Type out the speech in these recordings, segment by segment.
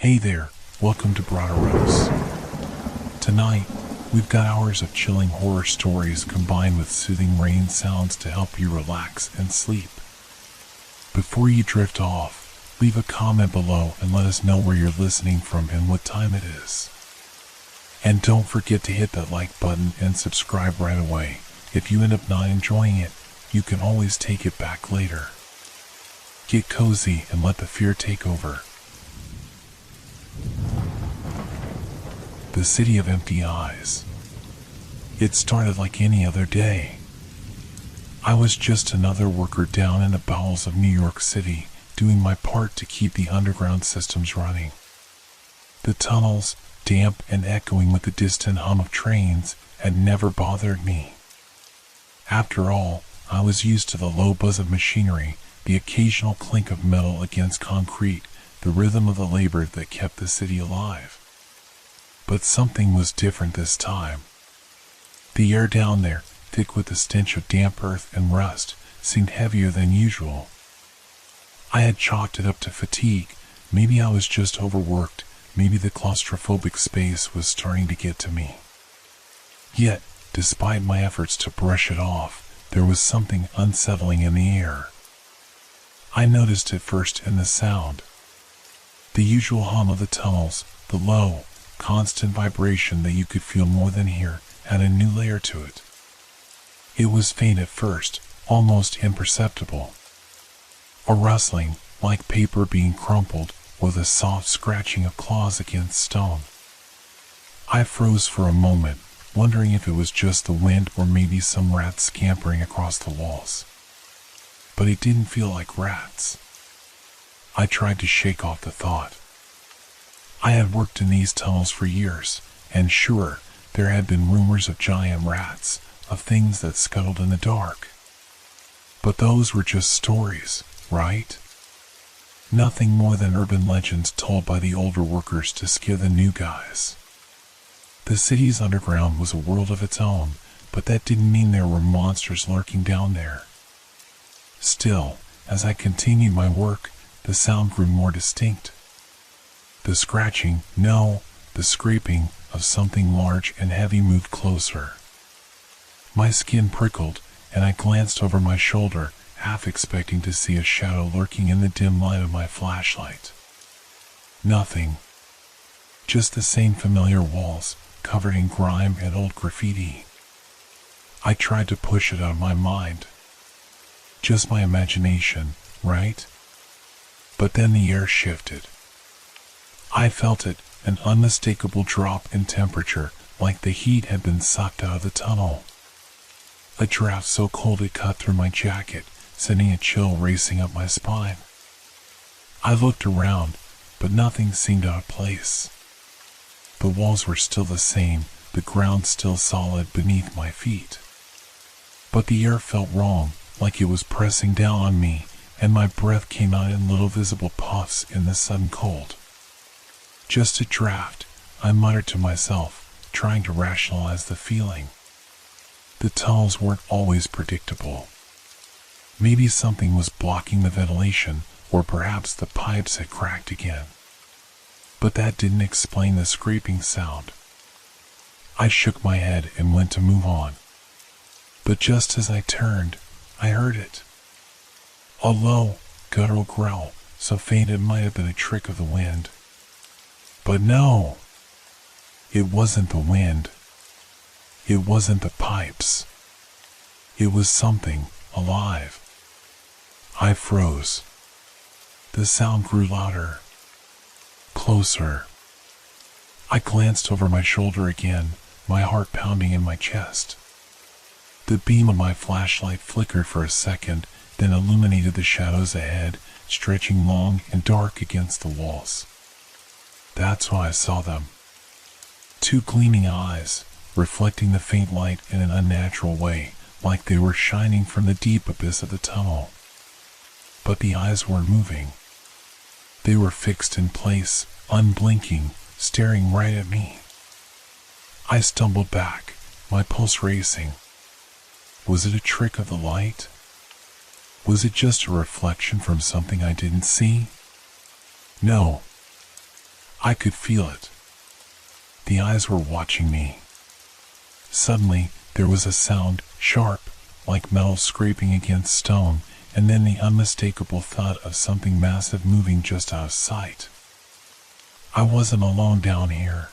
Hey there, welcome to Broderos. Tonight, we've got hours of chilling horror stories combined with soothing rain sounds to help you relax and sleep. Before you drift off, leave a comment below and let us know where you're listening from and what time it is. And don't forget to hit that like button and subscribe right away. If you end up not enjoying it, you can always take it back later. Get cozy and let the fear take over. The City of Empty Eyes. It started like any other day. I was just another worker down in the bowels of New York City, doing my part to keep the underground systems running. The tunnels, damp and echoing with the distant hum of trains, had never bothered me. After all, I was used to the low buzz of machinery, the occasional clink of metal against concrete, the rhythm of the labor that kept the city alive. But something was different this time. The air down there, thick with the stench of damp earth and rust, seemed heavier than usual. I had chalked it up to fatigue. Maybe I was just overworked. Maybe the claustrophobic space was starting to get to me. Yet, despite my efforts to brush it off, there was something unsettling in the air. I noticed it first in the sound. The usual hum of the tunnels, the low, constant vibration that you could feel more than hear, had a new layer to it. It was faint at first, almost imperceptible. A rustling, like paper being crumpled, or the soft scratching of claws against stone. I froze for a moment, wondering if it was just the wind or maybe some rats scampering across the walls. But it didn't feel like rats. I tried to shake off the thought. I had worked in these tunnels for years, and sure, there had been rumors of giant rats, of things that scuttled in the dark. But those were just stories, right? Nothing more than urban legends told by the older workers to scare the new guys. The city's underground was a world of its own, but that didn't mean there were monsters lurking down there. Still, as I continued my work, the sound grew more distinct. The scratching, no, the scraping of something large and heavy moved closer. My skin prickled, and I glanced over my shoulder, half expecting to see a shadow lurking in the dim light of my flashlight. Nothing. Just the same familiar walls, covered in grime and old graffiti. I tried to push it out of my mind. Just my imagination, right? But then the air shifted. I felt it, an unmistakable drop in temperature, like the heat had been sucked out of the tunnel. A draft so cold it cut through my jacket, sending a chill racing up my spine. I looked around, but nothing seemed out of place. The walls were still the same, the ground still solid beneath my feet. But the air felt wrong, like it was pressing down on me, and my breath came out in little visible puffs in the sudden cold. Just a draft, I muttered to myself, trying to rationalize the feeling. The tunnels weren't always predictable. Maybe something was blocking the ventilation, or perhaps the pipes had cracked again. But that didn't explain the scraping sound. I shook my head and went to move on. But just as I turned, I heard it. A low, guttural growl, so faint it might have been a trick of the wind. But no! It wasn't the wind. It wasn't the pipes. It was something alive. I froze. The sound grew louder. Closer. I glanced over my shoulder again, my heart pounding in my chest. The beam of my flashlight flickered for a second, then illuminated the shadows ahead, stretching long and dark against the walls. That's why I saw them. Two gleaming eyes, reflecting the faint light in an unnatural way, like they were shining from the deep abyss of the tunnel. But the eyes weren't moving. They were fixed in place, unblinking, staring right at me. I stumbled back, my pulse racing. Was it a trick of the light? Was it just a reflection from something I didn't see? No. I could feel it. The eyes were watching me. Suddenly, there was a sound, sharp, like metal scraping against stone, and then the unmistakable thud of something massive moving just out of sight. I wasn't alone down here.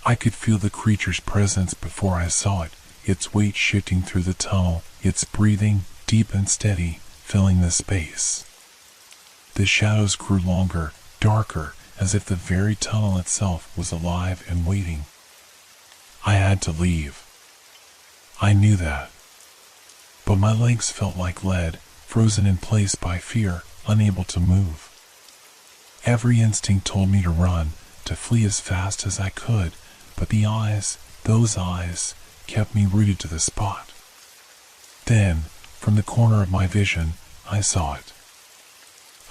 I could feel the creature's presence before I saw it, its weight shifting through the tunnel, its breathing, deep and steady, filling the space. The shadows grew longer, darker, as if the very tunnel itself was alive and waiting. I had to leave. I knew that. But my legs felt like lead, frozen in place by fear, unable to move. Every instinct told me to run, to flee as fast as I could, but the eyes, those eyes, kept me rooted to the spot. Then, from the corner of my vision, I saw it.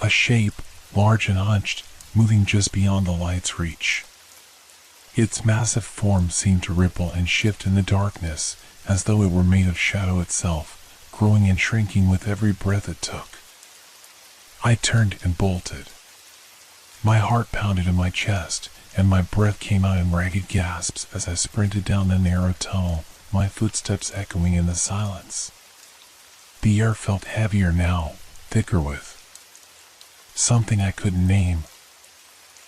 A shape, large and hunched, moving just beyond the light's reach. Its massive form seemed to ripple and shift in the darkness, as though it were made of shadow itself, growing and shrinking with every breath it took. I turned and bolted. My heart pounded in my chest, and my breath came out in ragged gasps as I sprinted down the narrow tunnel, my footsteps echoing in the silence. The air felt heavier now, thicker with something I couldn't name.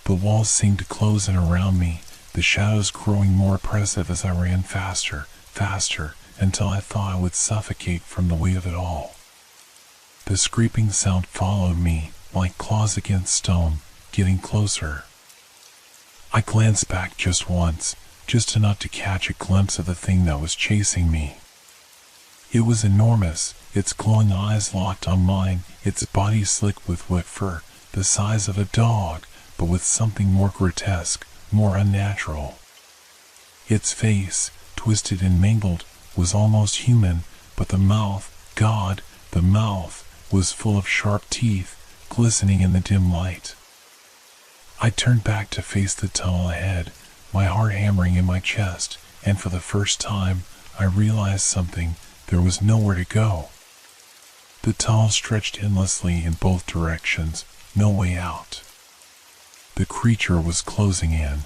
The walls seemed to close in around me, the shadows growing more oppressive as I ran faster, faster, until I thought I would suffocate from the weight of it all. The scraping sound followed me, like claws against stone, getting closer. I glanced back just once, just enough to catch a glimpse of the thing that was chasing me. It was enormous, its glowing eyes locked on mine, its body slick with wet fur, the size of a dog, but with something more grotesque, more unnatural. Its face, twisted and mangled, was almost human, but the mouth, God, the mouth, was full of sharp teeth, glistening in the dim light. I turned back to face the tunnel ahead, my heart hammering in my chest, and for the first time, I realized something: there was nowhere to go. The tunnel stretched endlessly in both directions, no way out. The creature was closing in.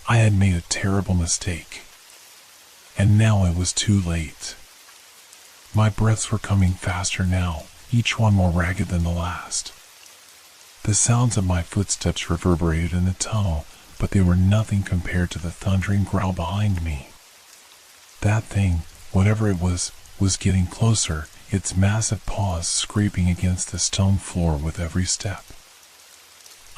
I had made a terrible mistake. And now it was too late. My breaths were coming faster now, each one more ragged than the last. The sounds of my footsteps reverberated in the tunnel, but they were nothing compared to the thundering growl behind me. That thing, whatever it was getting closer, its massive paws scraping against the stone floor with every step.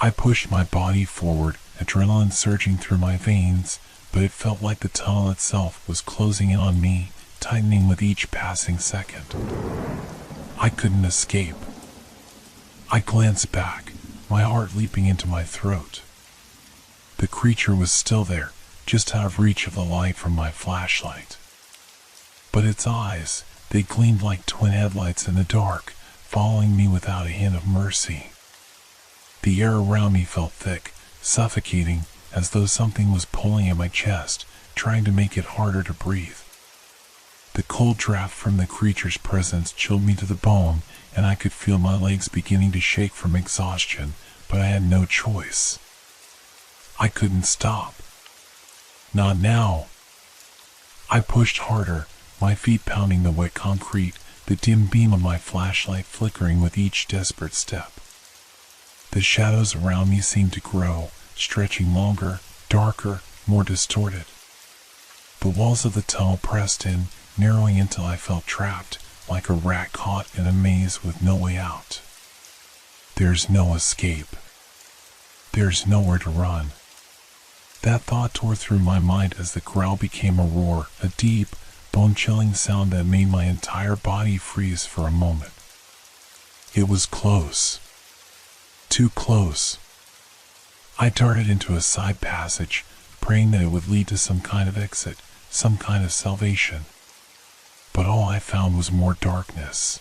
I pushed my body forward, adrenaline surging through my veins, but it felt like the tunnel itself was closing in on me, tightening with each passing second. I couldn't escape. I glanced back, my heart leaping into my throat. The creature was still there, just out of reach of the light from my flashlight. But its eyes, they gleamed like twin headlights in the dark, following me without a hint of mercy. The air around me felt thick, suffocating, as though something was pulling at my chest, trying to make it harder to breathe. The cold draft from the creature's presence chilled me to the bone, and I could feel my legs beginning to shake from exhaustion, but I had no choice. I couldn't stop. Not now. I pushed harder, my feet pounding the wet concrete, the dim beam of my flashlight flickering with each desperate step. The shadows around me seemed to grow, stretching longer, darker, more distorted. The walls of the tunnel pressed in, narrowing until I felt trapped, like a rat caught in a maze with no way out. There's no escape. There's nowhere to run. That thought tore through my mind as the growl became a roar, a deep, bone-chilling sound that made my entire body freeze for a moment. It was close. Too close. I darted into a side passage, praying that it would lead to some kind of exit, some kind of salvation. But all I found was more darkness.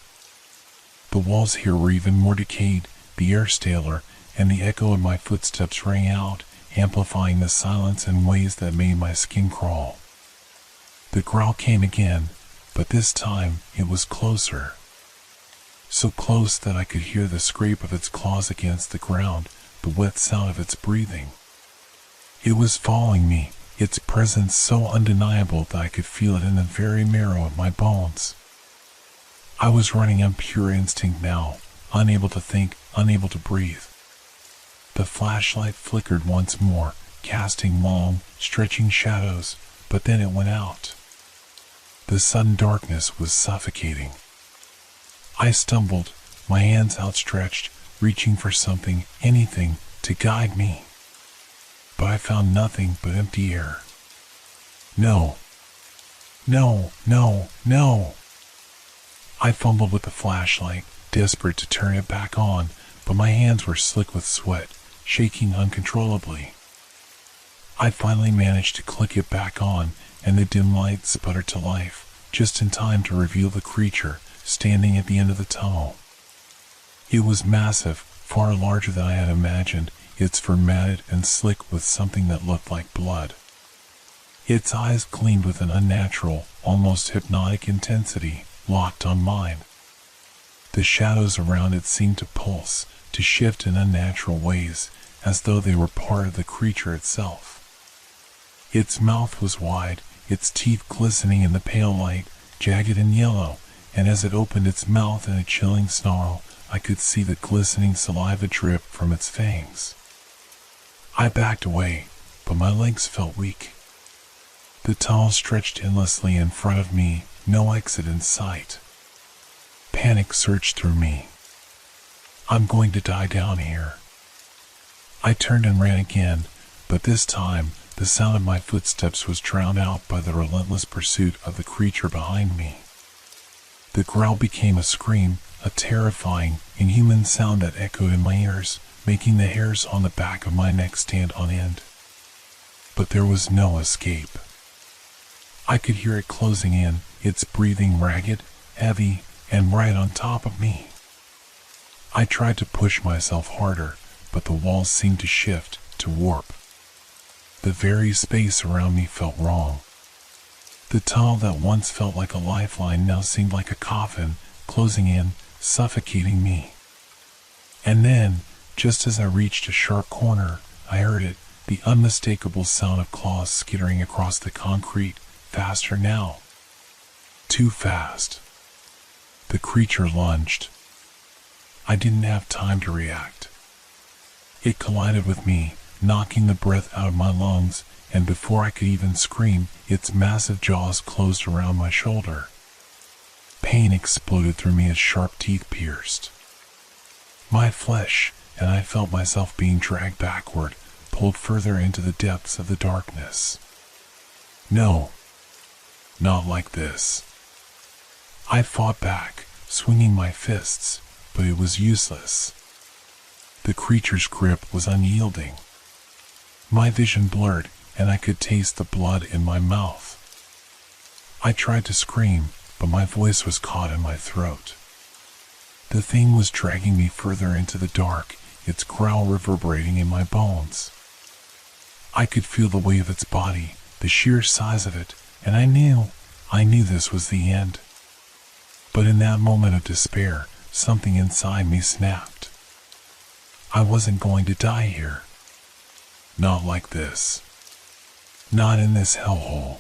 The walls here were even more decayed, the air staler, and the echo of my footsteps rang out, amplifying the silence in ways that made my skin crawl. The growl came again, but this time it was closer. So close that I could hear the scrape of its claws against the ground, the wet sound of its breathing. It was following me, its presence so undeniable that I could feel it in the very marrow of my bones. I was running on pure instinct now, unable to think, unable to breathe. The flashlight flickered once more, casting long, stretching shadows, but then it went out. The sudden darkness was suffocating. I stumbled, my hands outstretched, reaching for something, anything, to guide me. But I found nothing but empty air. No. No, no, no. I fumbled with the flashlight, desperate to turn it back on, but my hands were slick with sweat, shaking uncontrollably. I finally managed to click it back on, and the dim light sputtered to life, just in time to reveal the creature standing at the end of the tunnel. It was massive, far larger than I had imagined, its fur matted and slick with something that looked like blood. Its eyes gleamed with an unnatural, almost hypnotic intensity, locked on mine. The shadows around it seemed to pulse, to shift in unnatural ways, as though they were part of the creature itself. Its mouth was wide, its teeth glistening in the pale light, jagged and yellow, and as it opened its mouth in a chilling snarl, I could see the glistening saliva drip from its fangs. I backed away, but my legs felt weak. The tunnel stretched endlessly in front of me, no exit in sight. Panic surged through me. I'm going to die down here. I turned and ran again, but this time, the sound of my footsteps was drowned out by the relentless pursuit of the creature behind me. The growl became a scream, a terrifying, inhuman sound that echoed in my ears, making the hairs on the back of my neck stand on end. But there was no escape. I could hear it closing in, its breathing ragged, heavy, and right on top of me. I tried to push myself harder, but the walls seemed to shift, to warp. The very space around me felt wrong. The tunnel that once felt like a lifeline now seemed like a coffin, closing in, suffocating me. And then, just as I reached a sharp corner, I heard it, the unmistakable sound of claws skittering across the concrete, faster now. Too fast. The creature lunged. I didn't have time to react. It collided with me, knocking the breath out of my lungs, and before I could even scream, its massive jaws closed around my shoulder. Pain exploded through me as sharp teeth pierced my flesh, and I felt myself being dragged backward, pulled further into the depths of the darkness. No, not like this. I fought back, swinging my fists, but it was useless. The creature's grip was unyielding. My vision blurred, and I could taste the blood in my mouth. I tried to scream, but my voice was caught in my throat. The thing was dragging me further into the dark, its growl reverberating in my bones. I could feel the weight of its body, the sheer size of it, and I knew this was the end. But in that moment of despair, something inside me snapped. I wasn't going to die here. Not like this. Not in this hellhole.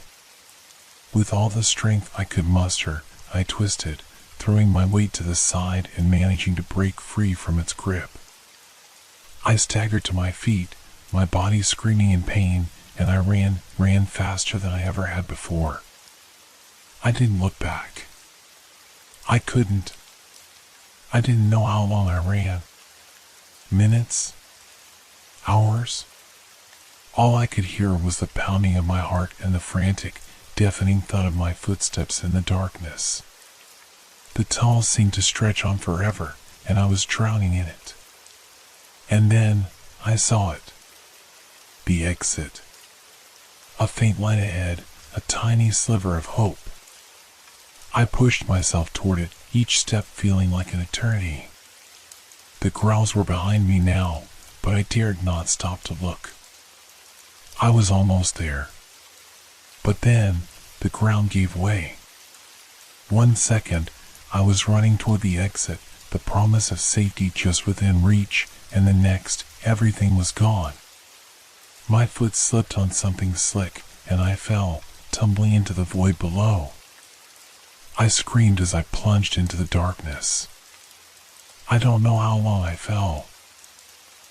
With all the strength I could muster, I twisted, throwing my weight to the side and managing to break free from its grip. I staggered to my feet, my body screaming in pain, and I ran faster than I ever had before. I didn't look back. I couldn't. I didn't know how long I ran. Minutes? Hours? All I could hear was the pounding of my heart and the frantic, deafening thud of my footsteps in the darkness. The tunnel seemed to stretch on forever, and I was drowning in it. And then, I saw it. The exit. A faint light ahead, a tiny sliver of hope. I pushed myself toward it, each step feeling like an eternity. The growls were behind me now, but I dared not stop to look. I was almost there. But then, the ground gave way. 1 second, I was running toward the exit, the promise of safety just within reach, and the next, everything was gone. My foot slipped on something slick, and I fell, tumbling into the void below. I screamed as I plunged into the darkness. I don't know how long I fell.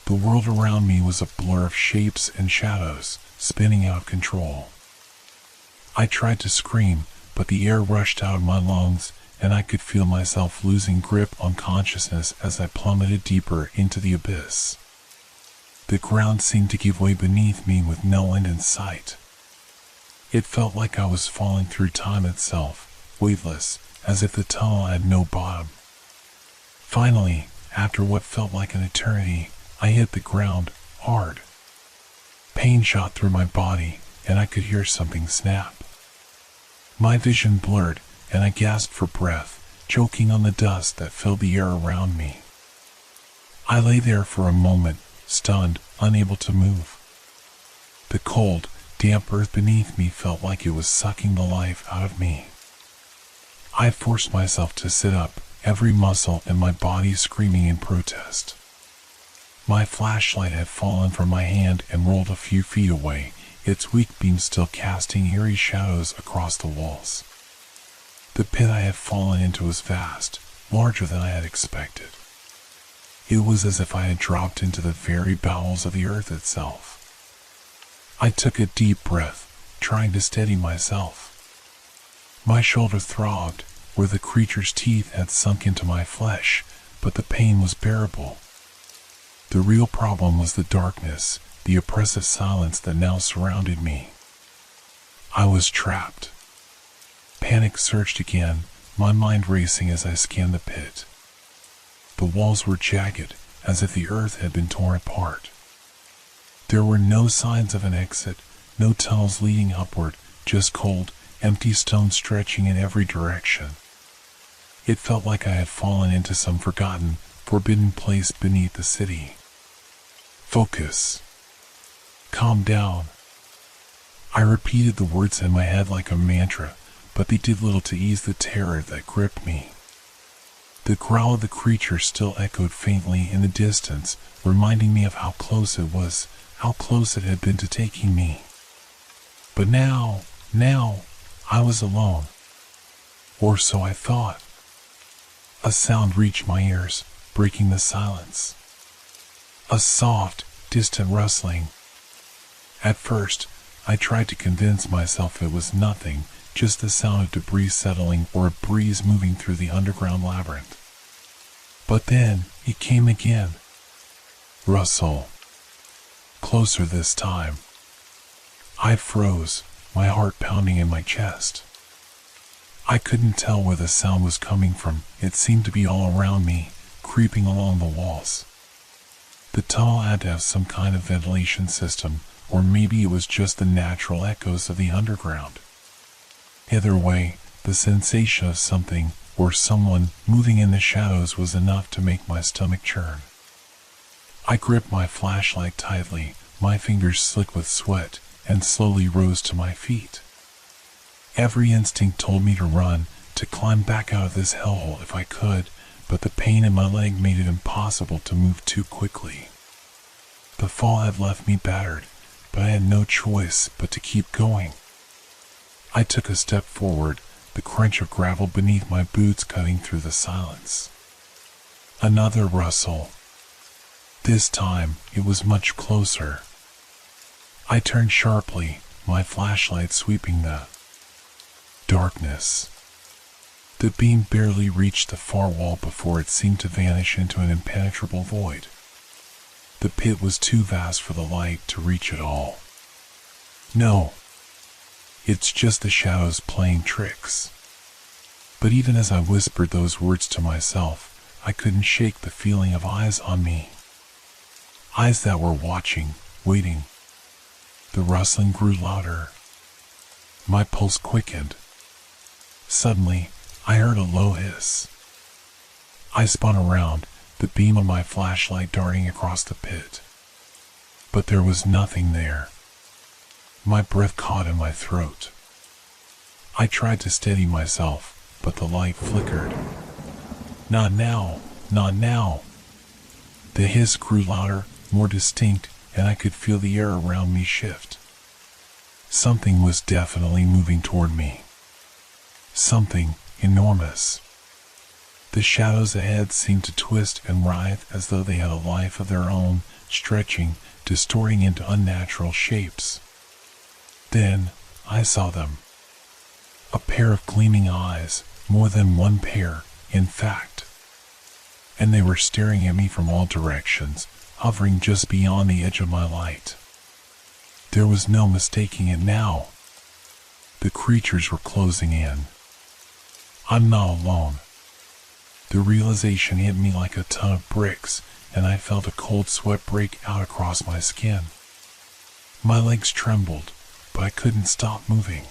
The world around me was a blur of shapes and shadows, spinning out of control. I tried to scream, but the air rushed out of my lungs, and I could feel myself losing grip on consciousness as I plummeted deeper into the abyss. The ground seemed to give way beneath me with no end in sight. It felt like I was falling through time itself, weightless, as if the tunnel had no bottom. Finally, after what felt like an eternity, I hit the ground, hard. Pain shot through my body, and I could hear something snap. My vision blurred, and I gasped for breath, choking on the dust that filled the air around me. I lay there for a moment, stunned, unable to move. The cold, damp earth beneath me felt like it was sucking the life out of me. I forced myself to sit up, every muscle in my body screaming in protest. My flashlight had fallen from my hand and rolled a few feet away, its weak beam still casting eerie shadows across the walls. The pit I had fallen into was vast, larger than I had expected. It was as if I had dropped into the very bowels of the earth itself. I took a deep breath, trying to steady myself. My shoulder throbbed, where the creature's teeth had sunk into my flesh, but the pain was bearable. The real problem was the darkness, the oppressive silence that now surrounded me. I was trapped. Panic surged again, my mind racing as I scanned the pit. The walls were jagged, as if the earth had been torn apart. There were no signs of an exit, no tunnels leading upward, just cold, empty stone stretching in every direction. It felt like I had fallen into some forgotten, forbidden place beneath the city. Focus. Calm down. I repeated the words in my head like a mantra, but they did little to ease the terror that gripped me. The growl of the creature still echoed faintly in the distance, reminding me of how close it was, how close it had been to taking me. But now, I was alone. Or so I thought. A sound reached my ears, breaking the silence. A soft, distant rustling. At first, I tried to convince myself it was nothing, just the sound of debris settling or a breeze moving through the underground labyrinth. But then, it came again. Rustle. Closer this time. I froze, my heart pounding in my chest. I couldn't tell where the sound was coming from. It seemed to be all around me, creeping along the walls. The tunnel had to have some kind of ventilation system, or maybe it was just the natural echoes of the underground. Either way, the sensation of something, or someone, moving in the shadows was enough to make my stomach churn. I gripped my flashlight tightly, my fingers slick with sweat, and slowly rose to my feet. Every instinct told me to run, to climb back out of this hellhole if I could, but the pain in my leg made it impossible to move too quickly. The fall had left me battered, but I had no choice but to keep going. I took a step forward, the crunch of gravel beneath my boots cutting through the silence. Another rustle. This time, it was much closer. I turned sharply, my flashlight sweeping the darkness. The beam barely reached the far wall before it seemed to vanish into an impenetrable void. The pit was too vast for the light to reach it all. No. It's just the shadows playing tricks. But even as I whispered those words to myself, I couldn't shake the feeling of eyes on me. Eyes that were watching, waiting. The rustling grew louder. My pulse quickened. Suddenly, I heard a low hiss. I spun around, the beam of my flashlight darting across the pit. But there was nothing there. My breath caught in my throat. I tried to steady myself, but the light flickered. Not now, not now. The hiss grew louder, more distinct, and I could feel the air around me shift. Something was definitely moving toward me. Something enormous. The shadows ahead seemed to twist and writhe as though they had a life of their own, stretching, distorting into unnatural shapes. Then, I saw them. A pair of gleaming eyes, more than one pair, in fact. And they were staring at me from all directions, hovering just beyond the edge of my light. There was no mistaking it now. The creatures were closing in. I'm not alone. The realization hit me like a ton of bricks, and I felt a cold sweat break out across my skin. My legs trembled, but I couldn't stop moving.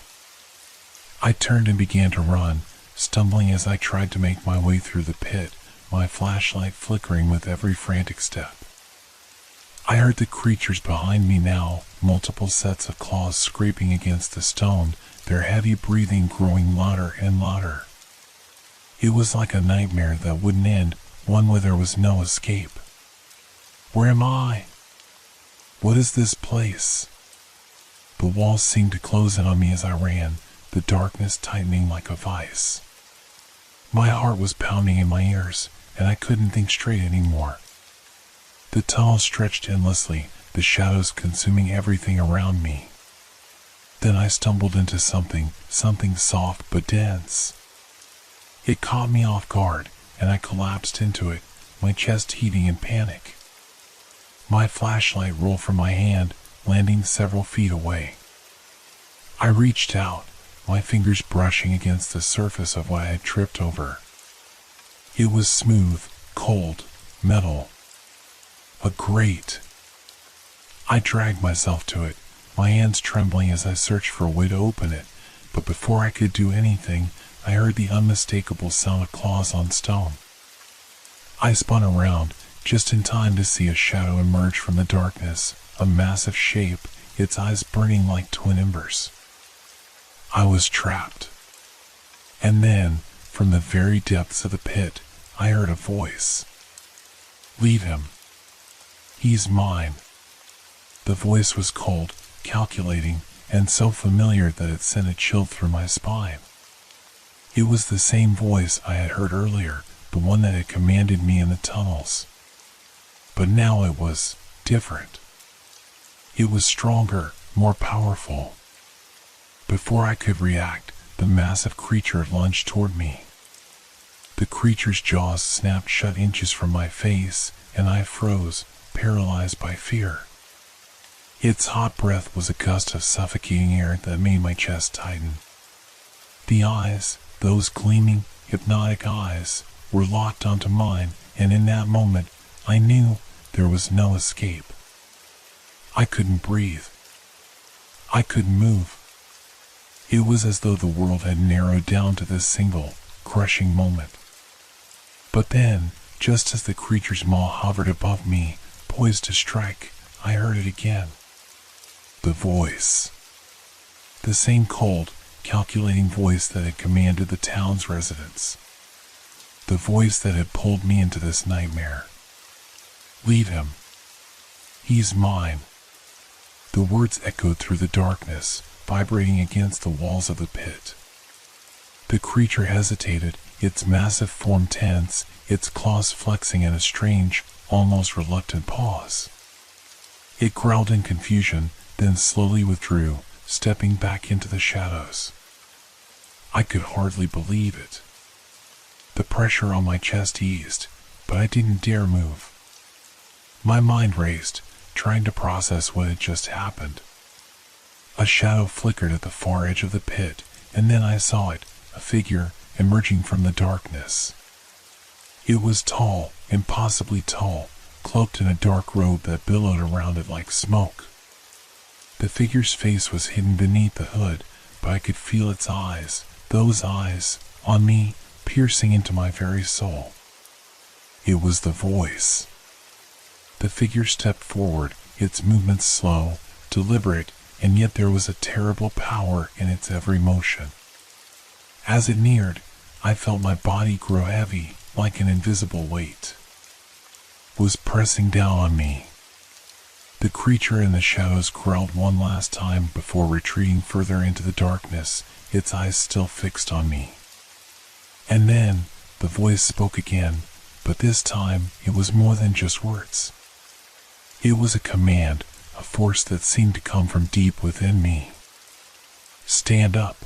I turned and began to run, stumbling as I tried to make my way through the pit, my flashlight flickering with every frantic step. I heard the creatures behind me now, multiple sets of claws scraping against the stone, their heavy breathing growing louder and louder. It was like a nightmare that wouldn't end, one where there was no escape. Where am I? What is this place? The walls seemed to close in on me as I ran, the darkness tightening like a vice. My heart was pounding in my ears, and I couldn't think straight anymore. The tunnel stretched endlessly, the shadows consuming everything around me. Then I stumbled into something soft but dense. It caught me off guard, and I collapsed into it, my chest heaving in panic. My flashlight rolled from my hand, landing several feet away. I reached out, my fingers brushing against the surface of what I had tripped over. It was smooth, cold, metal. A grate. I dragged myself to it, my hands trembling as I searched for a way to open it, but before I could do anything, I heard the unmistakable sound of claws on stone. I spun around, just in time to see a shadow emerge from the darkness, a massive shape, its eyes burning like twin embers. I was trapped. And then, from the very depths of the pit, I heard a voice. Leave him. He's mine. The voice was cold, calculating, and so familiar that it sent a chill through my spine. It was the same voice I had heard earlier, the one that had commanded me in the tunnels. But now it was different. It was stronger, more powerful. Before I could react, the massive creature lunged toward me. The creature's jaws snapped shut inches from my face, and I froze, paralyzed by fear. Its hot breath was a gust of suffocating air that made my chest tighten. The eyes, those gleaming, hypnotic eyes, were locked onto mine, and in that moment, I knew there was no escape. I couldn't breathe. I couldn't move. It was as though the world had narrowed down to this single, crushing moment. But then, just as the creature's maw hovered above me, poised to strike, I heard it again. The voice. The same cold, calculating voice that had commanded the town's residents. The voice that had pulled me into this nightmare. Leave him. He's mine. The words echoed through the darkness, vibrating against the walls of the pit. The creature hesitated, its massive form tense, its claws flexing in a strange, almost reluctant pause. It growled in confusion, then slowly withdrew, stepping back into the shadows. I could hardly believe it. The pressure on my chest eased, but I didn't dare move. My mind raced, trying to process what had just happened. A shadow flickered at the far edge of the pit, and then I saw it, a figure, emerging from the darkness. It was tall, impossibly tall, cloaked in a dark robe that billowed around it like smoke. The figure's face was hidden beneath the hood, but I could feel its eyes, those eyes, on me, piercing into my very soul. It was the voice. The figure stepped forward, its movements slow, deliberate, and yet there was a terrible power in its every motion. As it neared, I felt my body grow heavy, like an invisible weight was pressing down on me. The creature in the shadows growled one last time before retreating further into the darkness, its eyes still fixed on me. And then, the voice spoke again, but this time it was more than just words. It was a command, a force that seemed to come from deep within me. Stand up.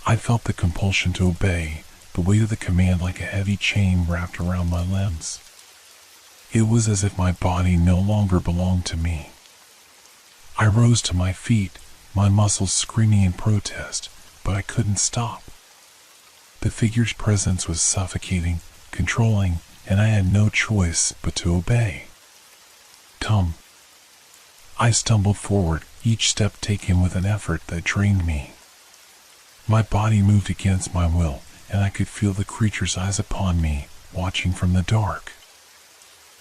I felt the compulsion to obey, the weight of the command like a heavy chain wrapped around my limbs. It was as if my body no longer belonged to me. I rose to my feet, my muscles screaming in protest, but I couldn't stop. The figure's presence was suffocating, controlling, and I had no choice but to obey. Come. I stumbled forward, each step taken with an effort that drained me. My body moved against my will, and I could feel the creature's eyes upon me, watching from the dark.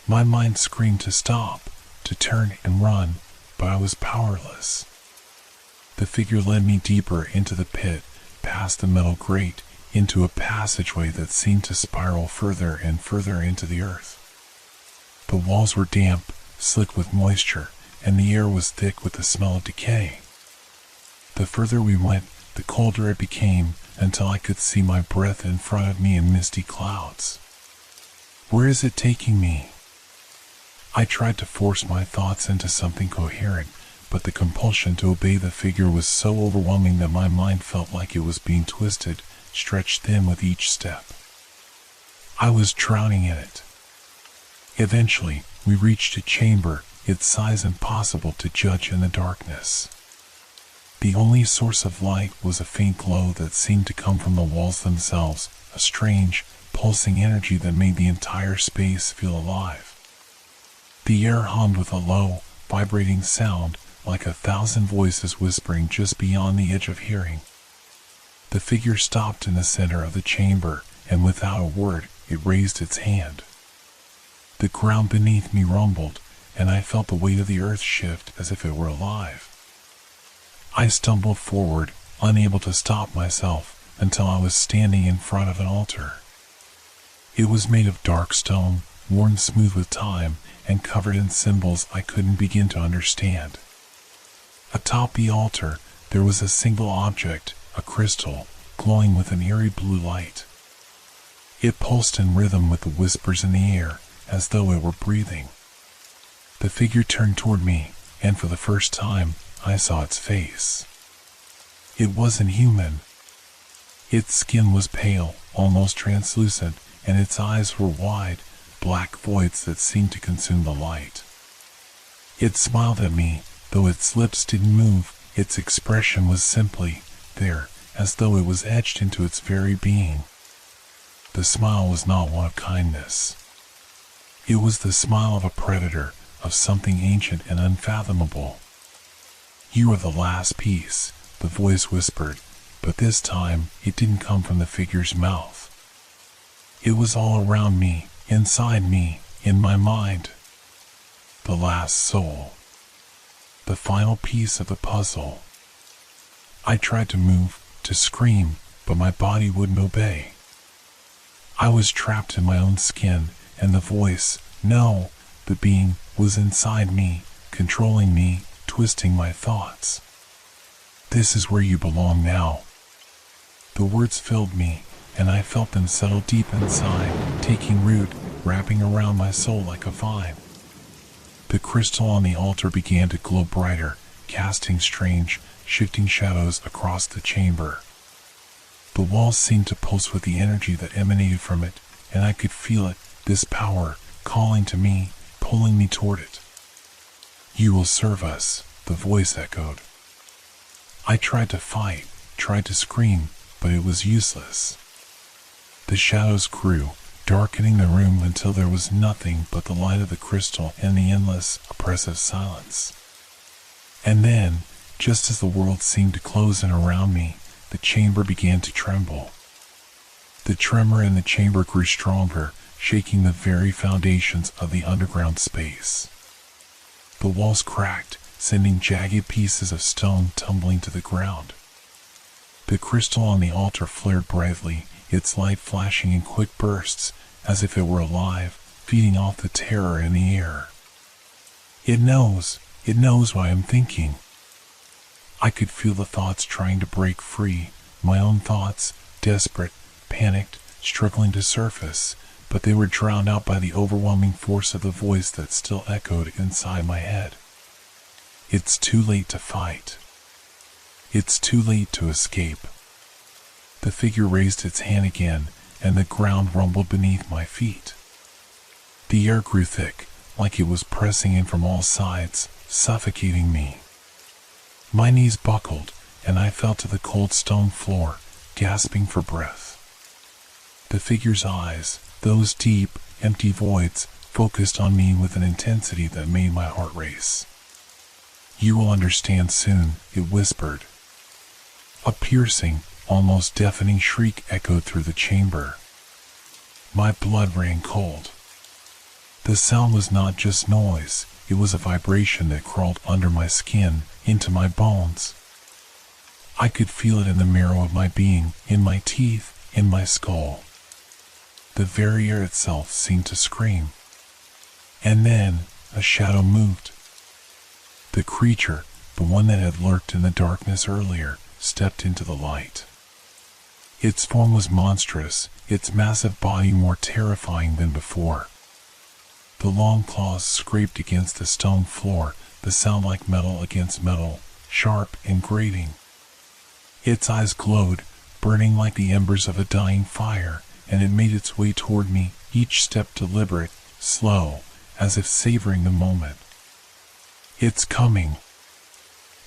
My mind screamed to stop, to turn and run, but I was powerless. The figure led me deeper into the pit, past the metal grate, into a passageway that seemed to spiral further and further into the earth. The walls were damp, slick with moisture, and the air was thick with the smell of decay. The further we went, the colder it became, until I could see my breath in front of me in misty clouds. Where is it taking me? I tried to force my thoughts into something coherent, but the compulsion to obey the figure was so overwhelming that my mind felt like it was being twisted, stretched thin with each step. I was drowning in it. Eventually, we reached a chamber, its size impossible to judge in the darkness. The only source of light was a faint glow that seemed to come from the walls themselves, a strange, pulsing energy that made the entire space feel alive. The air hummed with a low, vibrating sound, like 1,000 voices whispering just beyond the edge of hearing. The figure stopped in the center of the chamber, and without a word, it raised its hand. The ground beneath me rumbled, and I felt the weight of the earth shift as if it were alive. I stumbled forward, unable to stop myself, until I was standing in front of an altar. It was made of dark stone, worn smooth with time, and covered in symbols I couldn't begin to understand. Atop the altar, there was a single object, a crystal, glowing with an eerie blue light. It pulsed in rhythm with the whispers in the air, as though it were breathing. The figure turned toward me, and for the first time, I saw its face. It wasn't human. Its skin was pale, almost translucent, and its eyes were wide, black voids that seemed to consume the light. It smiled at me, though its lips didn't move. Its expression was simply there, as though it was etched into its very being. The smile was not one of kindness. It was the smile of a predator, of something ancient and unfathomable. "You are the last piece," the voice whispered, but this time it didn't come from the figure's mouth. It was all around me, inside me, in my mind. The last soul. The final piece of the puzzle. I tried to move, to scream, but my body wouldn't obey. I was trapped in my own skin, and the voice, no, the being, was inside me, controlling me, twisting my thoughts. "This is where you belong now." The words filled me, and I felt them settle deep inside, taking root, wrapping around my soul like a vine. The crystal on the altar began to glow brighter, casting strange, shifting shadows across the chamber. The walls seemed to pulse with the energy that emanated from it, and I could feel it, this power, calling to me, pulling me toward it. "You will serve us," the voice echoed. I tried to fight, tried to scream, but it was useless. The shadows grew, darkening the room until there was nothing but the light of the crystal and the endless, oppressive silence. And then, just as the world seemed to close in around me, the chamber began to tremble. The tremor in the chamber grew stronger, shaking the very foundations of the underground space. The walls cracked, sending jagged pieces of stone tumbling to the ground. The crystal on the altar flared brightly, its light flashing in quick bursts, as if it were alive, feeding off the terror in the air. It knows what I'm thinking. I could feel the thoughts trying to break free, my own thoughts, desperate, panicked, struggling to surface, but they were drowned out by the overwhelming force of the voice that still echoed inside my head. It's too late to fight. It's too late to escape. The figure raised its hand again, and the ground rumbled beneath my feet. The air grew thick, like it was pressing in from all sides, suffocating me. My knees buckled, and I fell to the cold stone floor, gasping for breath. The figure's eyes, those deep, empty voids, focused on me with an intensity that made my heart race. "You will understand soon," it whispered. A piercing, almost deafening shriek echoed through the chamber. My blood ran cold. The sound was not just noise, it was a vibration that crawled under my skin, into my bones. I could feel it in the marrow of my being, in my teeth, in my skull. The very air itself seemed to scream. And then, a shadow moved. The creature, the one that had lurked in the darkness earlier, stepped into the light. Its form was monstrous, its massive body more terrifying than before. The long claws scraped against the stone floor, the sound like metal against metal, sharp and grating. Its eyes glowed, burning like the embers of a dying fire, and it made its way toward me, each step deliberate, slow, as if savoring the moment. It's coming.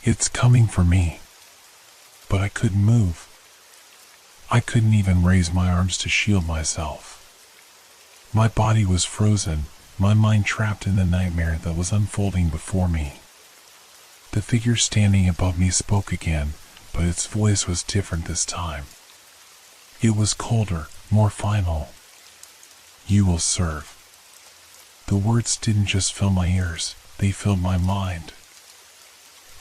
It's coming for me. But I couldn't move. I couldn't even raise my arms to shield myself. My body was frozen, my mind trapped in the nightmare that was unfolding before me. The figure standing above me spoke again, but its voice was different this time. It was colder, more final. "You will serve." The words didn't just fill my ears, they filled my mind.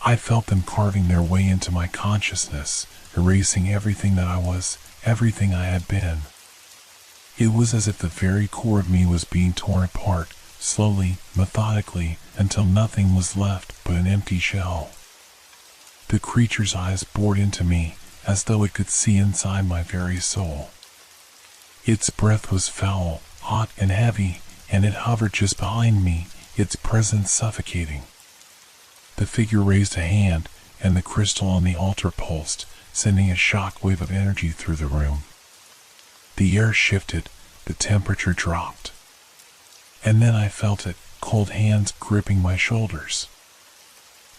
I felt them carving their way into my consciousness, erasing everything that I was, everything I had been. It was as if the very core of me was being torn apart, slowly, methodically, until nothing was left but an empty shell. The creature's eyes bored into me, as though it could see inside my very soul. Its breath was foul, hot and heavy, and it hovered just behind me, its presence suffocating. The figure raised a hand, and the crystal on the altar pulsed, sending a shock wave of energy through the room. The air shifted, the temperature dropped. And then I felt it, cold hands gripping my shoulders.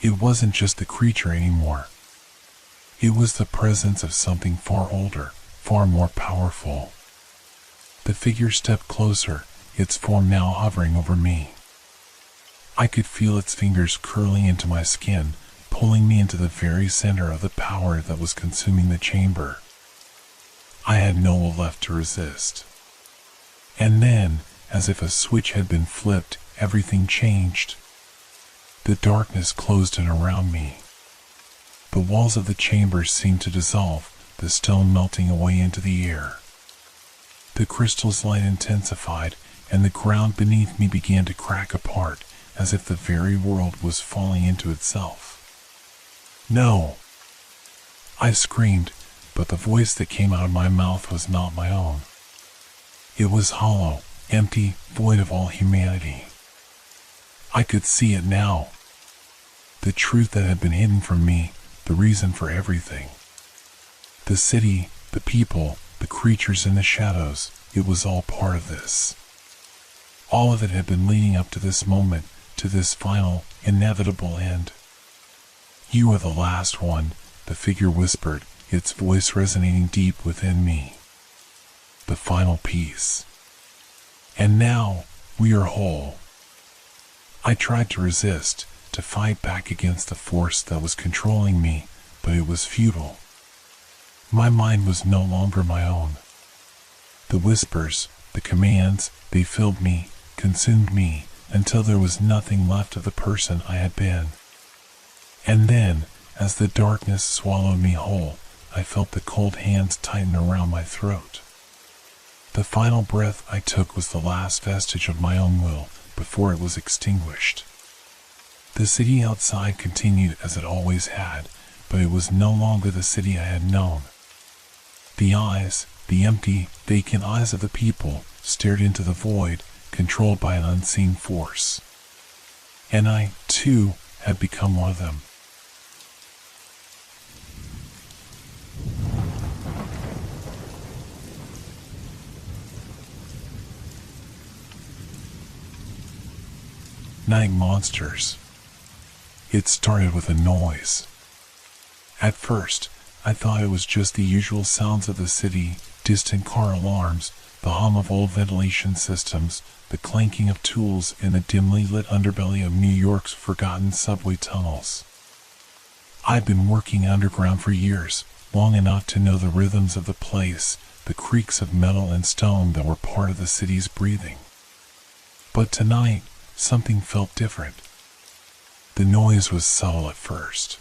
It wasn't just the creature anymore. It was the presence of something far older, far more powerful. The figure stepped closer, its form now hovering over me. I could feel its fingers curling into my skin, pulling me into the very center of the power that was consuming the chamber. I had no will left to resist. And then, as if a switch had been flipped, everything changed. The darkness closed in around me. The walls of the chamber seemed to dissolve, the stone melting away into the air. The crystal's light intensified, and the ground beneath me began to crack apart, as if the very world was falling into itself. "No!" I screamed, but the voice that came out of my mouth was not my own. It was hollow, empty, void of all humanity. I could see it now. The truth that had been hidden from me, the reason for everything. The city, the people, the creatures in the shadows, it was all part of this. All of it had been leading up to this moment, to this final, inevitable end. "You are the last one," the figure whispered, its voice resonating deep within me. "The final piece. And now, we are whole." I tried to resist, to fight back against the force that was controlling me, but it was futile. My mind was no longer my own. The whispers, the commands, they filled me, consumed me, until there was nothing left of the person I had been. And then, as the darkness swallowed me whole, I felt the cold hands tighten around my throat. The final breath I took was the last vestige of my own will before it was extinguished. The city outside continued as it always had, but it was no longer the city I had known. The eyes, the empty, vacant eyes of the people, stared into the void, controlled by an unseen force. And I, too, had become one of them. Night monsters. It started with a noise. At first, I thought it was just the usual sounds of the city, distant car alarms, the hum of old ventilation systems, the clanking of tools in the dimly lit underbelly of New York's forgotten subway tunnels. I'd been working underground for years, long enough to know the rhythms of the place, the creaks of metal and stone that were part of the city's breathing. But tonight, something felt different. The noise was subtle at first.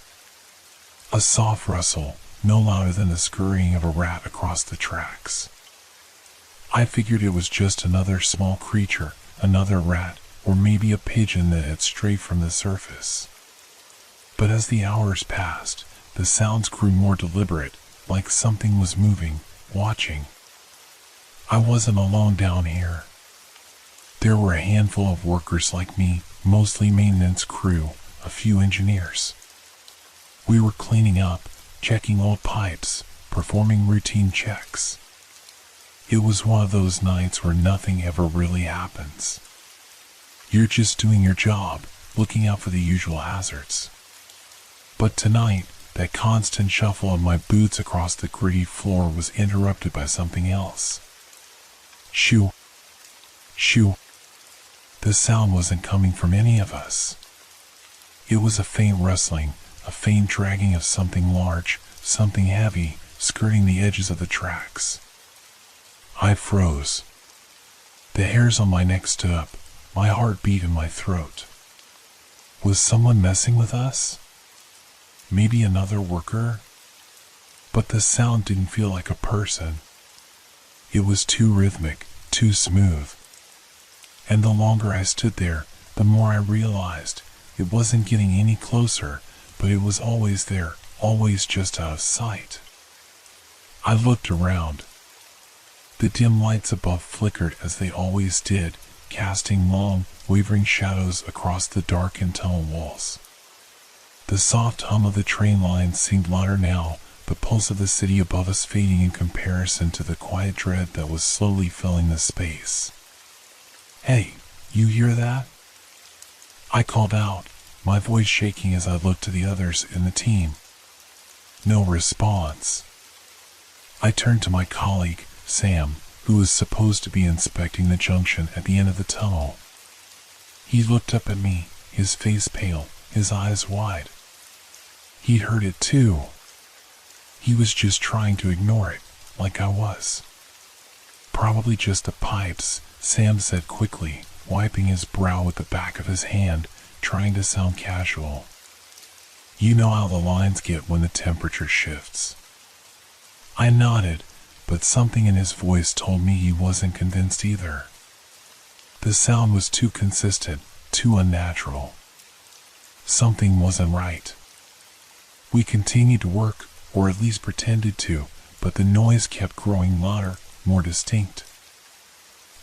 A soft rustle, no louder than the scurrying of a rat across the tracks. I figured it was just another small creature, another rat, or maybe a pigeon that had strayed from the surface. But as the hours passed, the sounds grew more deliberate, like something was moving, watching. I wasn't alone down here. There were a handful of workers like me, mostly maintenance crew, a few engineers. We were cleaning up, checking old pipes, performing routine checks. It was one of those nights where nothing ever really happens. You're just doing your job, looking out for the usual hazards. But tonight, that constant shuffle of my boots across the gritty floor was interrupted by something else. Shoo! Shoo! The sound wasn't coming from any of us. It was a faint rustling, a faint dragging of something large, something heavy, skirting the edges of the tracks. I froze. The hairs on my neck stood up, my heart beat in my throat. Was someone messing with us? Maybe another worker? But the sound didn't feel like a person. It was too rhythmic, too smooth. And the longer I stood there, the more I realized it wasn't getting any closer, but it was always there, always just out of sight. I looked around. The dim lights above flickered as they always did, casting long, wavering shadows across the darkened tunnel walls. The soft hum of the train lines seemed louder now, the pulse of the city above us fading in comparison to the quiet dread that was slowly filling the space. "Hey, you hear that?" I called out, my voice shaking as I looked to the others in the team. No response. I turned to my colleague, Sam, who was supposed to be inspecting the junction at the end of the tunnel. He looked up at me, his face pale, his eyes wide. He'd heard it too. He was just trying to ignore it, like I was. "Probably just the pipes," Sam said quickly, wiping his brow with the back of his hand, trying to sound casual. "You know how the lines get when the temperature shifts." I nodded, but something in his voice told me he wasn't convinced either. The sound was too consistent, too unnatural. Something wasn't right. We continued to work, or at least pretended to, but the noise kept growing louder, more distinct.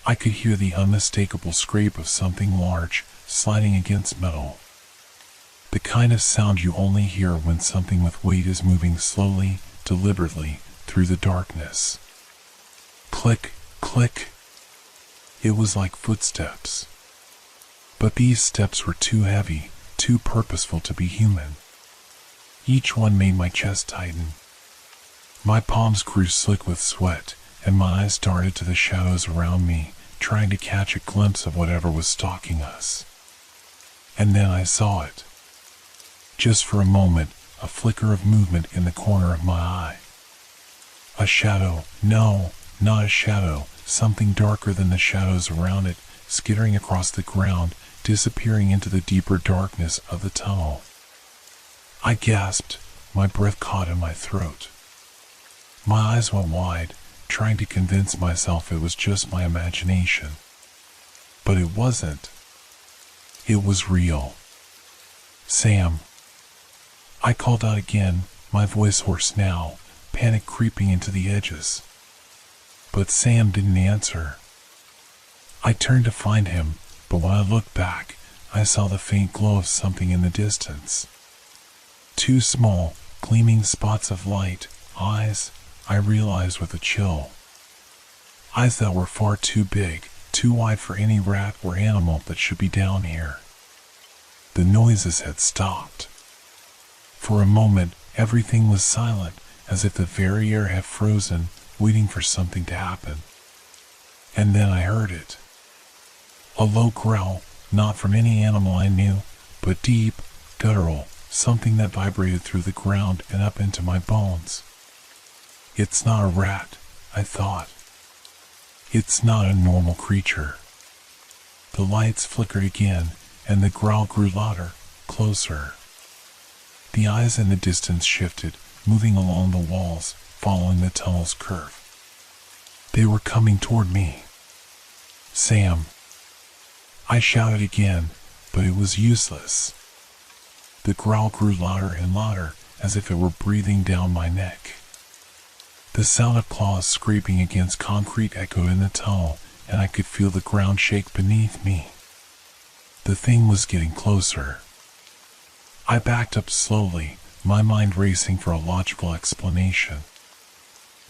I could hear the unmistakable scrape of something large, sliding against metal. The kind of sound you only hear when something with weight is moving slowly, deliberately, through the darkness. Click, click. It was like footsteps. But these steps were too heavy, too purposeful to be human. Each one made my chest tighten. My palms grew slick with sweat, and my eyes darted to the shadows around me, trying to catch a glimpse of whatever was stalking us. And then I saw it. Just for a moment, a flicker of movement in the corner of my eye. A shadow, no, not a shadow, something darker than the shadows around it, skittering across the ground, disappearing into the deeper darkness of the tunnel. I gasped, my breath caught in my throat. My eyes went wide, trying to convince myself it was just my imagination. But it wasn't. It was real. Sam. I called out again, my voice hoarse now, panic creeping into the edges. But Sam didn't answer. I turned to find him, but when I looked back, I saw the faint glow of something in the distance. Two small, gleaming spots of light, eyes, I realized with a chill. Eyes that were far too big, too wide for any rat or animal that should be down here. The noises had stopped. For a moment, everything was silent, as if the very air had frozen, waiting for something to happen. And then I heard it. A low growl, not from any animal I knew, but deep, guttural, something that vibrated through the ground and up into my bones. It's not a rat, I thought. It's not a normal creature. The lights flickered again, and the growl grew louder, closer. The eyes in the distance shifted, moving along the walls, following the tunnel's curve. They were coming toward me. Sam. I shouted again, but it was useless. The growl grew louder and louder, as if it were breathing down my neck. The sound of claws scraping against concrete echoed in the tunnel, and I could feel the ground shake beneath me. The thing was getting closer. I backed up slowly, my mind racing for a logical explanation.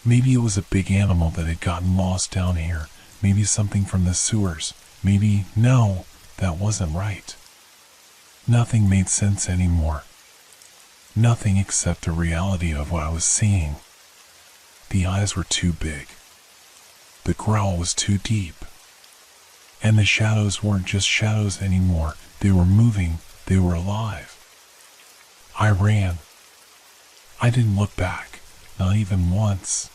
Maybe it was a big animal that had gotten lost down here, maybe something from the sewers, maybe, no, that wasn't right. Nothing made sense anymore. Nothing except the reality of what I was seeing. The eyes were too big. The growl was too deep. And the shadows weren't just shadows anymore, they were moving, they were alive. I ran. I didn't look back, not even once.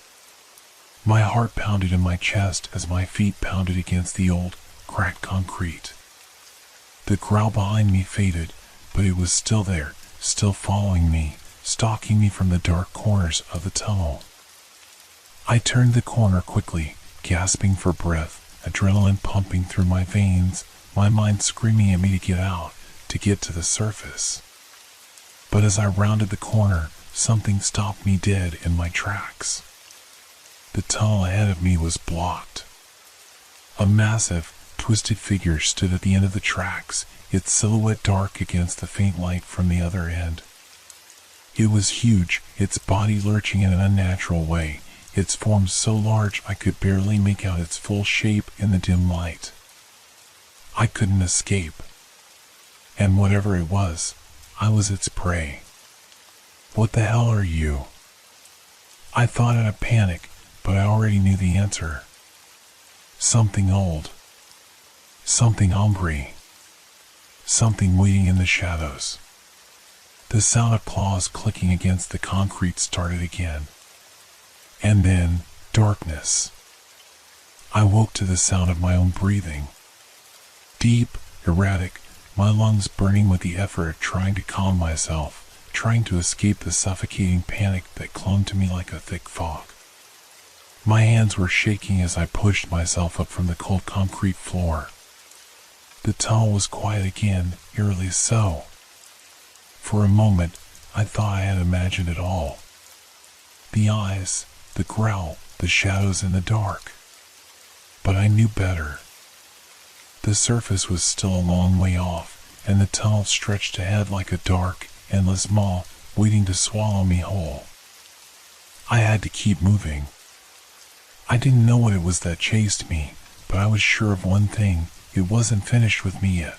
My heart pounded in my chest as my feet pounded against the old, cracked concrete. The growl behind me faded, but it was still there, still following me, stalking me from the dark corners of the tunnel. I turned the corner quickly, gasping for breath, adrenaline pumping through my veins, my mind screaming at me to get out, to get to the surface. But as I rounded the corner, something stopped me dead in my tracks. The tunnel ahead of me was blocked. A massive, twisted figure stood at the end of the tracks, its silhouette dark against the faint light from the other end. It was huge, its body lurching in an unnatural way, its form so large I could barely make out its full shape in the dim light. I couldn't escape. And whatever it was, I was its prey. What the hell are you? I thought in a panic, but I already knew the answer. Something old. Something hungry. Something waiting in the shadows. The sound of claws clicking against the concrete started again. And then, darkness. I woke to the sound of my own breathing. Deep, erratic, my lungs burning with the effort of trying to calm myself, trying to escape the suffocating panic that clung to me like a thick fog. My hands were shaking as I pushed myself up from the cold concrete floor. The tunnel was quiet again, eerily so. For a moment, I thought I had imagined it all. The eyes, the growl, the shadows in the dark. But I knew better. The surface was still a long way off, and the tunnel stretched ahead like a dark, endless maw, waiting to swallow me whole. I had to keep moving. I didn't know what it was that chased me, but I was sure of one thing, it wasn't finished with me yet.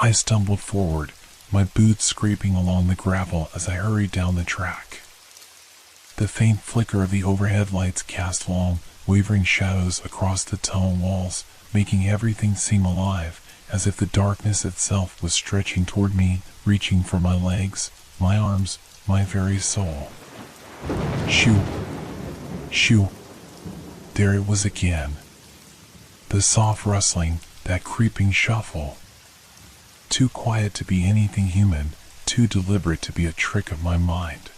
I stumbled forward, my boots scraping along the gravel as I hurried down the track. The faint flicker of the overhead lights cast long, wavering shadows across the tunnel walls, making everything seem alive, as if the darkness itself was stretching toward me, reaching for my legs, my arms, my very soul. Shoo! Shoo! There it was again. The soft rustling, that creeping shuffle. Too quiet to be anything human, too deliberate to be a trick of my mind.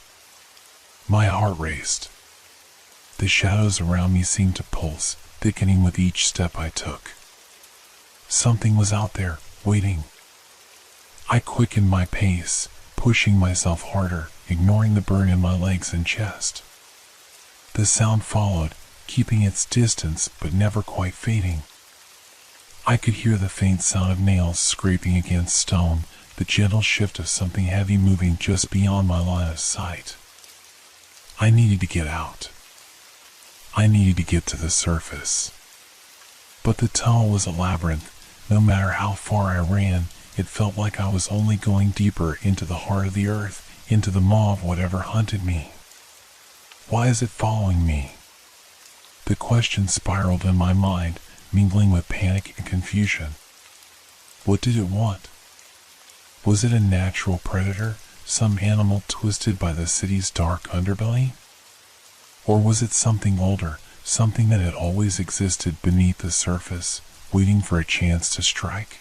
My heart raced. The shadows around me seemed to pulse, thickening with each step I took. Something was out there, waiting. I quickened my pace, pushing myself harder, ignoring the burn in my legs and chest. The sound followed, keeping its distance but never quite fading. I could hear the faint sound of nails scraping against stone, the gentle shift of something heavy moving just beyond my line of sight. I needed to get out. I needed to get to the surface. But the tunnel was a labyrinth. No matter how far I ran, it felt like I was only going deeper into the heart of the earth, into the maw of whatever hunted me. Why is it following me? The question spiraled in my mind, mingling with panic and confusion. What did it want? Was it a natural predator, some animal twisted by the city's dark underbelly? Or was it something older, something that had always existed beneath the surface, waiting for a chance to strike?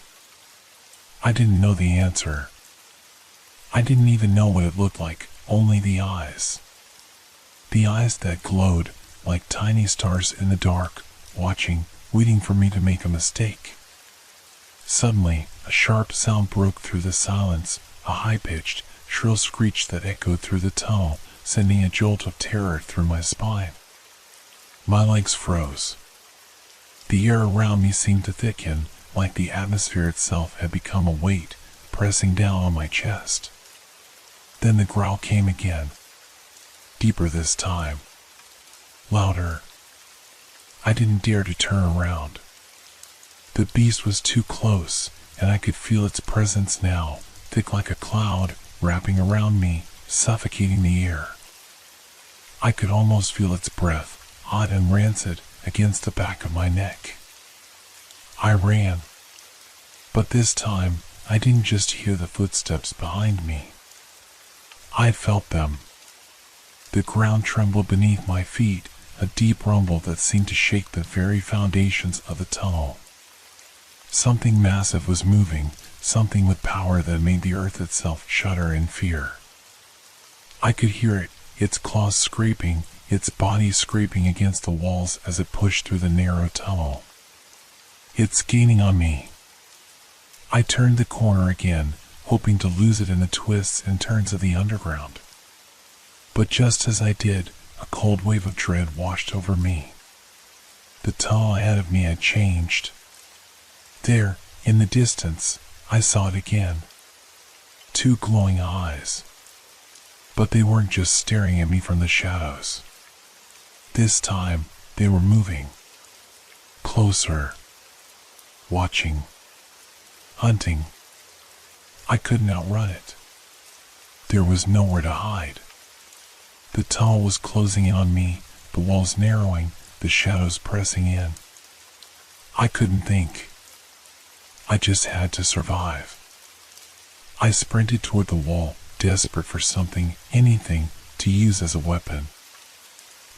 I didn't know the answer. I didn't even know what it looked like, only the eyes. The eyes that glowed like tiny stars in the dark, watching, waiting for me to make a mistake. Suddenly, a sharp sound broke through the silence, a high-pitched, shrill screech that echoed through the tunnel, sending a jolt of terror through my spine. My legs froze. The air around me seemed to thicken, like the atmosphere itself had become a weight, pressing down on my chest. Then the growl came again. Deeper this time. Louder. I didn't dare to turn around. The beast was too close, and I could feel its presence now, thick like a cloud, wrapping around me, suffocating the air. I could almost feel its breath, hot and rancid, against the back of my neck. I ran. But this time, I didn't just hear the footsteps behind me. I felt them. The ground trembled beneath my feet, a deep rumble that seemed to shake the very foundations of the tunnel. Something massive was moving, something with power that made the earth itself shudder in fear. I could hear it, its claws scraping, its body scraping against the walls as it pushed through the narrow tunnel. It's gaining on me. I turned the corner again, hoping to lose it in the twists and turns of the underground. But just as I did, a cold wave of dread washed over me. The tunnel ahead of me had changed. There, in the distance, I saw it again. Two glowing eyes. But they weren't just staring at me from the shadows. This time, they were moving. Closer. Watching. Hunting. I couldn't outrun it. There was nowhere to hide. The tunnel was closing in on me, the walls narrowing, the shadows pressing in. I couldn't think. I just had to survive. I sprinted toward the wall, desperate for something, anything, to use as a weapon.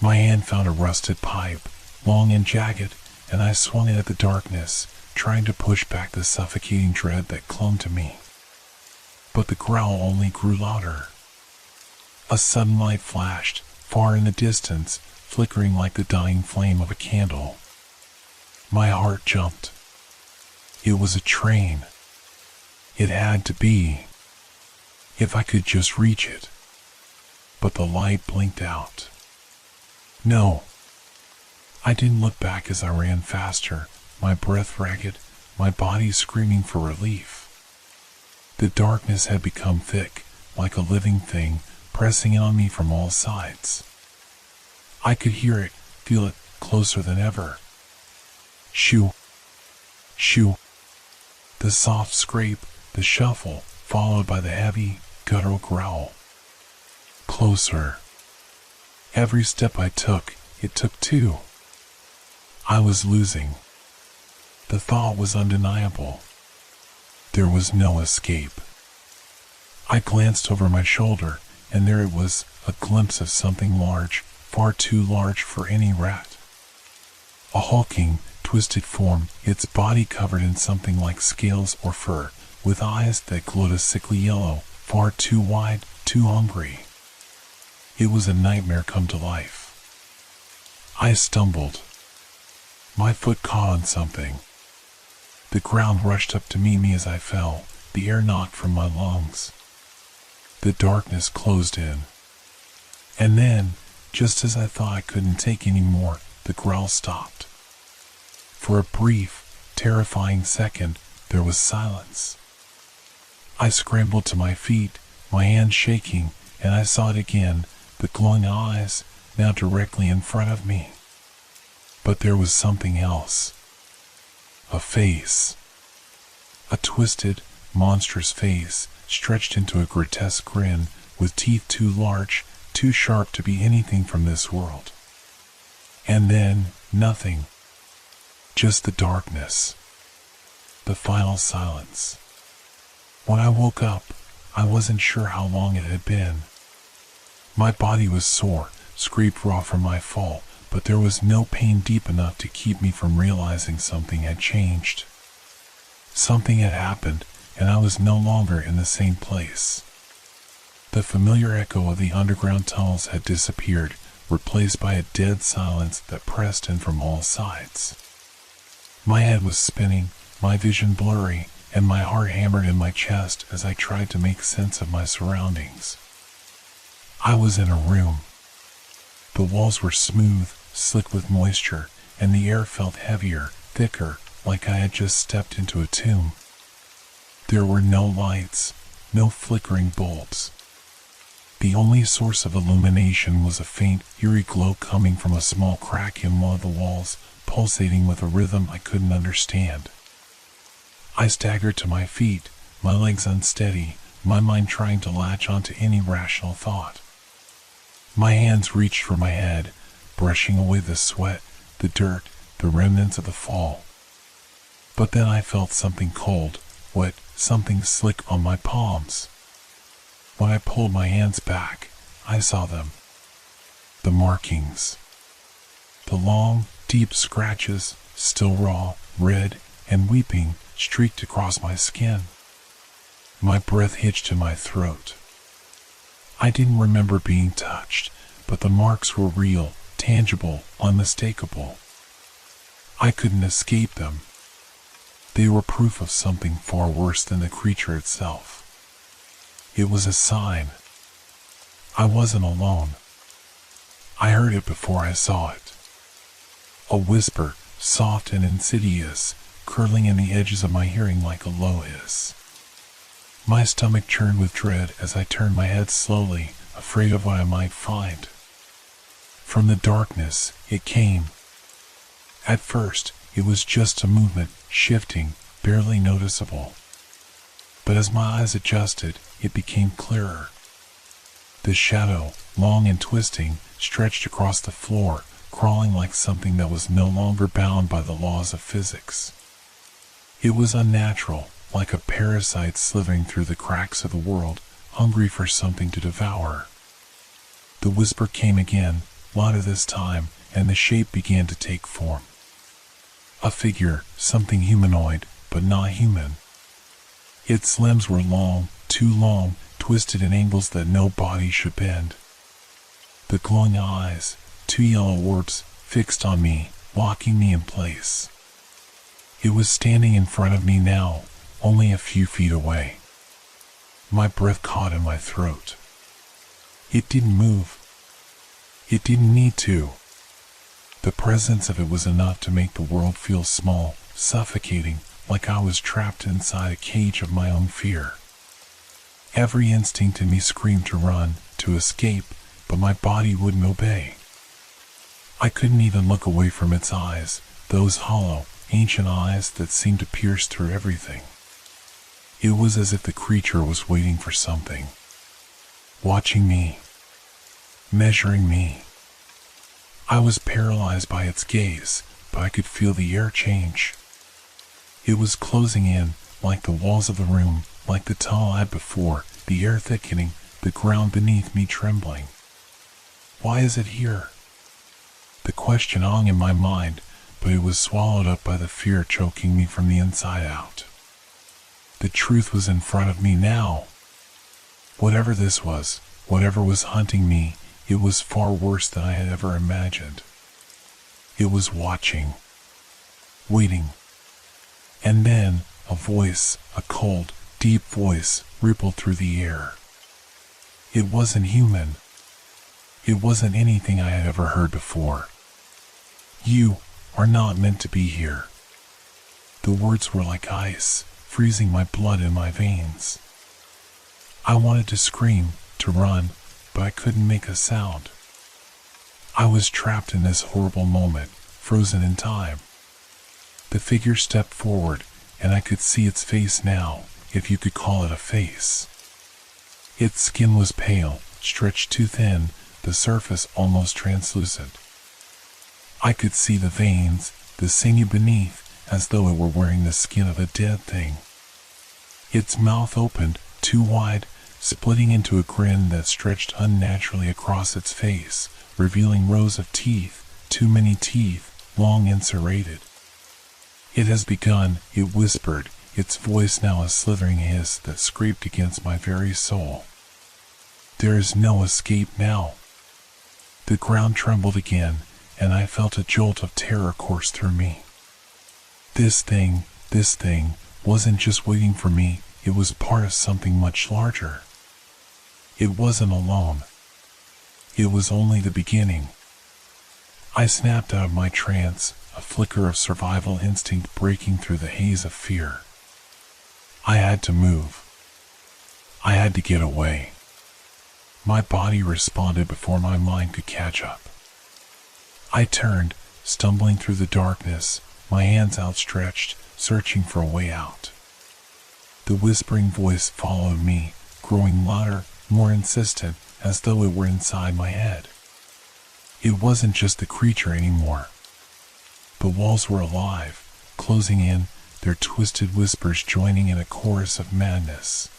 My hand found a rusted pipe, long and jagged, and I swung it at the darkness, trying to push back the suffocating dread that clung to me. But the growl only grew louder. A sudden light flashed, far in the distance, flickering like the dying flame of a candle. My heart jumped. It was a train. It had to be. If I could just reach it. But the light blinked out. No. I didn't look back as I ran faster, my breath ragged, my body screaming for relief. The darkness had become thick, like a living thing, pressing on me from all sides. I could hear it, feel it, closer than ever. Shoo. Shoo. The soft scrape, the shuffle, followed by the heavy, guttural growl. Closer. Every step I took, it took two. I was losing. The thought was undeniable. There was no escape. I glanced over my shoulder, and there it was, a glimpse of something large, far too large for any rat. A hulking, twisted form, its body covered in something like scales or fur, with eyes that glowed a sickly yellow, far too wide, too hungry. It was a nightmare come to life. I stumbled. My foot caught on something. The ground rushed up to meet me as I fell, the air knocked from my lungs. The darkness closed in. And then, just as I thought I couldn't take any more, the growl stopped. For a brief, terrifying second, there was silence. I scrambled to my feet, my hands shaking, and I saw it again, the glowing eyes, now directly in front of me. But there was something else. A face. A twisted, monstrous face, stretched into a grotesque grin, with teeth too large, too sharp to be anything from this world. And then, nothing. Just the darkness. The final silence. When I woke up, I wasn't sure how long it had been. My body was sore, scraped raw from my fall, but there was no pain deep enough to keep me from realizing something had changed. Something had happened, and I was no longer in the same place. The familiar echo of the underground tunnels had disappeared, replaced by a dead silence that pressed in from all sides. My head was spinning, my vision blurry, and my heart hammered in my chest as I tried to make sense of my surroundings. I was in a room. The walls were smooth, slick with moisture, and the air felt heavier, thicker, like I had just stepped into a tomb. There were no lights, no flickering bulbs. The only source of illumination was a faint, eerie glow coming from a small crack in one of the walls, pulsating with a rhythm I couldn't understand. I staggered to my feet, my legs unsteady, my mind trying to latch onto any rational thought. My hands reached for my head, brushing away the sweat, the dirt, the remnants of the fall. But then I felt something cold, wet, something slick on my palms. When I pulled my hands back, I saw them. The markings. The long, deep scratches, still raw, red, and weeping, streaked across my skin. My breath hitched in my throat. I didn't remember being touched, but the marks were real, tangible, unmistakable. I couldn't escape them. They were proof of something far worse than the creature itself. It was a sign. I wasn't alone. I heard it before I saw it. A whisper, soft and insidious, curling in the edges of my hearing like a low hiss. My stomach churned with dread as I turned my head slowly, afraid of what I might find. From the darkness, it came. At first, it was just a movement, shifting, barely noticeable. But as my eyes adjusted, it became clearer. The shadow, long and twisting, stretched across the floor, crawling like something that was no longer bound by the laws of physics. It was unnatural, like a parasite slithering through the cracks of the world, hungry for something to devour. The whisper came again, louder this time, and the shape began to take form. A figure, something humanoid, but not human. Its limbs were long, too long, twisted in angles that no body should bend. The glowing eyes, two yellow orbs, fixed on me, locking me in place. It was standing in front of me now, only a few feet away. My breath caught in my throat. It didn't move. It didn't need to. The presence of it was enough to make the world feel small, suffocating, like I was trapped inside a cage of my own fear. Every instinct in me screamed to run, to escape, but my body wouldn't obey. I couldn't even look away from its eyes, those hollow, ancient eyes that seemed to pierce through everything. It was as if the creature was waiting for something. Watching me. Measuring me. I was paralyzed by its gaze, but I could feel the air change. It was closing in, like the walls of the room, like the tunnel I had before, the air thickening, the ground beneath me trembling. Why is it here? The question hung in my mind, but it was swallowed up by the fear choking me from the inside out. The truth was in front of me now. Whatever this was, whatever was hunting me, it was far worse than I had ever imagined. It was watching. Waiting. And then, a voice, a cold, deep voice rippled through the air. It wasn't human. It wasn't anything I had ever heard before. "You are not meant to be here." The words were like ice, freezing my blood in my veins. I wanted to scream, to run, but I couldn't make a sound. I was trapped in this horrible moment, frozen in time. The figure stepped forward, and I could see its face now, if you could call it a face. Its skin was pale, stretched too thin, the surface almost translucent. I could see the veins, the sinew beneath, as though it were wearing the skin of a dead thing. Its mouth opened, too wide, splitting into a grin that stretched unnaturally across its face, revealing rows of teeth, too many teeth, long and serrated. "It has begun," it whispered, its voice now a slithering hiss that scraped against my very soul. "There is no escape now." The ground trembled again, and I felt a jolt of terror course through me. This thing wasn't just waiting for me, it was part of something much larger. It wasn't alone. It was only the beginning. I snapped out of my trance, a flicker of survival instinct breaking through the haze of fear. I had to move. I had to get away. My body responded before my mind could catch up. I turned, stumbling through the darkness, my hands outstretched, searching for a way out. The whispering voice followed me, growing louder, more insistent, as though it were inside my head. It wasn't just the creature anymore. The walls were alive, closing in, their twisted whispers joining in a chorus of madness.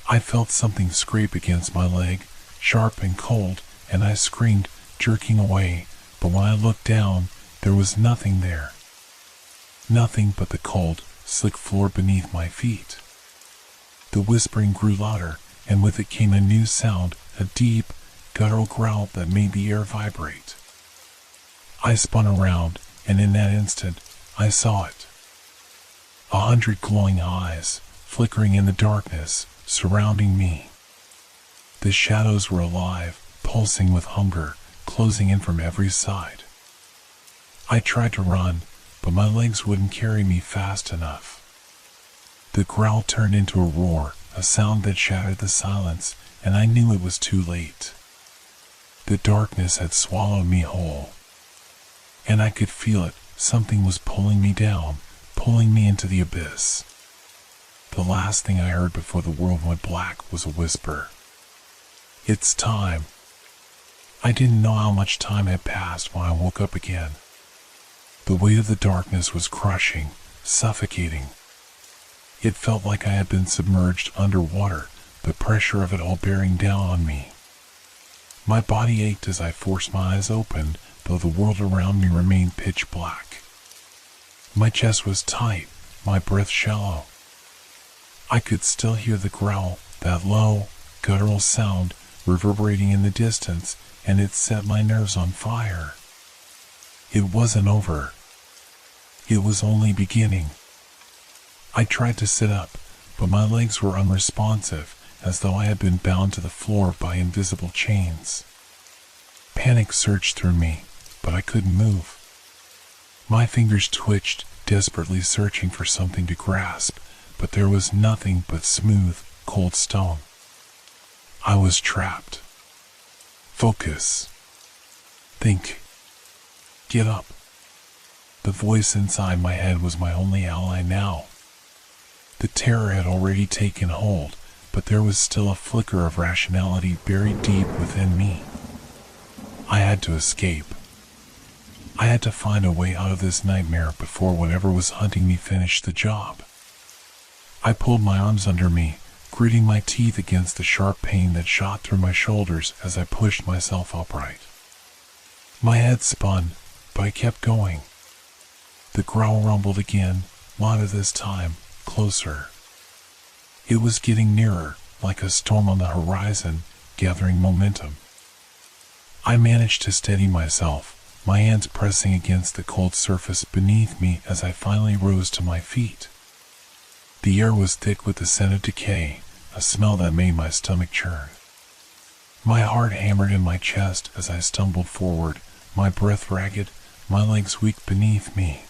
I felt something scrape against my leg, sharp and cold, and I screamed, jerking away, but when I looked down, there was nothing there. Nothing but the cold, slick floor beneath my feet. The whispering grew louder, and with it came a new sound, a deep, guttural growl that made the air vibrate. I spun around, and in that instant, I saw it. 100 glowing eyes, flickering in the darkness, surrounding me. The shadows were alive, pulsing with hunger, closing in from every side. I tried to run, but my legs wouldn't carry me fast enough. The growl turned into a roar, a sound that shattered the silence, and I knew it was too late. The darkness had swallowed me whole. And I could feel it, something was pulling me down, pulling me into the abyss. The last thing I heard before the world went black was a whisper. "It's time." I didn't know how much time had passed when I woke up again. The weight of the darkness was crushing, suffocating. It felt like I had been submerged underwater, the pressure of it all bearing down on me. My body ached as I forced my eyes open, though the world around me remained pitch black. My chest was tight, my breath shallow. I could still hear the growl, that low, guttural sound reverberating in the distance, and it set my nerves on fire. It wasn't over. It was only beginning. I tried to sit up, but my legs were unresponsive, as though I had been bound to the floor by invisible chains. Panic surged through me, but I couldn't move. My fingers twitched, desperately searching for something to grasp, but there was nothing but smooth, cold stone. I was trapped. Focus. Think. Get up. The voice inside my head was my only ally now. The terror had already taken hold, but there was still a flicker of rationality buried deep within me. I had to escape. I had to find a way out of this nightmare before whatever was hunting me finished the job. I pulled my arms under me, gritting my teeth against the sharp pain that shot through my shoulders as I pushed myself upright. My head spun, but I kept going. The growl rumbled again, louder this time, closer. It was getting nearer, like a storm on the horizon, gathering momentum. I managed to steady myself, my hands pressing against the cold surface beneath me as I finally rose to my feet. The air was thick with the scent of decay, a smell that made my stomach churn. My heart hammered in my chest as I stumbled forward, my breath ragged, my legs weak beneath me.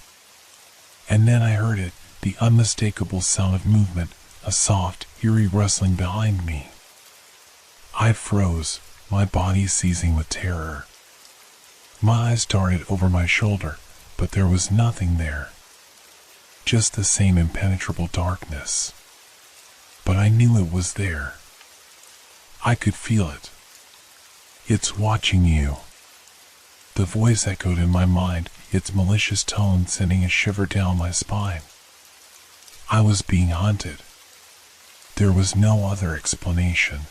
And then I heard it, the unmistakable sound of movement, a soft, eerie rustling behind me. I froze, my body seizing with terror. My eyes darted over my shoulder, but there was nothing there. Just the same impenetrable darkness. But I knew it was there. I could feel it. It's watching you. The voice echoed in my mind, its malicious tone sending a shiver down my spine. I was being hunted. There was no other explanation.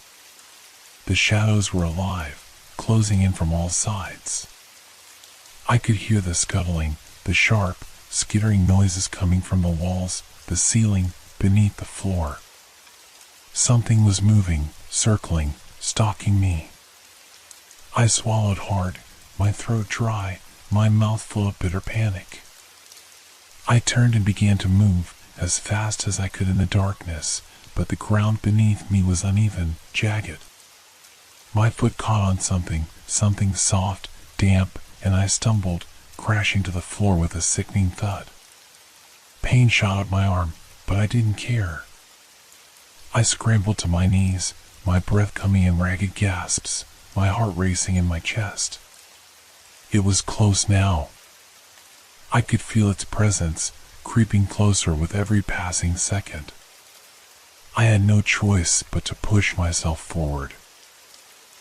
The shadows were alive, closing in from all sides. I could hear the scuttling, the sharp, skittering noises coming from the walls, the ceiling, beneath the floor. Something was moving, circling, stalking me. I swallowed hard, my throat dry, my mouth full of bitter panic. I turned and began to move, as fast as I could in the darkness, but the ground beneath me was uneven, jagged. My foot caught on something soft, damp, and I stumbled, crashing to the floor with a sickening thud. Pain shot up my arm, but I didn't care. I scrambled to my knees, my breath coming in ragged gasps, my heart racing in my chest. It was close now. I could feel its presence, creeping closer with every passing second. I had no choice but to push myself forward.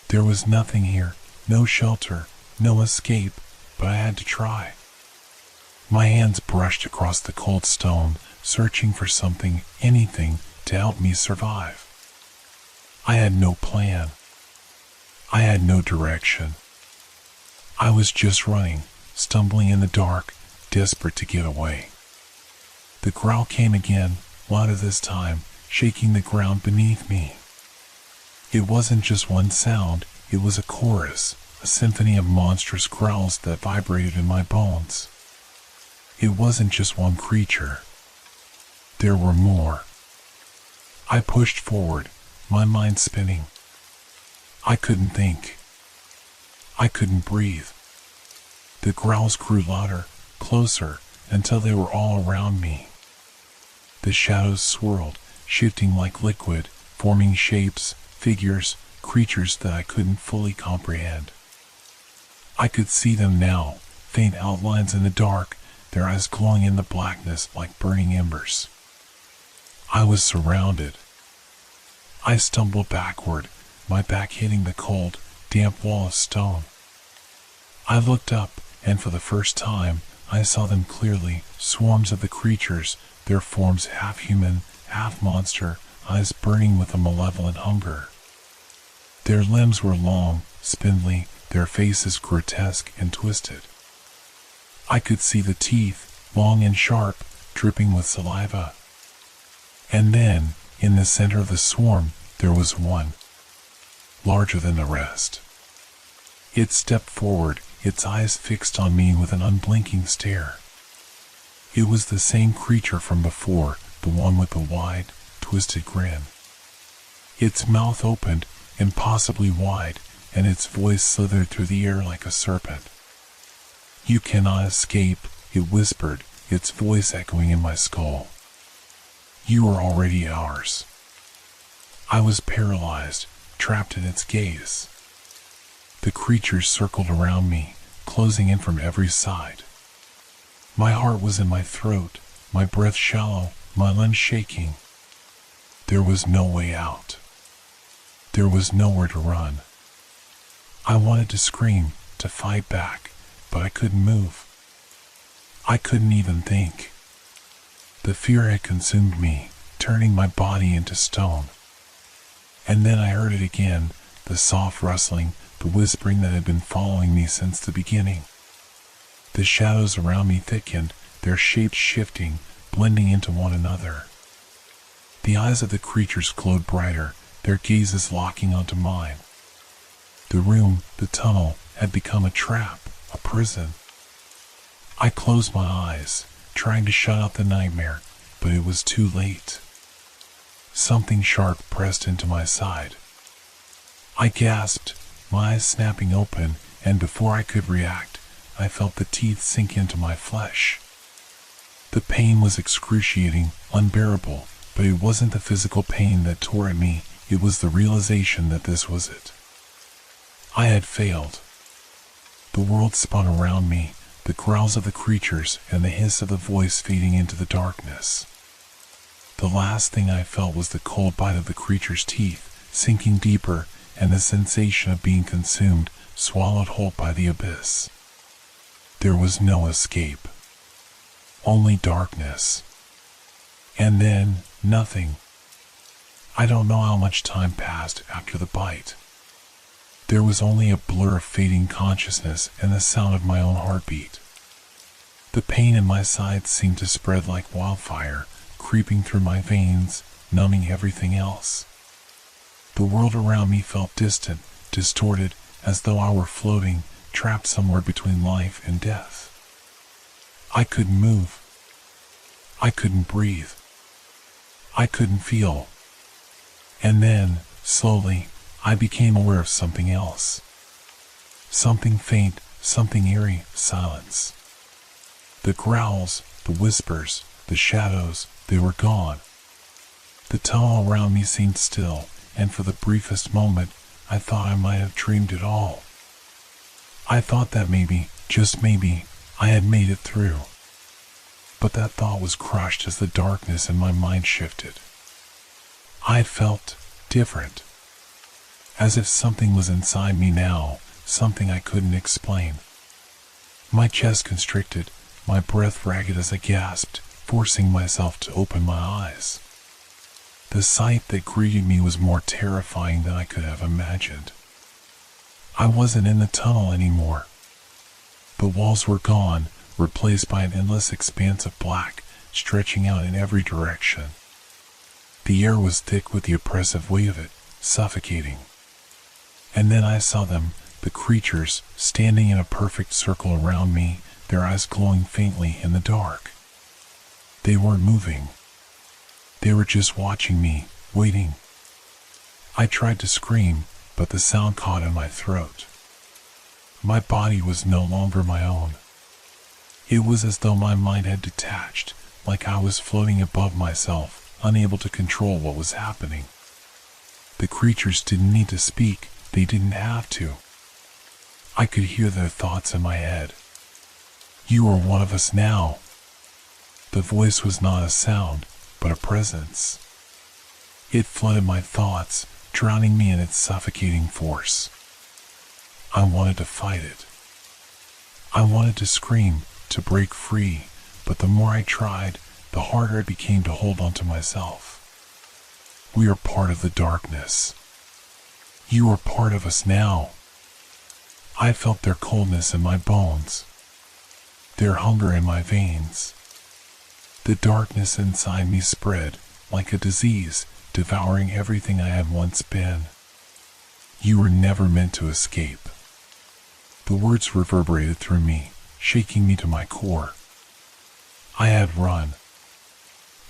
There was nothing here, no shelter, no escape, but I had to try. My hands brushed across the cold stone, searching for something, anything, to help me survive. I had no plan. I had no direction. I was just running, stumbling in the dark, desperate to get away. The growl came again, louder this time, shaking the ground beneath me. It wasn't just one sound, it was a chorus, a symphony of monstrous growls that vibrated in my bones. It wasn't just one creature. There were more. I pushed forward, my mind spinning. I couldn't think. I couldn't breathe. The growls grew louder, closer, until they were all around me. The shadows swirled, shifting like liquid, forming shapes, figures, creatures that I couldn't fully comprehend. I could see them now, faint outlines in the dark, their eyes glowing in the blackness like burning embers. I was surrounded. I stumbled backward, my back hitting the cold, damp wall of stone. I looked up, and for the first time, I saw them clearly, swarms of the creatures, their forms half human, half monster, eyes burning with a malevolent hunger. Their limbs were long, spindly, their faces grotesque and twisted. I could see the teeth, long and sharp, dripping with saliva. And then, in the center of the swarm, there was one, larger than the rest. It stepped forward, its eyes fixed on me with an unblinking stare. It was the same creature from before, the one with the wide, twisted grin. Its mouth opened, impossibly wide, and its voice slithered through the air like a serpent. "You cannot escape," it whispered, its voice echoing in my skull. "You are already ours." I was paralyzed, trapped in its gaze. The creatures circled around me, closing in from every side. My heart was in my throat, my breath shallow, my limbs shaking. There was no way out. There was nowhere to run. I wanted to scream, to fight back, but I couldn't move. I couldn't even think. The fear had consumed me, turning my body into stone. And then I heard it again, the soft rustling, the whispering that had been following me since the beginning. The shadows around me thickened, their shapes shifting, blending into one another. The eyes of the creatures glowed brighter, their gazes locking onto mine. The room, the tunnel, had become a trap, a prison. I closed my eyes, trying to shut out the nightmare, but it was too late. something sharp pressed into my side. I gasped, my eyes snapping open, and before I could react, I felt the teeth sink into my flesh. The pain was excruciating, unbearable, but it wasn't the physical pain that tore at me, it was the realization that this was it. I had failed. The world spun around me, the growls of the creatures and the hiss of the voice fading into the darkness. The last thing I felt was the cold bite of the creature's teeth, sinking deeper, and the sensation of being consumed, swallowed whole by the abyss. There was no escape. Only darkness. And then, nothing. I don't know how much time passed after the bite. There was only a blur of fading consciousness and the sound of my own heartbeat. The pain in my side seemed to spread like wildfire, creeping through my veins, numbing everything else. The world around me felt distant, distorted, as though I were floating, trapped somewhere between life and death. I couldn't move. I couldn't breathe. I couldn't feel. And then, slowly, I became aware of something else. Something faint, something eerie, silence. The growls, the whispers, the shadows, they were gone. The tunnel around me seemed still, and for the briefest moment, I thought I might have dreamed it all. I thought that maybe, just maybe, I had made it through. But that thought was crushed as the darkness in my mind shifted. I felt different. As if something was inside me now, something I couldn't explain. My chest constricted, my breath ragged as I gasped, forcing myself to open my eyes. The sight that greeted me was more terrifying than I could have imagined. I wasn't in the tunnel anymore. The walls were gone, replaced by an endless expanse of black, stretching out in every direction. The air was thick with the oppressive weight of it, suffocating. And then I saw them, the creatures, standing in a perfect circle around me, their eyes glowing faintly in the dark. They weren't moving. They were just watching me, waiting. I tried to scream, but the sound caught in my throat. My body was no longer my own. It was as though my mind had detached, like I was floating above myself, unable to control what was happening. The creatures didn't need to speak, they didn't have to. I could hear their thoughts in my head. You are one of us now. The voice was not a sound, but a presence. It flooded my thoughts, drowning me in its suffocating force. I wanted to fight it. I wanted to scream, to break free, but the more I tried, the harder it became to hold on to myself. We are part of the darkness. You are part of us now. I felt their coldness in my bones, their hunger in my veins. The darkness inside me spread, like a disease, devouring everything I had once been. You were never meant to escape. The words reverberated through me, shaking me to my core. I had run.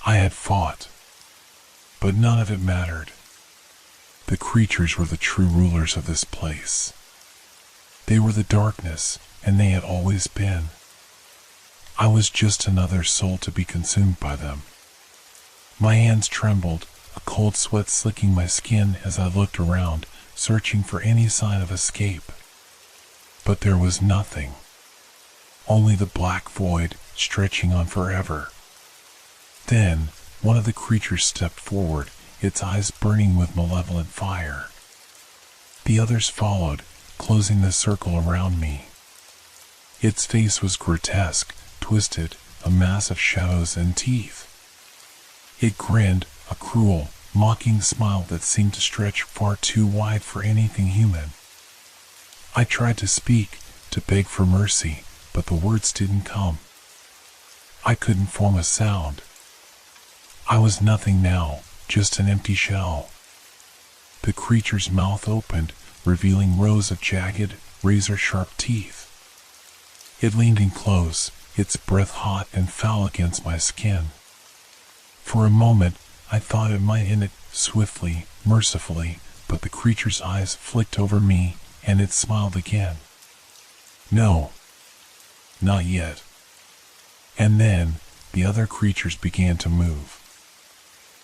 I had fought. But none of it mattered. The creatures were the true rulers of this place. They were the darkness, and they had always been. I was just another soul to be consumed by them. My hands trembled, a cold sweat slicking my skin as I looked around, searching for any sign of escape. But there was nothing. Only the black void, stretching on forever. Then, one of the creatures stepped forward, its eyes burning with malevolent fire. The others followed, closing the circle around me. Its face was grotesque, twisted, a mass of shadows and teeth. It grinned, a cruel, mocking smile that seemed to stretch far too wide for anything human. I tried to speak, to beg for mercy, but the words didn't come. I couldn't form a sound. I was nothing now, just an empty shell. The creature's mouth opened, revealing rows of jagged, razor-sharp teeth. It leaned in close, its breath hot and foul against my skin. For a moment, I thought it might end it swiftly, mercifully, but the creature's eyes flicked over me, and it smiled again. No, not yet. And then, the other creatures began to move.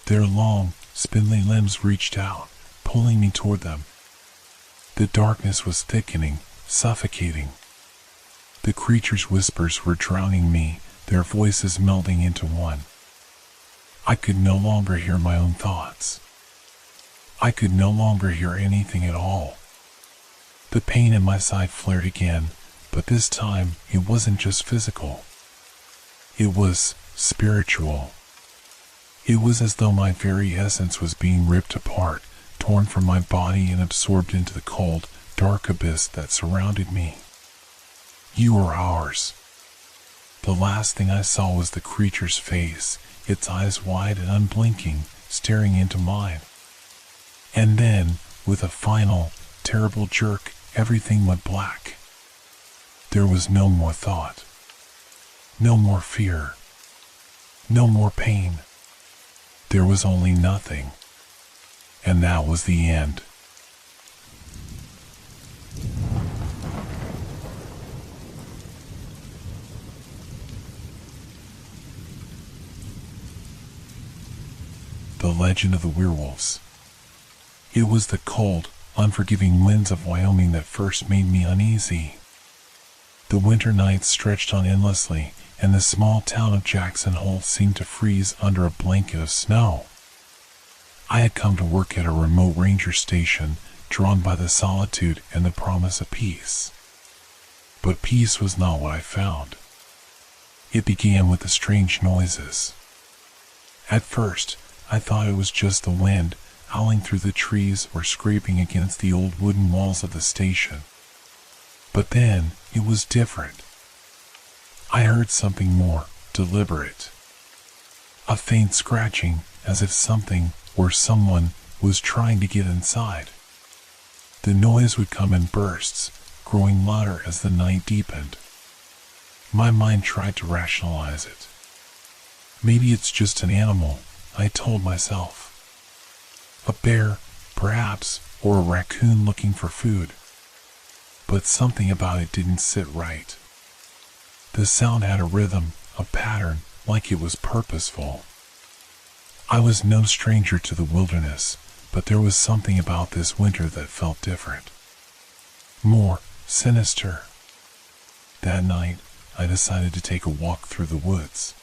Their long, spindly limbs reached out, pulling me toward them. The darkness was thickening, suffocating. The creatures' whispers were drowning me, their voices melding into one. I could no longer hear my own thoughts. I could no longer hear anything at all. The pain in my side flared again, but this time it wasn't just physical. It was spiritual. It was as though my very essence was being ripped apart, torn from my body and absorbed into the cold, dark abyss that surrounded me. You were ours. The last thing I saw was the creature's face, its eyes wide and unblinking, staring into mine. And then, with a final, terrible jerk, everything went black. There was no more thought. No more fear. No more pain. There was only nothing. And that was the end. The Legend of the Werewolves. It was the cold, unforgiving winds of Wyoming that first made me uneasy. The winter nights stretched on endlessly, and the small town of Jackson Hole seemed to freeze under a blanket of snow. I had come to work at a remote ranger station, drawn by the solitude and the promise of peace. But peace was not what I found. It began with the strange noises. At first, I thought it was just the wind, howling through the trees or scraping against the old wooden walls of the station. But then, it was different. I heard something more deliberate. A faint scratching, as if something or someone was trying to get inside. The noise would come in bursts, growing louder as the night deepened. My mind tried to rationalize it. Maybe it's just an animal, I told myself. A bear, perhaps, or a raccoon looking for food. But something about it didn't sit right. The sound had a rhythm, a pattern, like it was purposeful. I was no stranger to the wilderness, but there was something about this winter that felt different. More sinister. That night, I decided to take a walk through the woods.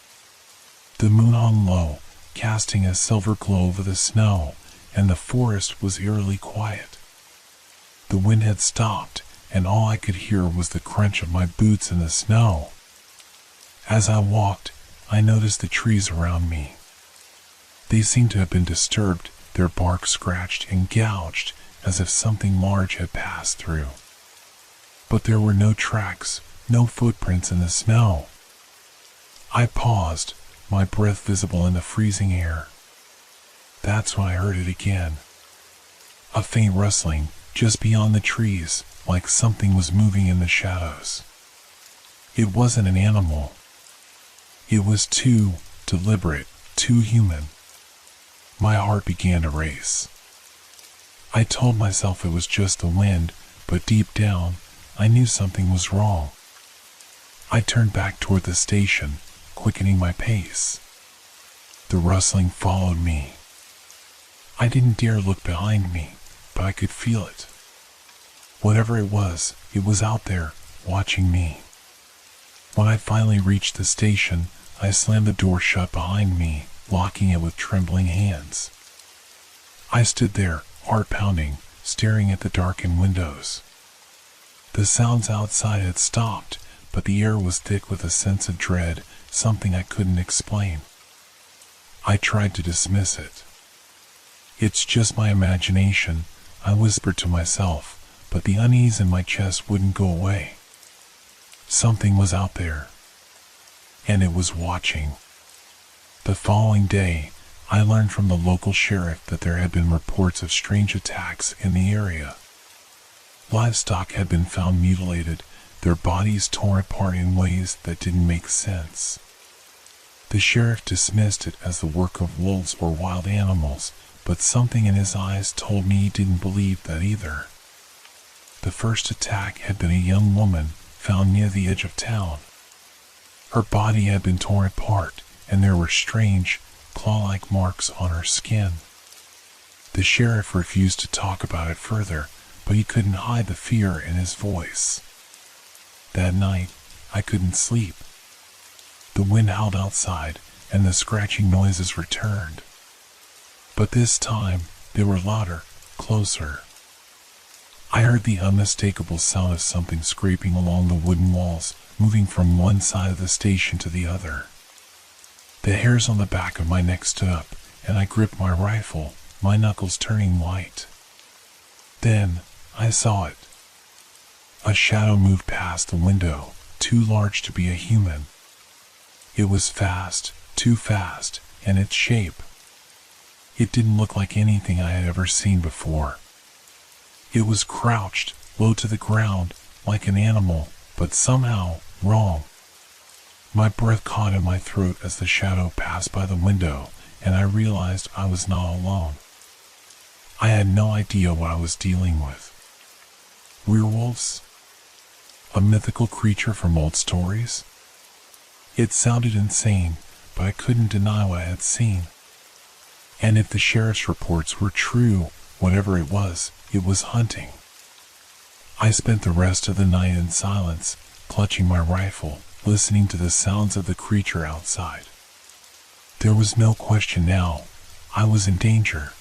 The moon hung low, casting a silver glow over the snow, and the forest was eerily quiet. The wind had stopped, and all I could hear was the crunch of my boots in the snow. As I walked, I noticed the trees around me. They seemed to have been disturbed, their bark scratched and gouged, as if something large had passed through. But there were no tracks, no footprints in the snow. I paused, my breath visible in the freezing air. That's when I heard it again. A faint rustling, just beyond the trees, like something was moving in the shadows. It wasn't an animal. It was too deliberate, too human. My heart began to race. I told myself it was just the wind, but deep down, I knew something was wrong. I turned back toward the station, quickening my pace. The rustling followed me. I didn't dare look behind me, but I could feel it. Whatever it was out there, watching me. When I finally reached the station, I slammed the door shut behind me, locking it with trembling hands. I stood there, heart pounding, staring at the darkened windows. The sounds outside had stopped, but the air was thick with a sense of dread, something I couldn't explain. I tried to dismiss it. It's just my imagination, I whispered to myself, but the unease in my chest wouldn't go away. Something was out there, and it was watching. The following day, I learned from the local sheriff that there had been reports of strange attacks in the area. Livestock had been found mutilated, their bodies torn apart in ways that didn't make sense. The sheriff dismissed it as the work of wolves or wild animals, but something in his eyes told me he didn't believe that either. The first attack had been a young woman found near the edge of town. Her body had been torn apart, and there were strange, claw-like marks on her skin. The sheriff refused to talk about it further, but he couldn't hide the fear in his voice. That night, I couldn't sleep. The wind howled outside, and the scratching noises returned. But this time, they were louder, closer. I heard the unmistakable sound of something scraping along the wooden walls, moving from one side of the station to the other. The hairs on the back of my neck stood up, and I gripped my rifle, my knuckles turning white. Then, I saw it. A shadow moved past the window, too large to be a human. It was fast, too fast, and its shape. It didn't look like anything I had ever seen before. It was crouched, low to the ground, like an animal, but somehow wrong. My breath caught in my throat as the shadow passed by the window, and I realized I was not alone. I had no idea what I was dealing with. Werewolves? A mythical creature from old stories? It sounded insane, but I couldn't deny what I had seen. And if the sheriff's reports were true, whatever it was hunting. I spent the rest of the night in silence, clutching my rifle, listening to the sounds of the creature outside. There was no question now, I was in danger.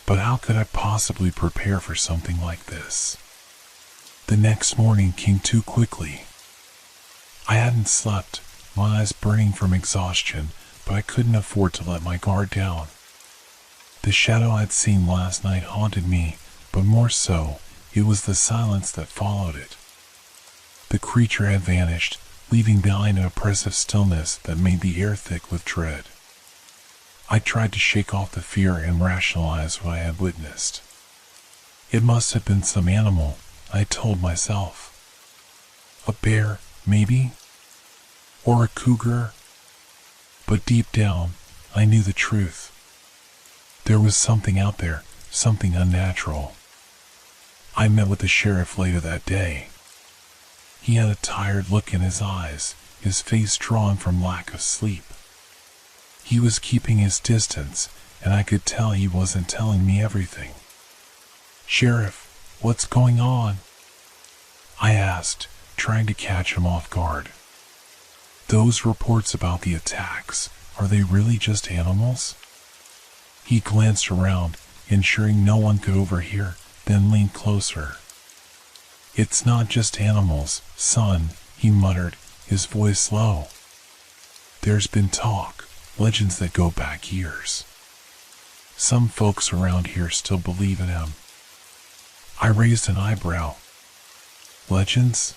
But how could I possibly prepare for something like this? The next morning came too quickly. I hadn't slept, my eyes burning from exhaustion, but I couldn't afford to let my guard down. The shadow I'd seen last night haunted me, but more so, it was the silence that followed it. The creature had vanished, leaving behind an oppressive stillness that made the air thick with dread. I tried to shake off the fear and rationalize what I had witnessed. It must have been some animal, I told myself. A bear, maybe? Or a cougar? But deep down, I knew the truth. There was something out there, something unnatural. I met with the sheriff later that day. He had a tired look in his eyes, his face drawn from lack of sleep. He was keeping his distance, and I could tell he wasn't telling me everything. "Sheriff, what's going on?" I asked, trying to catch him off guard. "Those reports about the attacks, are they really just animals?" He glanced around, ensuring no one could overhear, then leaned closer. "It's not just animals, son," he muttered, his voice low. "There's been talk, legends that go back years. Some folks around here still believe in them." I raised an eyebrow. "Legends?"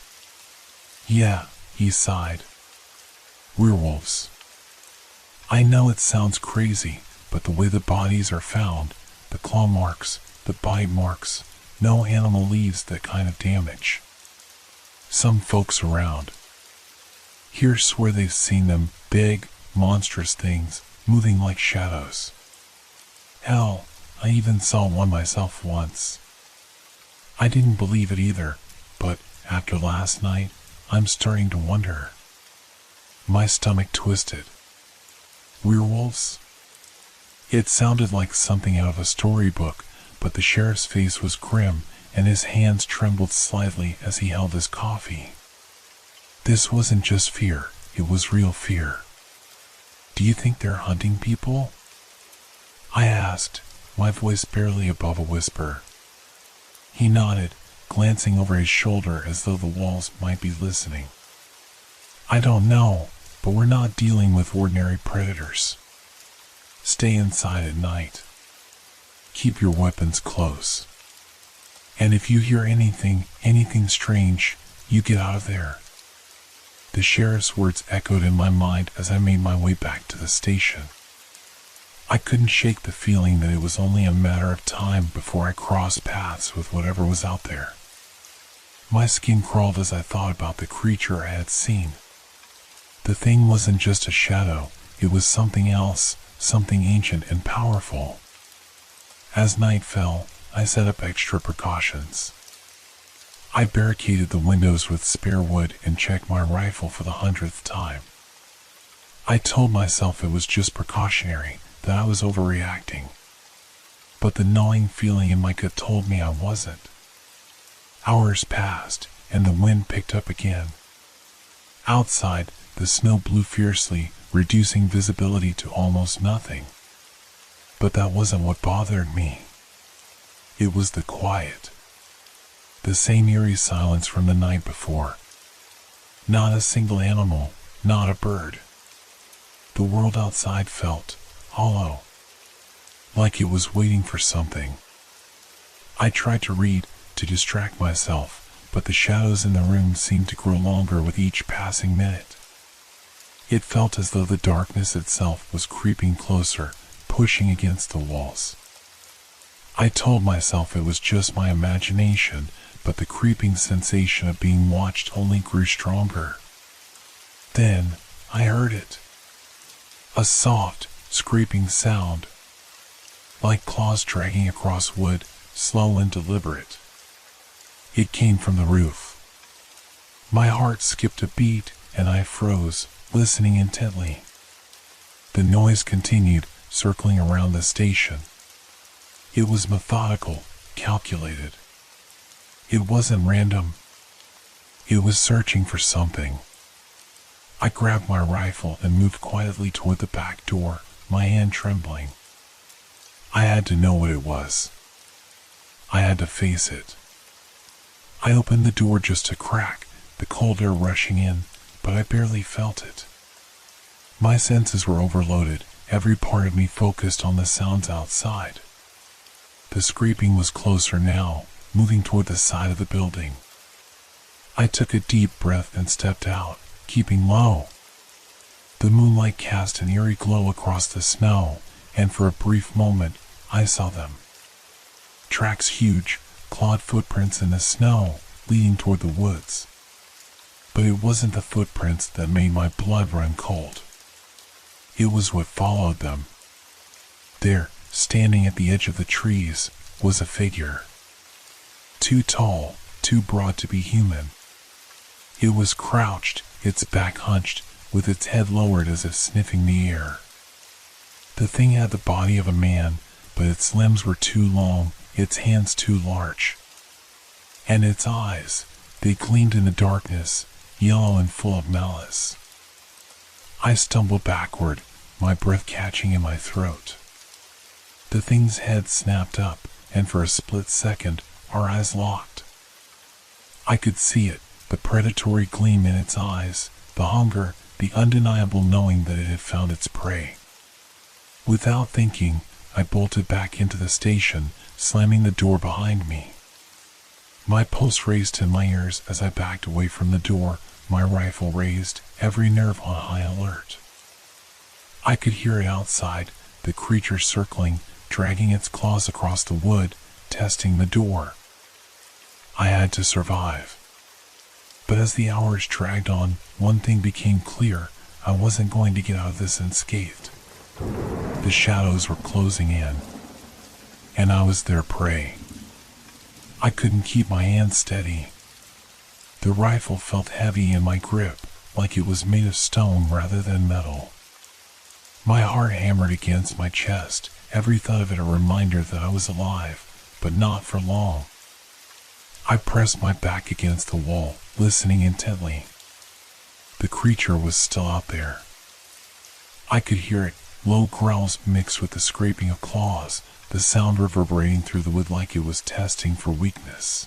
"Yeah," he sighed. "Werewolves. I know it sounds crazy, but the way the bodies are found, the claw marks, the bite marks, no animal leaves that kind of damage. Some folks around here swear they've seen them, big, monstrous things, moving like shadows. Hell, I even saw one myself once. I didn't believe it either, but after last night, I'm starting to wonder." My stomach twisted. Werewolves? It sounded like something out of a storybook, but the sheriff's face was grim, and his hands trembled slightly as he held his coffee. This wasn't just fear, it was real fear. "Do you think they're hunting people?" I asked, my voice barely above a whisper. He nodded, glancing over his shoulder as though the walls might be listening. "I don't know, but we're not dealing with ordinary predators. Stay inside at night. Keep your weapons close. And if you hear anything strange, you get out of there." The sheriff's words echoed in my mind as I made my way back to the station. I couldn't shake the feeling that it was only a matter of time before I crossed paths with whatever was out there. My skin crawled as I thought about the creature I had seen. The thing wasn't just a shadow, it was something else, something ancient and powerful. As night fell, I set up extra precautions. I barricaded the windows with spare wood and checked my rifle for the 100th time. I told myself it was just precautionary, that I was overreacting. But the gnawing feeling in my gut told me I wasn't. Hours passed, and the wind picked up again. Outside, the snow blew fiercely, reducing visibility to almost nothing. But that wasn't what bothered me. It was the quiet. The same eerie silence from the night before. Not a single animal, not a bird. The world outside felt hollow, like it was waiting for something. I tried to read, to distract myself, but the shadows in the room seemed to grow longer with each passing minute. It felt as though the darkness itself was creeping closer, pushing against the walls. I told myself it was just my imagination, but the creeping sensation of being watched only grew stronger. Then, I heard it. A soft, scraping sound, like claws dragging across wood, slow and deliberate. It came from the roof. My heart skipped a beat, and I froze, listening intently. The noise continued, circling around the station. It was methodical, calculated. It wasn't random. It was searching for something. I grabbed my rifle and moved quietly toward the back door, my hand trembling. I had to know what it was. I had to face it. I opened the door just a crack, the cold air rushing in, but I barely felt it. My senses were overloaded, every part of me focused on the sounds outside. The scraping was closer now, moving toward the side of the building. I took a deep breath and stepped out, keeping low. The moonlight cast an eerie glow across the snow, and for a brief moment, I saw them. Tracks huge, clawed footprints in the snow, leading toward the woods. But it wasn't the footprints that made my blood run cold. It was what followed them. There, standing at the edge of the trees, was a figure. Too tall, too broad to be human. It was crouched, its back hunched, with its head lowered as if sniffing the air. The thing had the body of a man, but its limbs were too long, its hands too large. And its eyes, they gleamed in the darkness, yellow and full of malice. I stumbled backward, my breath catching in my throat. The thing's head snapped up, and for a split second, our eyes locked. I could see it, the predatory gleam in its eyes, the hunger, the undeniable knowing that it had found its prey. Without thinking, I bolted back into the station, slamming the door behind me. My pulse raced in my ears as I backed away from the door, my rifle raised, every nerve on high alert. I could hear it outside, the creature circling, dragging its claws across the wood, testing the door. I had to survive. But as the hours dragged on, one thing became clear: I wasn't going to get out of this unscathed. The shadows were closing in, and I was their prey. I couldn't keep my hand steady. The rifle felt heavy in my grip, like it was made of stone rather than metal. My heart hammered against my chest, every thought of it a reminder that I was alive, but not for long. I pressed my back against the wall, listening intently. The creature was still out there. I could hear it, low growls mixed with the scraping of claws, the sound reverberating through the wood like it was testing for weakness.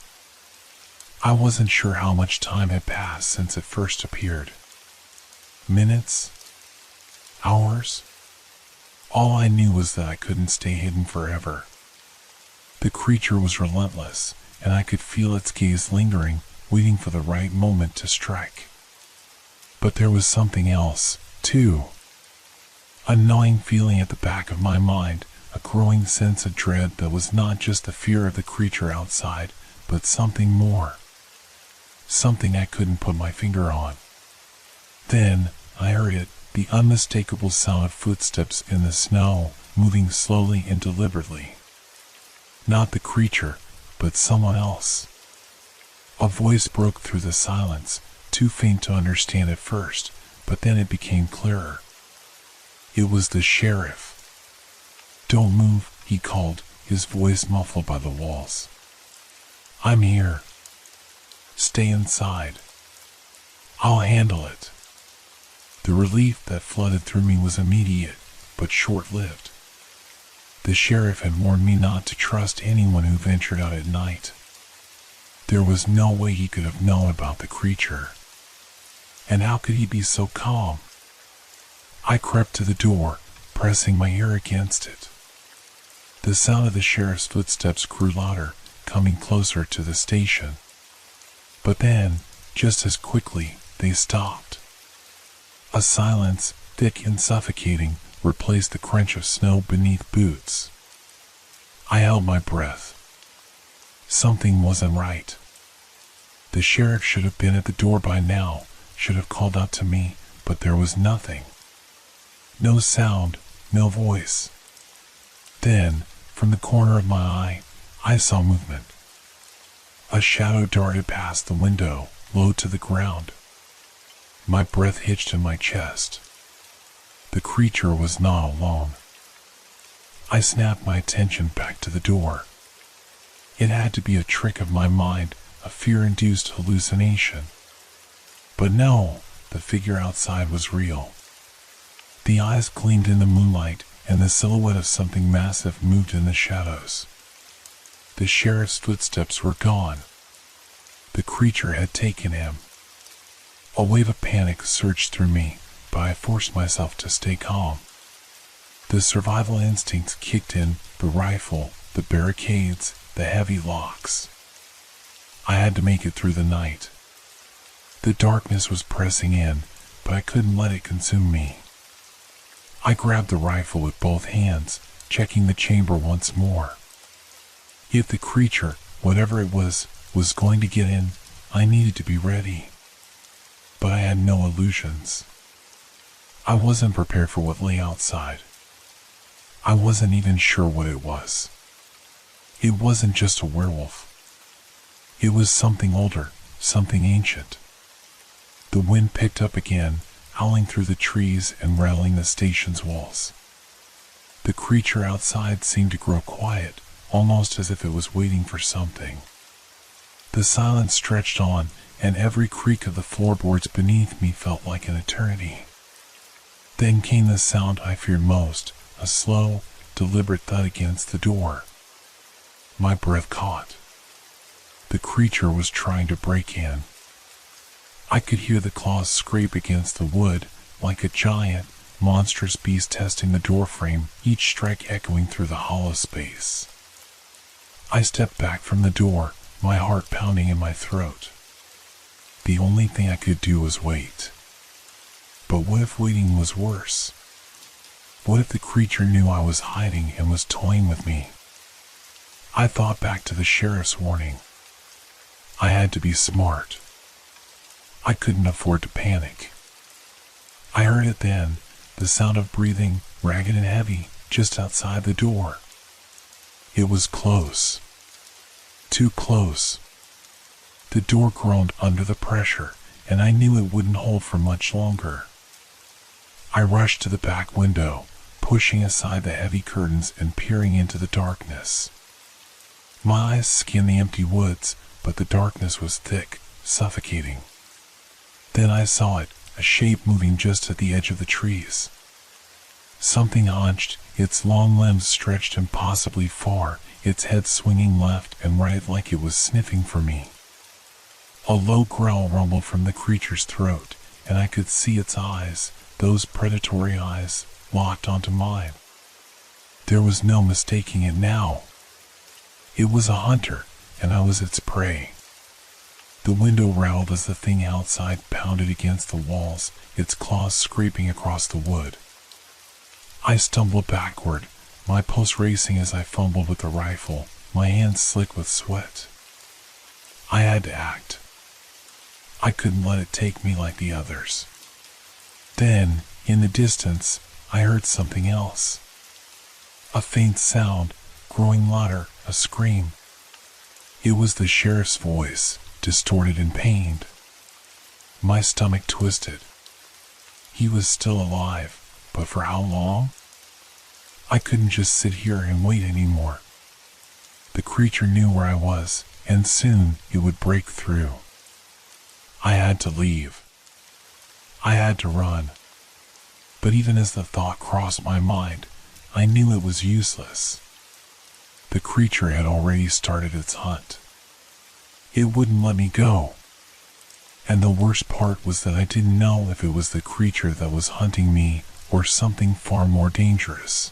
I wasn't sure how much time had passed since it first appeared. Minutes? Hours? All I knew was that I couldn't stay hidden forever. The creature was relentless, and I could feel its gaze lingering, waiting for the right moment to strike. But there was something else, too. A gnawing feeling at the back of my mind, a growing sense of dread that was not just the fear of the creature outside, but something more. Something I couldn't put my finger on. Then, I heard it, the unmistakable sound of footsteps in the snow, moving slowly and deliberately. Not the creature, but someone else. A voice broke through the silence, too faint to understand at first, but then it became clearer. It was the sheriff. "Don't move," he called, his voice muffled by the walls. "I'm here. Stay inside. I'll handle it." The relief that flooded through me was immediate, but short-lived. The sheriff had warned me not to trust anyone who ventured out at night. There was no way he could have known about the creature. And how could he be so calm? I crept to the door, pressing my ear against it. The sound of the sheriff's footsteps grew louder, coming closer to the station. But then, just as quickly, they stopped. A silence, thick and suffocating, replaced the crunch of snow beneath boots. I held my breath. Something wasn't right. The sheriff should have been at the door by now, should have called out to me, but there was nothing. No sound, no voice. Then, from the corner of my eye, I saw movement. A shadow darted past the window, low to the ground. My breath hitched in my chest. The creature was not alone. I snapped my attention back to the door. It had to be a trick of my mind, a fear-induced hallucination. But no, the figure outside was real. The eyes gleamed in the moonlight, and the silhouette of something massive moved in the shadows. The sheriff's footsteps were gone. The creature had taken him. A wave of panic surged through me, but I forced myself to stay calm. The survival instincts kicked in, the rifle, the barricades, the heavy locks. I had to make it through the night. The darkness was pressing in, but I couldn't let it consume me. I grabbed the rifle with both hands, checking the chamber once more. If the creature, whatever it was going to get in, I needed to be ready. But I had no illusions. I wasn't prepared for what lay outside. I wasn't even sure what it was. It wasn't just a werewolf. It was something older, something ancient. The wind picked up again, howling through the trees and rattling the station's walls. The creature outside seemed to grow quiet, almost as if it was waiting for something. The silence stretched on, and every creak of the floorboards beneath me felt like an eternity. Then came the sound I feared most, a slow, deliberate thud against the door. My breath caught. The creature was trying to break in. I could hear the claws scrape against the wood, like a giant, monstrous beast testing the doorframe, each strike echoing through the hollow space. I stepped back from the door, my heart pounding in my throat. The only thing I could do was wait. But what if waiting was worse? What if the creature knew I was hiding and was toying with me? I thought back to the sheriff's warning. I had to be smart. I couldn't afford to panic. I heard it then, the sound of breathing, ragged and heavy, just outside the door. It was close. Too close. The door groaned under the pressure, and I knew it wouldn't hold for much longer. I rushed to the back window, pushing aside the heavy curtains and peering into the darkness. My eyes scanned the empty woods, but the darkness was thick, suffocating. Then I saw it, a shape moving just at the edge of the trees. Something hunched, its long limbs stretched impossibly far, its head swinging left and right like it was sniffing for me. A low growl rumbled from the creature's throat, and I could see its eyes, those predatory eyes, locked onto mine. There was no mistaking it now. It was a hunter, and I was its prey. The window rattled as the thing outside pounded against the walls, its claws scraping across the wood. I stumbled backward, my pulse racing as I fumbled with the rifle, my hands slick with sweat. I had to act. I couldn't let it take me like the others. Then, in the distance, I heard something else. A faint sound, growing louder, a scream. It was the sheriff's voice, distorted and pained. My stomach twisted. He was still alive, but for how long? I couldn't just sit here and wait anymore. The creature knew where I was, and soon it would break through. I had to leave. I had to run. But even as the thought crossed my mind, I knew it was useless. The creature had already started its hunt. It wouldn't let me go. And the worst part was that I didn't know if it was the creature that was hunting me or something far more dangerous.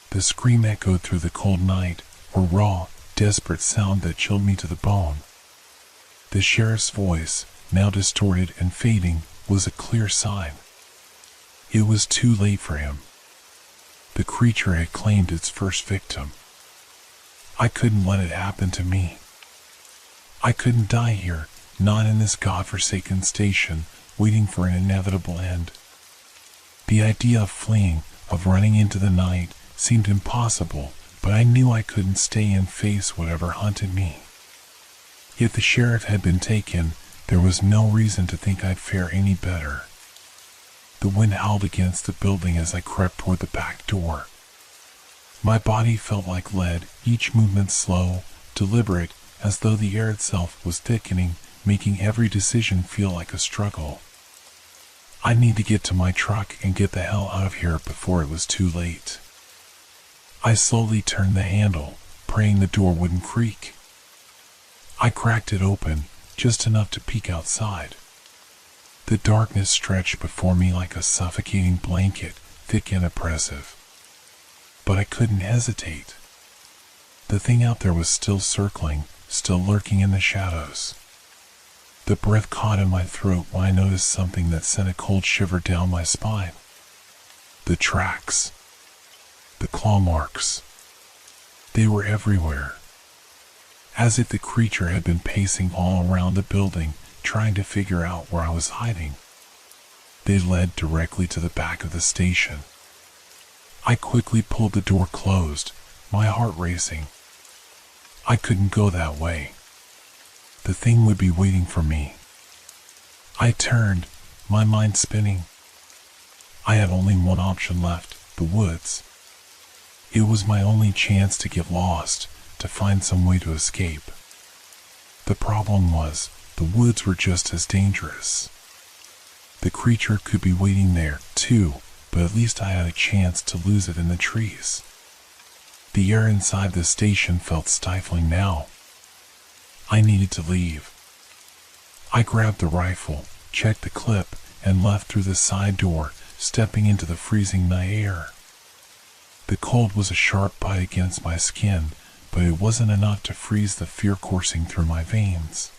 The scream echoed through the cold night, a raw, desperate sound that chilled me to the bone. The sheriff's voice, now distorted and fading, was a clear sign. It was too late for him. The creature had claimed its first victim. I couldn't let it happen to me. I couldn't die here, not in this godforsaken station, waiting for an inevitable end. The idea of fleeing, of running into the night, seemed impossible, but I knew I couldn't stay and face whatever hunted me. If the sheriff had been taken, there was no reason to think I'd fare any better. The wind howled against the building as I crept toward the back door. My body felt like lead, each movement slow, deliberate, as though the air itself was thickening, making every decision feel like a struggle. I need to get to my truck and get the hell out of here before it was too late. I slowly turned the handle, praying the door wouldn't creak. I cracked it open, just enough to peek outside. The darkness stretched before me like a suffocating blanket, thick and oppressive. But I couldn't hesitate. The thing out there was still circling, still lurking in the shadows. The breath caught in my throat when I noticed something that sent a cold shiver down my spine. The tracks. The claw marks. They were everywhere. As if the creature had been pacing all around the building, trying to figure out where I was hiding. They led directly to the back of the station. I quickly pulled the door closed, my heart racing. I couldn't go that way. The thing would be waiting for me. I turned, my mind spinning. I had only one option left, the woods. It was my only chance to get lost, to find some way to escape. The problem was, the woods were just as dangerous. The creature could be waiting there, too, but at least I had a chance to lose it in the trees. The air inside the station felt stifling now. I needed to leave. I grabbed the rifle, checked the clip, and left through the side door, stepping into the freezing night air. The cold was a sharp bite against my skin, but it wasn't enough to freeze the fear coursing through my veins.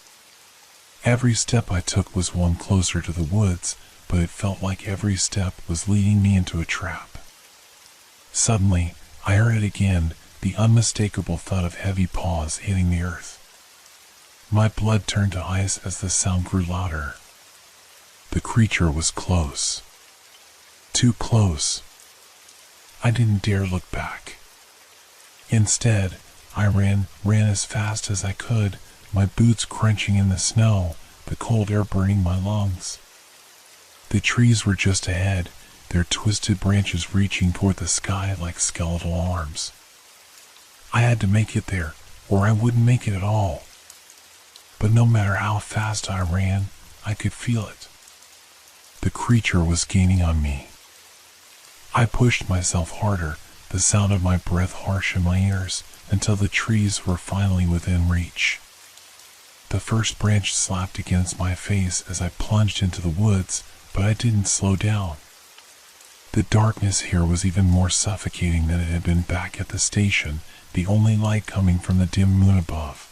Every step I took was one closer to the woods, but it felt like every step was leading me into a trap. Suddenly, I heard it again, the unmistakable thud of heavy paws hitting the earth. My blood turned to ice as the sound grew louder. The creature was close. Too close. I didn't dare look back. Instead, I ran as fast as I could, my boots crunching in the snow, the cold air burning my lungs. The trees were just ahead, their twisted branches reaching toward the sky like skeletal arms. I had to make it there, or I wouldn't make it at all. But no matter how fast I ran, I could feel it. The creature was gaining on me. I pushed myself harder, the sound of my breath harsh in my ears, until the trees were finally within reach. The first branch slapped against my face as I plunged into the woods, but I didn't slow down. The darkness here was even more suffocating than it had been back at the station, the only light coming from the dim moon above.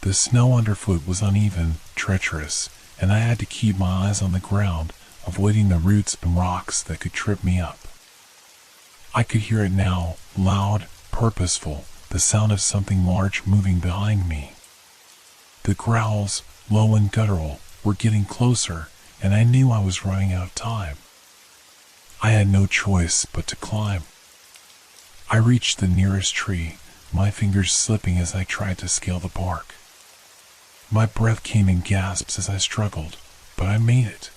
The snow underfoot was uneven, treacherous, and I had to keep my eyes on the ground, avoiding the roots and rocks that could trip me up. I could hear it now, loud, purposeful, the sound of something large moving behind me. The growls, low and guttural, were getting closer, and I knew I was running out of time. I had no choice but to climb. I reached the nearest tree, my fingers slipping as I tried to scale the bark. My breath came in gasps as I struggled, but I made it.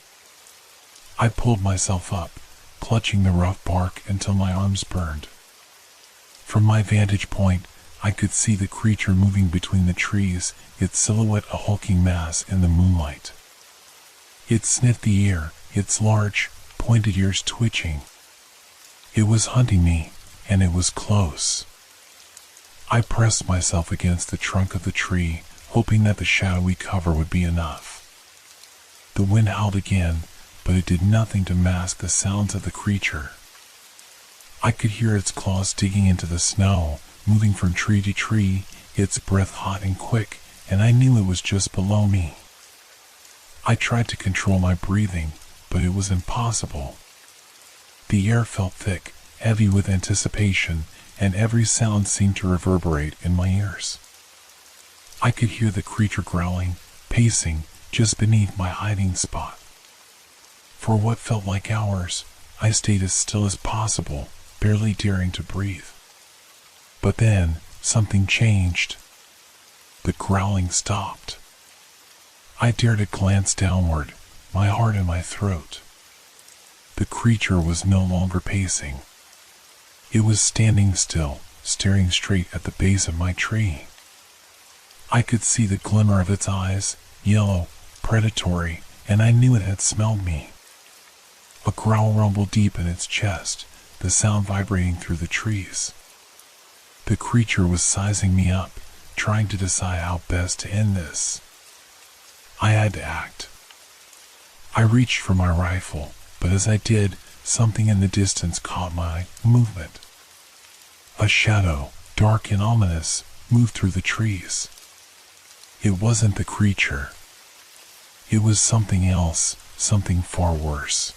I pulled myself up, clutching the rough bark until my arms burned. From my vantage point, I could see the creature moving between the trees, its silhouette a hulking mass in the moonlight. It sniffed the air, its large, pointed ears twitching. It was hunting me, and it was close. I pressed myself against the trunk of the tree, hoping that the shadowy cover would be enough. The wind howled again, but it did nothing to mask the sounds of the creature. I could hear its claws digging into the snow, moving from tree to tree, its breath hot and quick, and I knew it was just below me. I tried to control my breathing, but it was impossible. The air felt thick, heavy with anticipation, and every sound seemed to reverberate in my ears. I could hear the creature growling, pacing, just beneath my hiding spot. For what felt like hours, I stayed as still as possible, barely daring to breathe. But then, something changed. The growling stopped. I dared to glance downward, my heart in my throat. The creature was no longer pacing. It was standing still, staring straight at the base of my tree. I could see the glimmer of its eyes, yellow, predatory, and I knew it had smelled me. A growl rumbled deep in its chest, the sound vibrating through the trees. The creature was sizing me up, trying to decide how best to end this. I had to act. I reached for my rifle, but as I did, something in the distance caught my movement. A shadow, dark and ominous, moved through the trees. It wasn't the creature. It was something else, something far worse.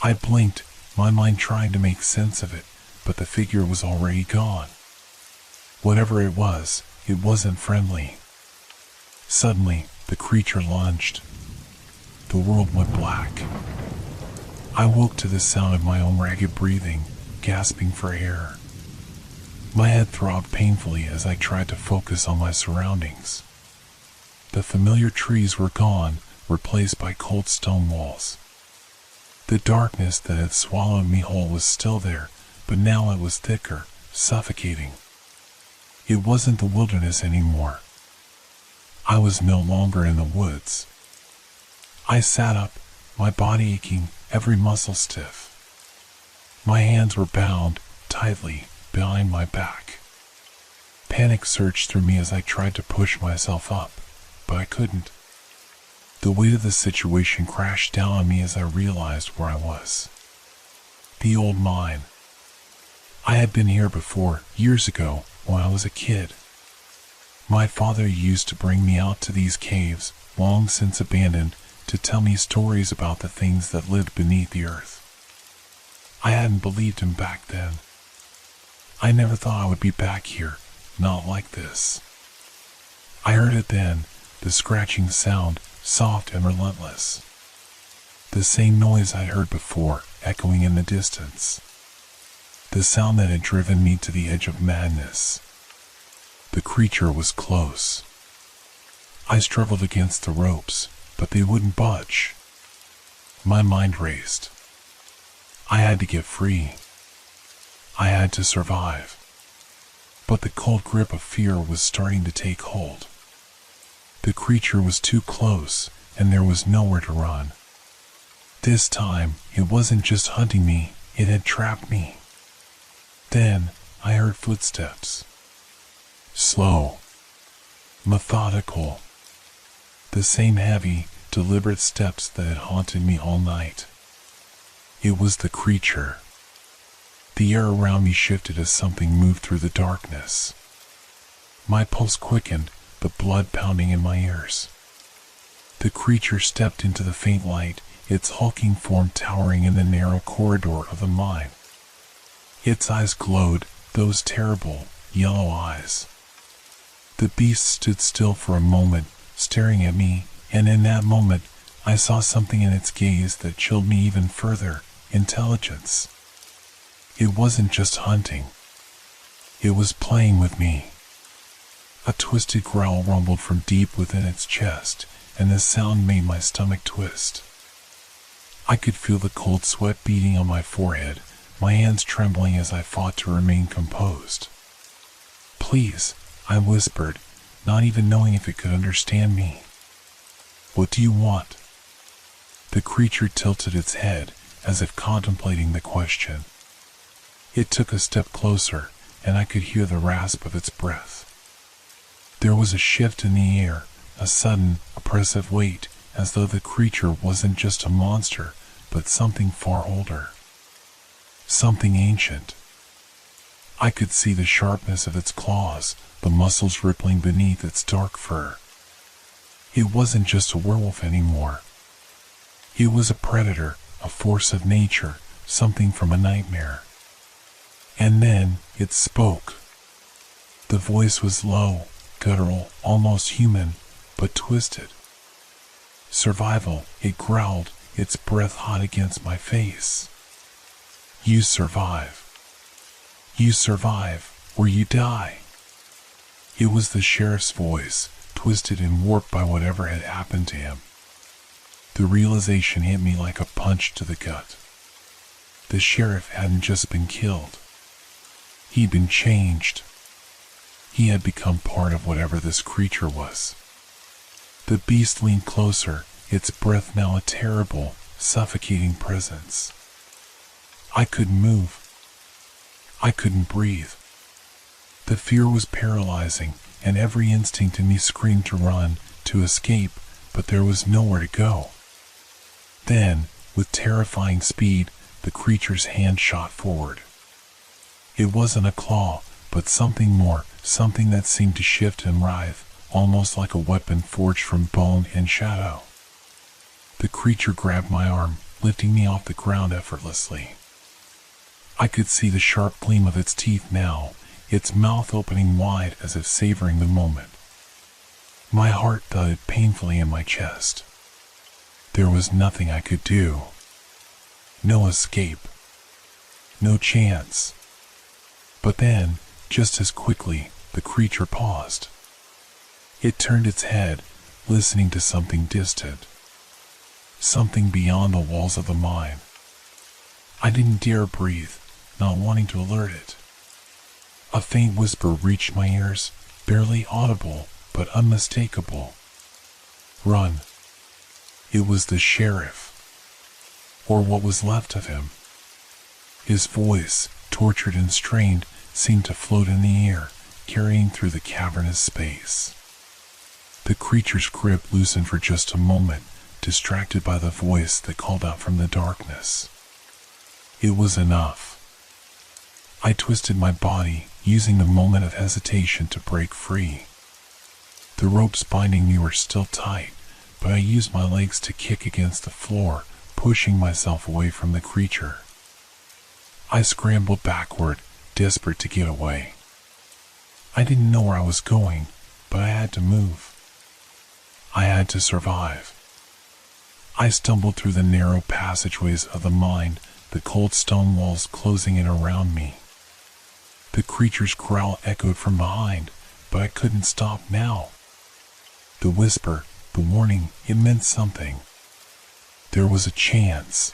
I blinked, my mind trying to make sense of it, but the figure was already gone. Whatever it wasn't friendly. Suddenly, the creature lunged. The world went black. I woke to the sound of my own ragged breathing, gasping for air. My head throbbed painfully as I tried to focus on my surroundings. The familiar trees were gone, replaced by cold stone walls. The darkness that had swallowed me whole was still there, but now it was thicker, suffocating. It wasn't the wilderness anymore. I was no longer in the woods. I sat up, my body aching, every muscle stiff. My hands were bound tightly behind my back. Panic surged through me as I tried to push myself up, but I couldn't. The weight of the situation crashed down on me as I realized where I was. The old mine. I had been here before, years ago, when I was a kid. My father used to bring me out to these caves, long since abandoned, to tell me stories about the things that lived beneath the earth. I hadn't believed him back then. I never thought I would be back here, not like this. I heard it then, the scratching sound, soft and relentless. The same noise I'd heard before, echoing in the distance. The sound that had driven me to the edge of madness. The creature was close. I struggled against the ropes, but they wouldn't budge. My mind raced. I had to get free. I had to survive. But the cold grip of fear was starting to take hold. The creature was too close, and there was nowhere to run. This time, it wasn't just hunting me, it had trapped me. Then, I heard footsteps. Slow. Methodical. The same heavy, deliberate steps that had haunted me all night. It was the creature. The air around me shifted as something moved through the darkness. My pulse quickened, the blood pounding in my ears. The creature stepped into the faint light, its hulking form towering in the narrow corridor of the mine. Its eyes glowed, those terrible, yellow eyes. The beast stood still for a moment, staring at me, and in that moment, I saw something in its gaze that chilled me even further: intelligence. It wasn't just hunting. It was playing with me. A twisted growl rumbled from deep within its chest, and the sound made my stomach twist. I could feel the cold sweat beading on my forehead, my hands trembling as I fought to remain composed. "Please," I whispered, not even knowing if it could understand me. "What do you want?" The creature tilted its head, as if contemplating the question. It took a step closer, and I could hear the rasp of its breath. There was a shift in the air, a sudden, oppressive weight, as though the creature wasn't just a monster, but something far older. Something ancient. I could see the sharpness of its claws, the muscles rippling beneath its dark fur. It wasn't just a werewolf anymore. It was a predator, a force of nature, something from a nightmare. And then it spoke. The voice was low, guttural, almost human, but twisted. "Survival," it growled, its breath hot against my face. "You survive. You survive, or you die." It was the sheriff's voice, twisted and warped by whatever had happened to him. The realization hit me like a punch to the gut. The sheriff hadn't just been killed. He'd been changed. He had become part of whatever this creature was. The beast leaned closer, its breath now a terrible, suffocating presence. I couldn't move. I couldn't breathe. The fear was paralyzing, and every instinct in me screamed to run, to escape, but there was nowhere to go. Then, with terrifying speed, the creature's hand shot forward. It wasn't a claw, but something more, something that seemed to shift and writhe, almost like a weapon forged from bone and shadow. The creature grabbed my arm, lifting me off the ground effortlessly. I could see the sharp gleam of its teeth now, its mouth opening wide as if savoring the moment. My heart thudded painfully in my chest. There was nothing I could do. No escape. No chance. But then, just as quickly, the creature paused. It turned its head, listening to something distant. Something beyond the walls of the mine. I didn't dare breathe, not wanting to alert it. A faint whisper reached my ears, barely audible, but unmistakable. "Run." It was the sheriff. Or what was left of him. His voice, tortured and strained, seemed to float in the air, carrying through the cavernous space. The creature's grip loosened for just a moment, distracted by the voice that called out from the darkness. It was enough. I twisted my body, using the moment of hesitation to break free. The ropes binding me were still tight, but I used my legs to kick against the floor, pushing myself away from the creature. I scrambled backward, desperate to get away. I didn't know where I was going, but I had to move. I had to survive. I stumbled through the narrow passageways of the mine, the cold stone walls closing in around me. The creature's growl echoed from behind, but I couldn't stop now. The whisper, the warning, it meant something. There was a chance.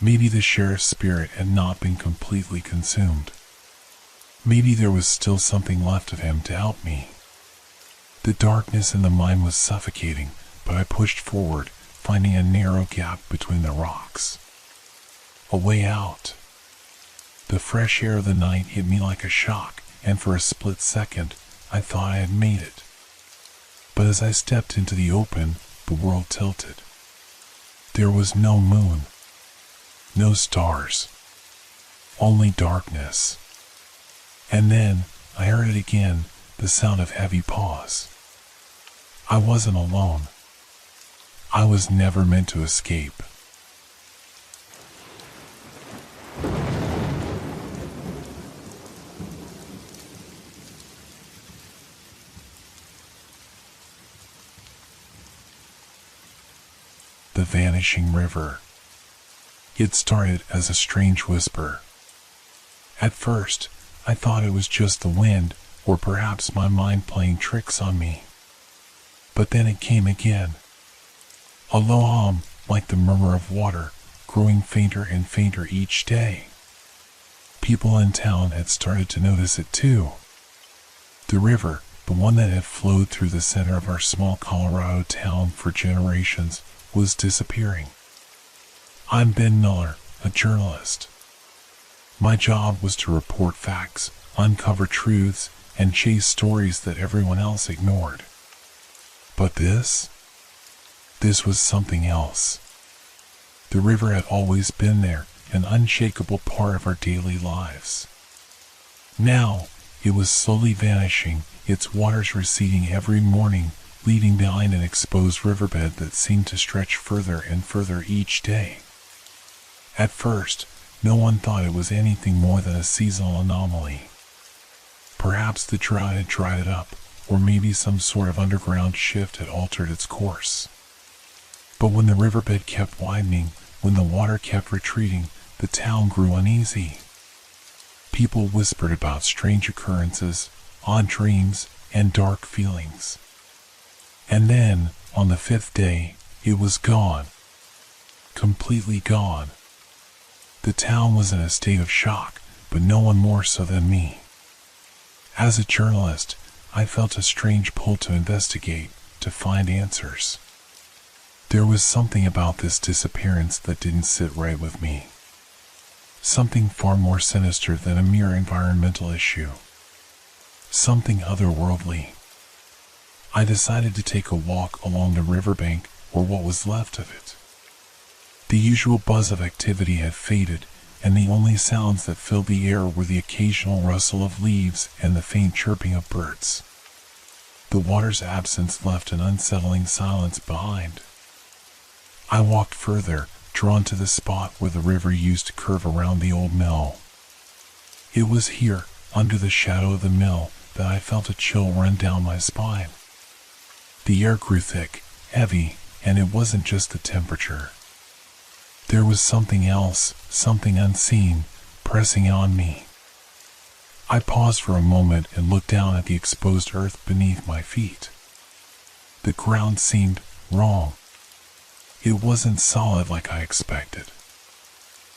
Maybe the sheriff's spirit had not been completely consumed. Maybe there was still something left of him to help me. The darkness in the mine was suffocating, but I pushed forward, finding a narrow gap between the rocks. A way out. The fresh air of the night hit me like a shock, and for a split second, I thought I had made it. But as I stepped into the open, the world tilted. There was no moon. No stars. Only darkness. And then, I heard it again, the sound of heavy paws. I wasn't alone. I was never meant to escape. the vanishing river. It started as a strange whisper. At first, I thought it was just the wind, or perhaps my mind playing tricks on me. But then it came again. A low hum, like the murmur of water, growing fainter and fainter each day. People in town had started to notice it too. The river, the one that had flowed through the center of our small Colorado town for generations, was disappearing. I'm Ben Miller, a journalist. My job was to report facts, uncover truths, and chase stories that everyone else ignored. But this was something else. The river had always been there, an unshakable part of our daily lives. Now, it was slowly vanishing, its waters receding every morning, leaving behind an exposed riverbed that seemed to stretch further and further each day. At first, no one thought it was anything more than a seasonal anomaly. Perhaps the drought had dried it up, or maybe some sort of underground shift had altered its course. But when the riverbed kept widening, when the water kept retreating, the town grew uneasy. People whispered about strange occurrences, odd dreams, and dark feelings. And then, on the 5th day, it was gone. Completely gone. The town was in a state of shock, but no one more so than me. As a journalist, I felt a strange pull to investigate, to find answers. There was something about this disappearance that didn't sit right with me. Something far more sinister than a mere environmental issue. Something otherworldly. I decided to take a walk along the riverbank, or what was left of it. The usual buzz of activity had faded, and the only sounds that filled the air were the occasional rustle of leaves and the faint chirping of birds. The water's absence left an unsettling silence behind. I walked further, drawn to the spot where the river used to curve around the old mill. It was here, under the shadow of the mill, that I felt a chill run down my spine. The air grew thick, heavy, and it wasn't just the temperature. There was something else, something unseen, pressing on me. I paused for a moment and looked down at the exposed earth beneath my feet. The ground seemed wrong. It wasn't solid like I expected.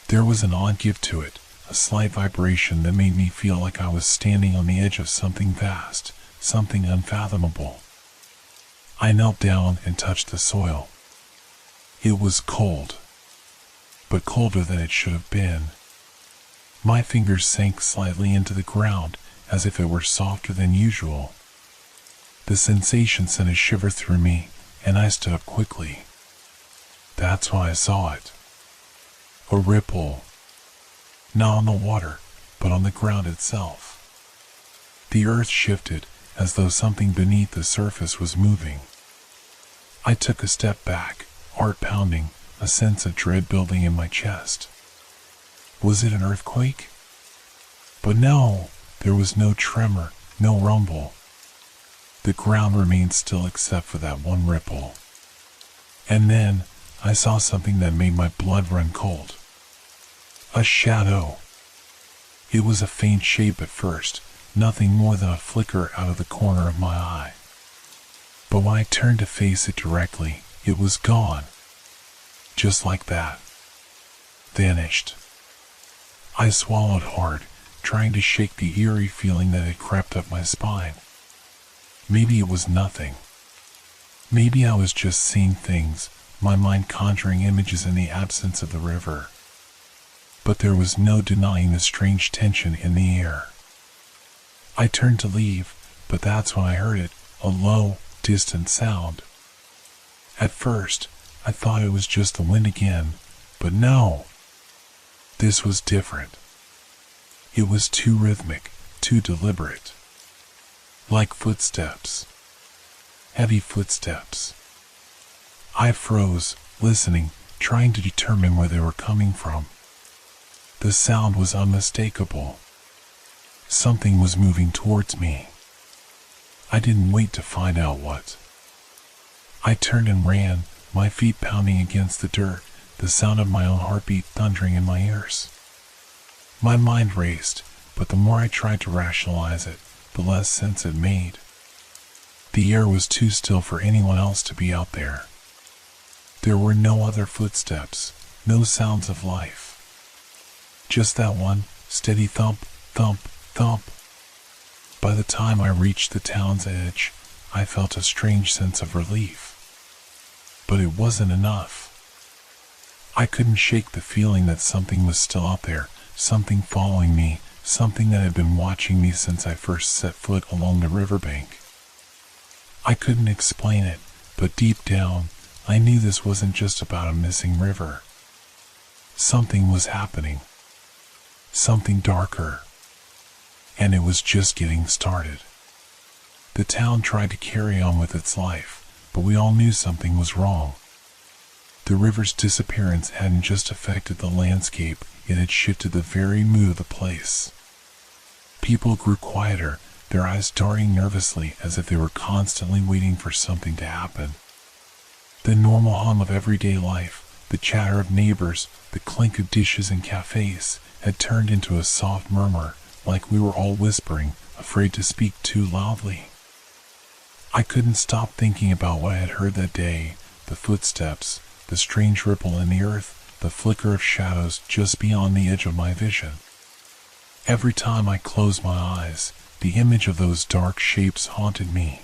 There was an odd give to it, a slight vibration that made me feel like I was standing on the edge of something vast, something unfathomable. I knelt down and touched the soil. It was cold, but colder than it should have been. My fingers sank slightly into the ground, as if it were softer than usual. The sensation sent a shiver through me, and I stood up quickly. That's when I saw it. A ripple. Not on the water, but on the ground itself. The earth shifted, as though something beneath the surface was moving. I took a step back, heart pounding, a sense of dread building in my chest. Was it an earthquake? But no, there was no tremor, no rumble. The ground remained still except for that one ripple. And then, I saw something that made my blood run cold. A shadow. It was a faint shape at first, nothing more than a flicker out of the corner of my eye. But when I turned to face it directly, it was gone. Just like that. Vanished. I swallowed hard, trying to shake the eerie feeling that had crept up my spine. Maybe it was nothing. Maybe I was just seeing things, my mind conjuring images in the absence of the river. But there was no denying the strange tension in the air. I turned to leave, but that's when I heard it, a low, distant sound. At first, I thought it was just the wind again, but no. This was different. It was too rhythmic, too deliberate. Like footsteps. Heavy footsteps. I froze, listening, trying to determine where they were coming from. The sound was unmistakable. Something was moving towards me. I didn't wait to find out what. I turned and ran, my feet pounding against the dirt, the sound of my own heartbeat thundering in my ears. My mind raced, but the more I tried to rationalize it, the less sense it made. The air was too still for anyone else to be out there. There were no other footsteps, no sounds of life. Just that one steady thump, thump, thump. By the time I reached the town's edge, I felt a strange sense of relief. But it wasn't enough. I couldn't shake the feeling that something was still out there, something following me, something that had been watching me since I first set foot along the riverbank. I couldn't explain it, but deep down, I knew this wasn't just about a missing river. Something was happening. Something darker. And it was just getting started. The town tried to carry on with its life, but we all knew something was wrong. The river's disappearance hadn't just affected the landscape, it had shifted the very mood of the place. People grew quieter, their eyes darting nervously as if they were constantly waiting for something to happen. The normal hum of everyday life, the chatter of neighbors, the clink of dishes in cafes, had turned into a soft murmur, like we were all whispering, afraid to speak too loudly. I couldn't stop thinking about what I had heard that day, the footsteps, the strange ripple in the earth, the flicker of shadows just beyond the edge of my vision. Every time I closed my eyes, the image of those dark shapes haunted me.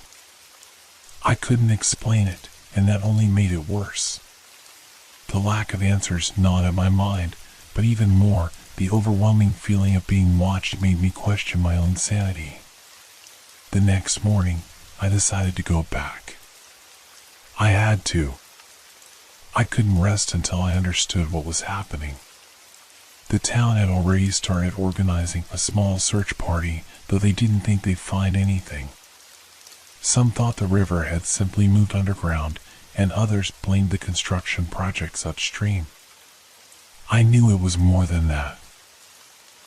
I couldn't explain it, and that only made it worse. The lack of answers gnawed at my mind, but even more, the overwhelming feeling of being watched made me question my own sanity. The next morning, I decided to go back. I had to. I couldn't rest until I understood what was happening. The town had already started organizing a small search party, though they didn't think they'd find anything. Some thought the river had simply moved underground, and others blamed the construction projects upstream. I knew it was more than that.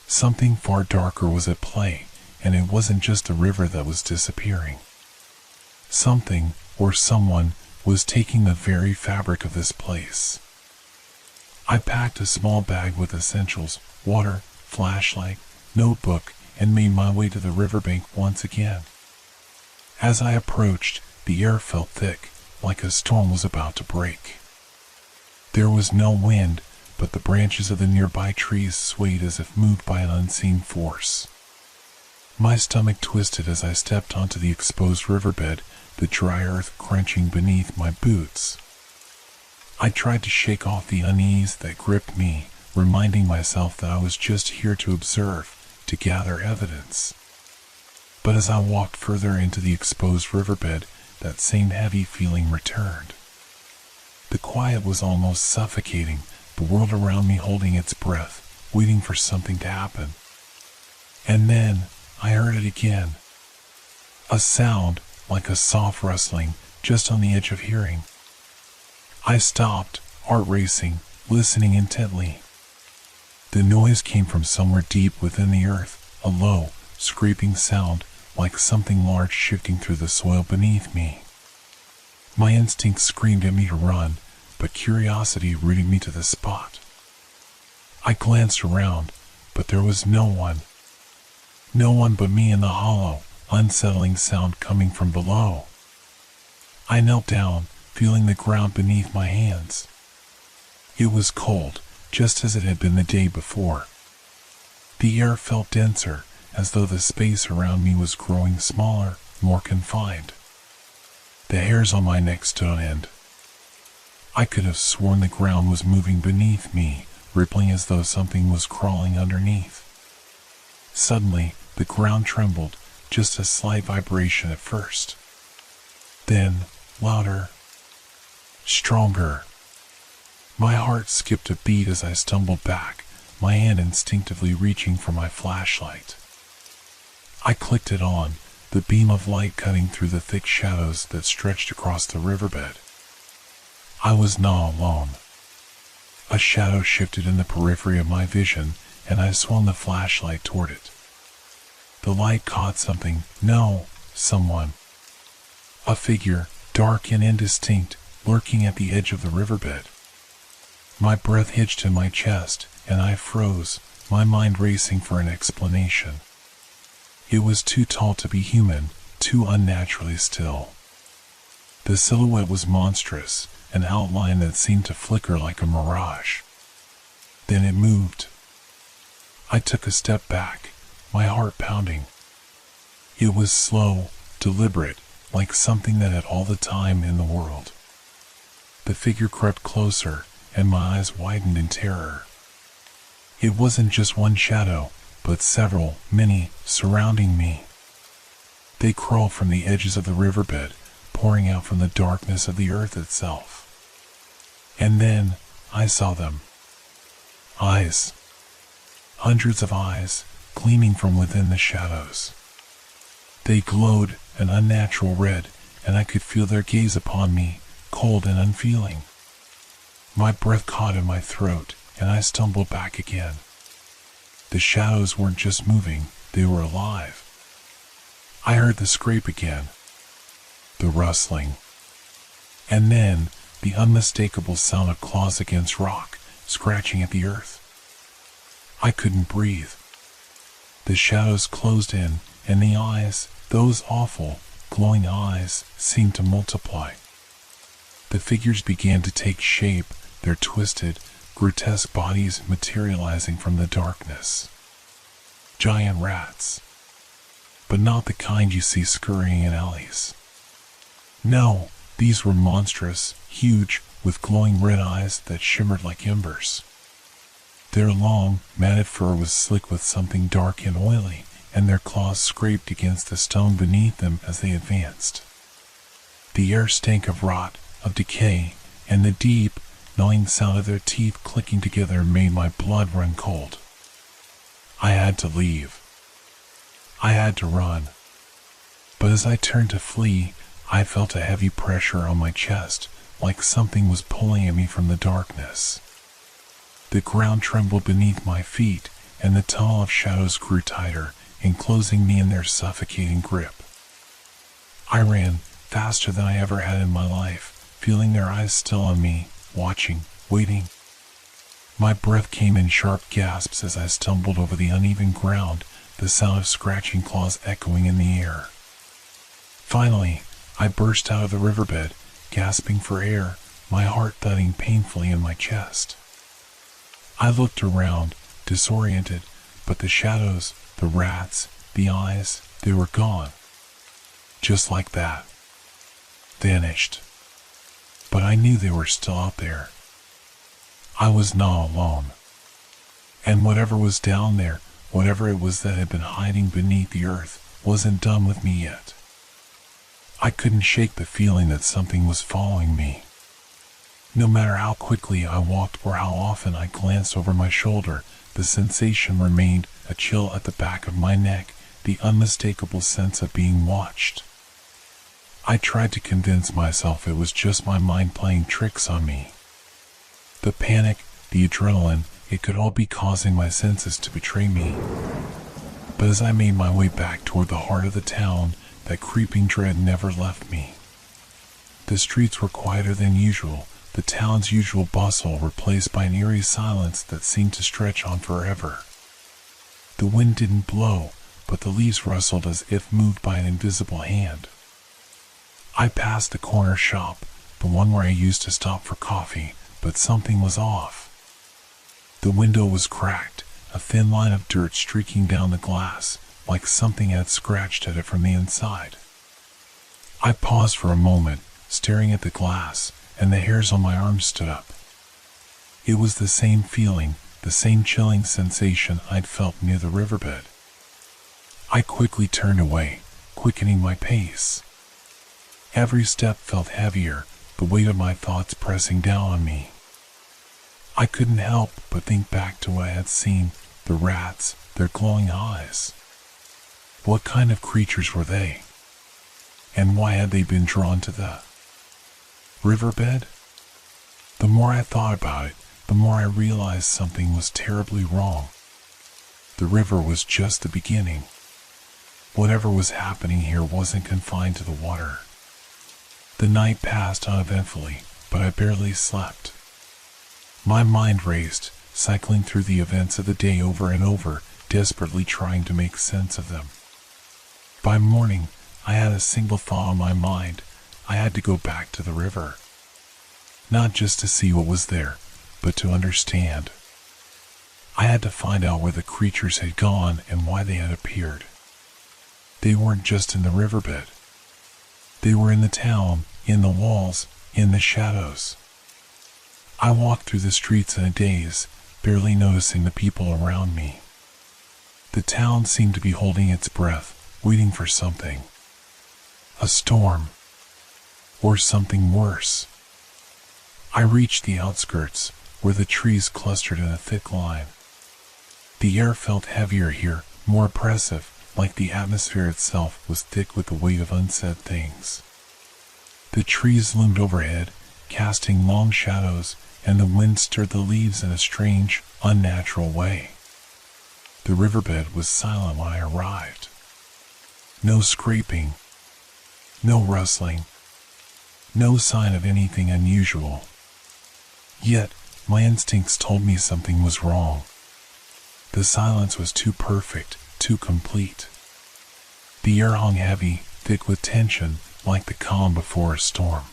Something far darker was at play, and it wasn't just the river that was disappearing. Something, or someone, was taking the very fabric of this place. I packed a small bag with essentials, water, flashlight, notebook, and made my way to the riverbank once again. As I approached, the air felt thick, like a storm was about to break. There was no wind, but the branches of the nearby trees swayed as if moved by an unseen force. My stomach twisted as I stepped onto the exposed riverbed, the dry earth crunching beneath my boots. I tried to shake off the unease that gripped me, reminding myself that I was just here to observe, to gather evidence. But as I walked further into the exposed riverbed, that same heavy feeling returned. The quiet was almost suffocating, the world around me holding its breath, waiting for something to happen. And then, I heard it again. A sound, like a soft rustling, just on the edge of hearing. I stopped, heart racing, listening intently. The noise came from somewhere deep within the earth, a low, scraping sound, like something large shifting through the soil beneath me. My instinct screamed at me to run, but curiosity rooted me to the spot. I glanced around, but there was no one. No one but me in the hollow, unsettling sound coming from below. I knelt down, feeling the ground beneath my hands. It was cold, just as it had been the day before. The air felt denser, as though the space around me was growing smaller, more confined. The hairs on my neck stood on end. I could have sworn the ground was moving beneath me, rippling as though something was crawling underneath. Suddenly, the ground trembled, just a slight vibration at first. Then, louder. Stronger. My heart skipped a beat as I stumbled back, my hand instinctively reaching for my flashlight. I clicked it on, the beam of light cutting through the thick shadows that stretched across the riverbed. I was not alone. A shadow shifted in the periphery of my vision, and I swung the flashlight toward it. The light caught something, no, someone. A figure, dark and indistinct, lurking at the edge of the riverbed. My breath hitched in my chest, and I froze, my mind racing for an explanation. It was too tall to be human, too unnaturally still. The silhouette was monstrous, an outline that seemed to flicker like a mirage. Then it moved. I took a step back, my heart pounding. It was slow, deliberate, like something that had all the time in the world. The figure crept closer, and my eyes widened in terror. It wasn't just one shadow, but several, many, surrounding me. They crawled from the edges of the riverbed, pouring out from the darkness of the earth itself. And then, I saw them. Eyes. Hundreds of eyes, gleaming from within the shadows. They glowed an unnatural red, and I could feel their gaze upon me, cold and unfeeling. My breath caught in my throat, and I stumbled back again. The shadows weren't just moving, they were alive. I heard the scrape again, the rustling, and then the unmistakable sound of claws against rock, scratching at the earth. I couldn't breathe. The shadows closed in, and the eyes, those awful, glowing eyes, seemed to multiply. The figures began to take shape, their twisted, grotesque bodies materializing from the darkness. Giant rats. But not the kind you see scurrying in alleys. No, these were monstrous, huge, with glowing red eyes that shimmered like embers. Their long, matted fur was slick with something dark and oily, and their claws scraped against the stone beneath them as they advanced. The air stank of rot, of decay, and the deep, gnawing sound of their teeth clicking together made my blood run cold. I had to leave. I had to run. But as I turned to flee, I felt a heavy pressure on my chest, like something was pulling at me from the darkness. The ground trembled beneath my feet, and the tunnel of shadows grew tighter, enclosing me in their suffocating grip. I ran, faster than I ever had in my life, feeling their eyes still on me, watching, waiting. My breath came in sharp gasps as I stumbled over the uneven ground, the sound of scratching claws echoing in the air. Finally, I burst out of the riverbed, gasping for air, my heart thudding painfully in my chest. I looked around, disoriented, but the shadows, the rats, the eyes, they were gone. Just like that. Vanished. But I knew they were still out there. I was not alone. And whatever was down there, whatever it was that had been hiding beneath the earth, wasn't done with me yet. I couldn't shake the feeling that something was following me. No matter how quickly I walked or how often I glanced over my shoulder, the sensation remained, a chill at the back of my neck, the unmistakable sense of being watched. I tried to convince myself it was just my mind playing tricks on me. The panic, the adrenaline, it could all be causing my senses to betray me. But as I made my way back toward the heart of the town, that creeping dread never left me. The streets were quieter than usual, the town's usual bustle replaced by an eerie silence that seemed to stretch on forever. The wind didn't blow, but the leaves rustled as if moved by an invisible hand. I passed the corner shop, the one where I used to stop for coffee, but something was off. The window was cracked, a thin line of dirt streaking down the glass, like something had scratched at it from the inside. I paused for a moment, staring at the glass, and the hairs on my arms stood up. It was the same feeling, the same chilling sensation I'd felt near the riverbed. I quickly turned away, quickening my pace. Every step felt heavier, the weight of my thoughts pressing down on me. I couldn't help but think back to what I had seen, the rats, their glowing eyes. What kind of creatures were they? And why had they been drawn to the riverbed? The more I thought about it, the more I realized something was terribly wrong. The river was just the beginning. Whatever was happening here wasn't confined to the water. The night passed uneventfully, but I barely slept. My mind raced, cycling through the events of the day over and over, desperately trying to make sense of them. By morning, I had a single thought on my mind. I had to go back to the river. Not just to see what was there, but to understand. I had to find out where the creatures had gone and why they had appeared. They weren't just in the riverbed. They were in the town, in the walls, in the shadows. I walked through the streets in a daze, barely noticing the people around me. The town seemed to be holding its breath, waiting for something. A storm. Or something worse. I reached the outskirts, where the trees clustered in a thick line. The air felt heavier here, more oppressive, like the atmosphere itself was thick with the weight of unsaid things. The trees loomed overhead, casting long shadows, and the wind stirred the leaves in a strange, unnatural way. The riverbed was silent when I arrived. No scraping, no rustling, no sign of anything unusual. Yet, my instincts told me something was wrong. The silence was too perfect, too complete. The air hung heavy, thick with tension, like the calm before a storm.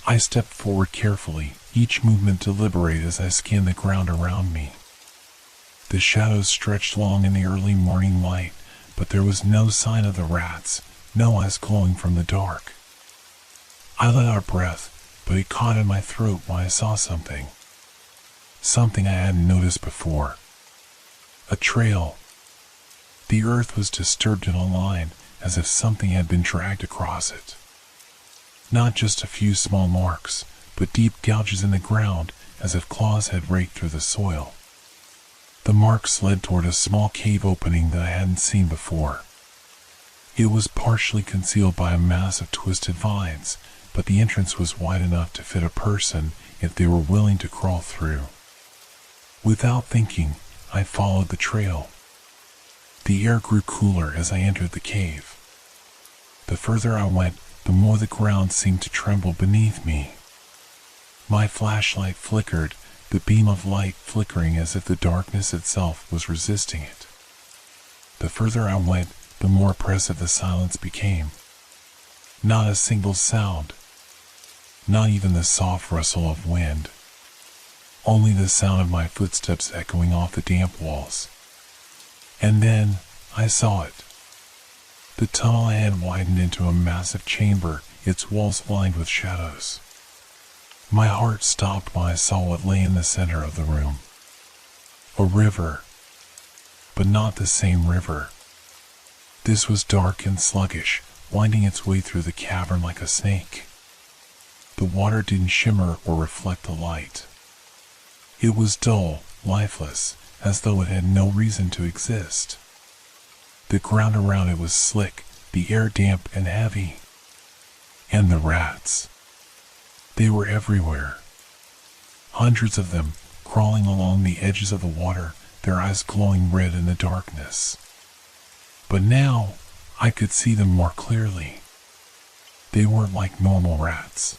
I stepped forward carefully, each movement deliberate as I scanned the ground around me. The shadows stretched long in the early morning light, but there was no sign of the rats, no eyes glowing from the dark. I let out a breath, but it caught in my throat when I saw something. Something I hadn't noticed before. A trail. The earth was disturbed in a line, as if something had been dragged across it. Not just a few small marks, but deep gouges in the ground, as if claws had raked through the soil. The marks led toward a small cave opening that I hadn't seen before. It was partially concealed by a mass of twisted vines, but the entrance was wide enough to fit a person if they were willing to crawl through. Without thinking, I followed the trail. The air grew cooler as I entered the cave. The further I went, the more the ground seemed to tremble beneath me. My flashlight flickered, the beam of light flickering as if the darkness itself was resisting it. The further I went, the more oppressive the silence became. Not a single sound. Not even the soft rustle of wind. Only the sound of my footsteps echoing off the damp walls. And then, I saw it. The tunnel ahead widened into a massive chamber, its walls lined with shadows. My heart stopped when I saw what lay in the center of the room. A river. But not the same river. This was dark and sluggish, winding its way through the cavern like a snake. The water didn't shimmer or reflect the light. It was dull, lifeless, as though it had no reason to exist. The ground around it was slick, the air damp and heavy. And the rats. They were everywhere. Hundreds of them, crawling along the edges of the water, their eyes glowing red in the darkness. But now, I could see them more clearly. They weren't like normal rats.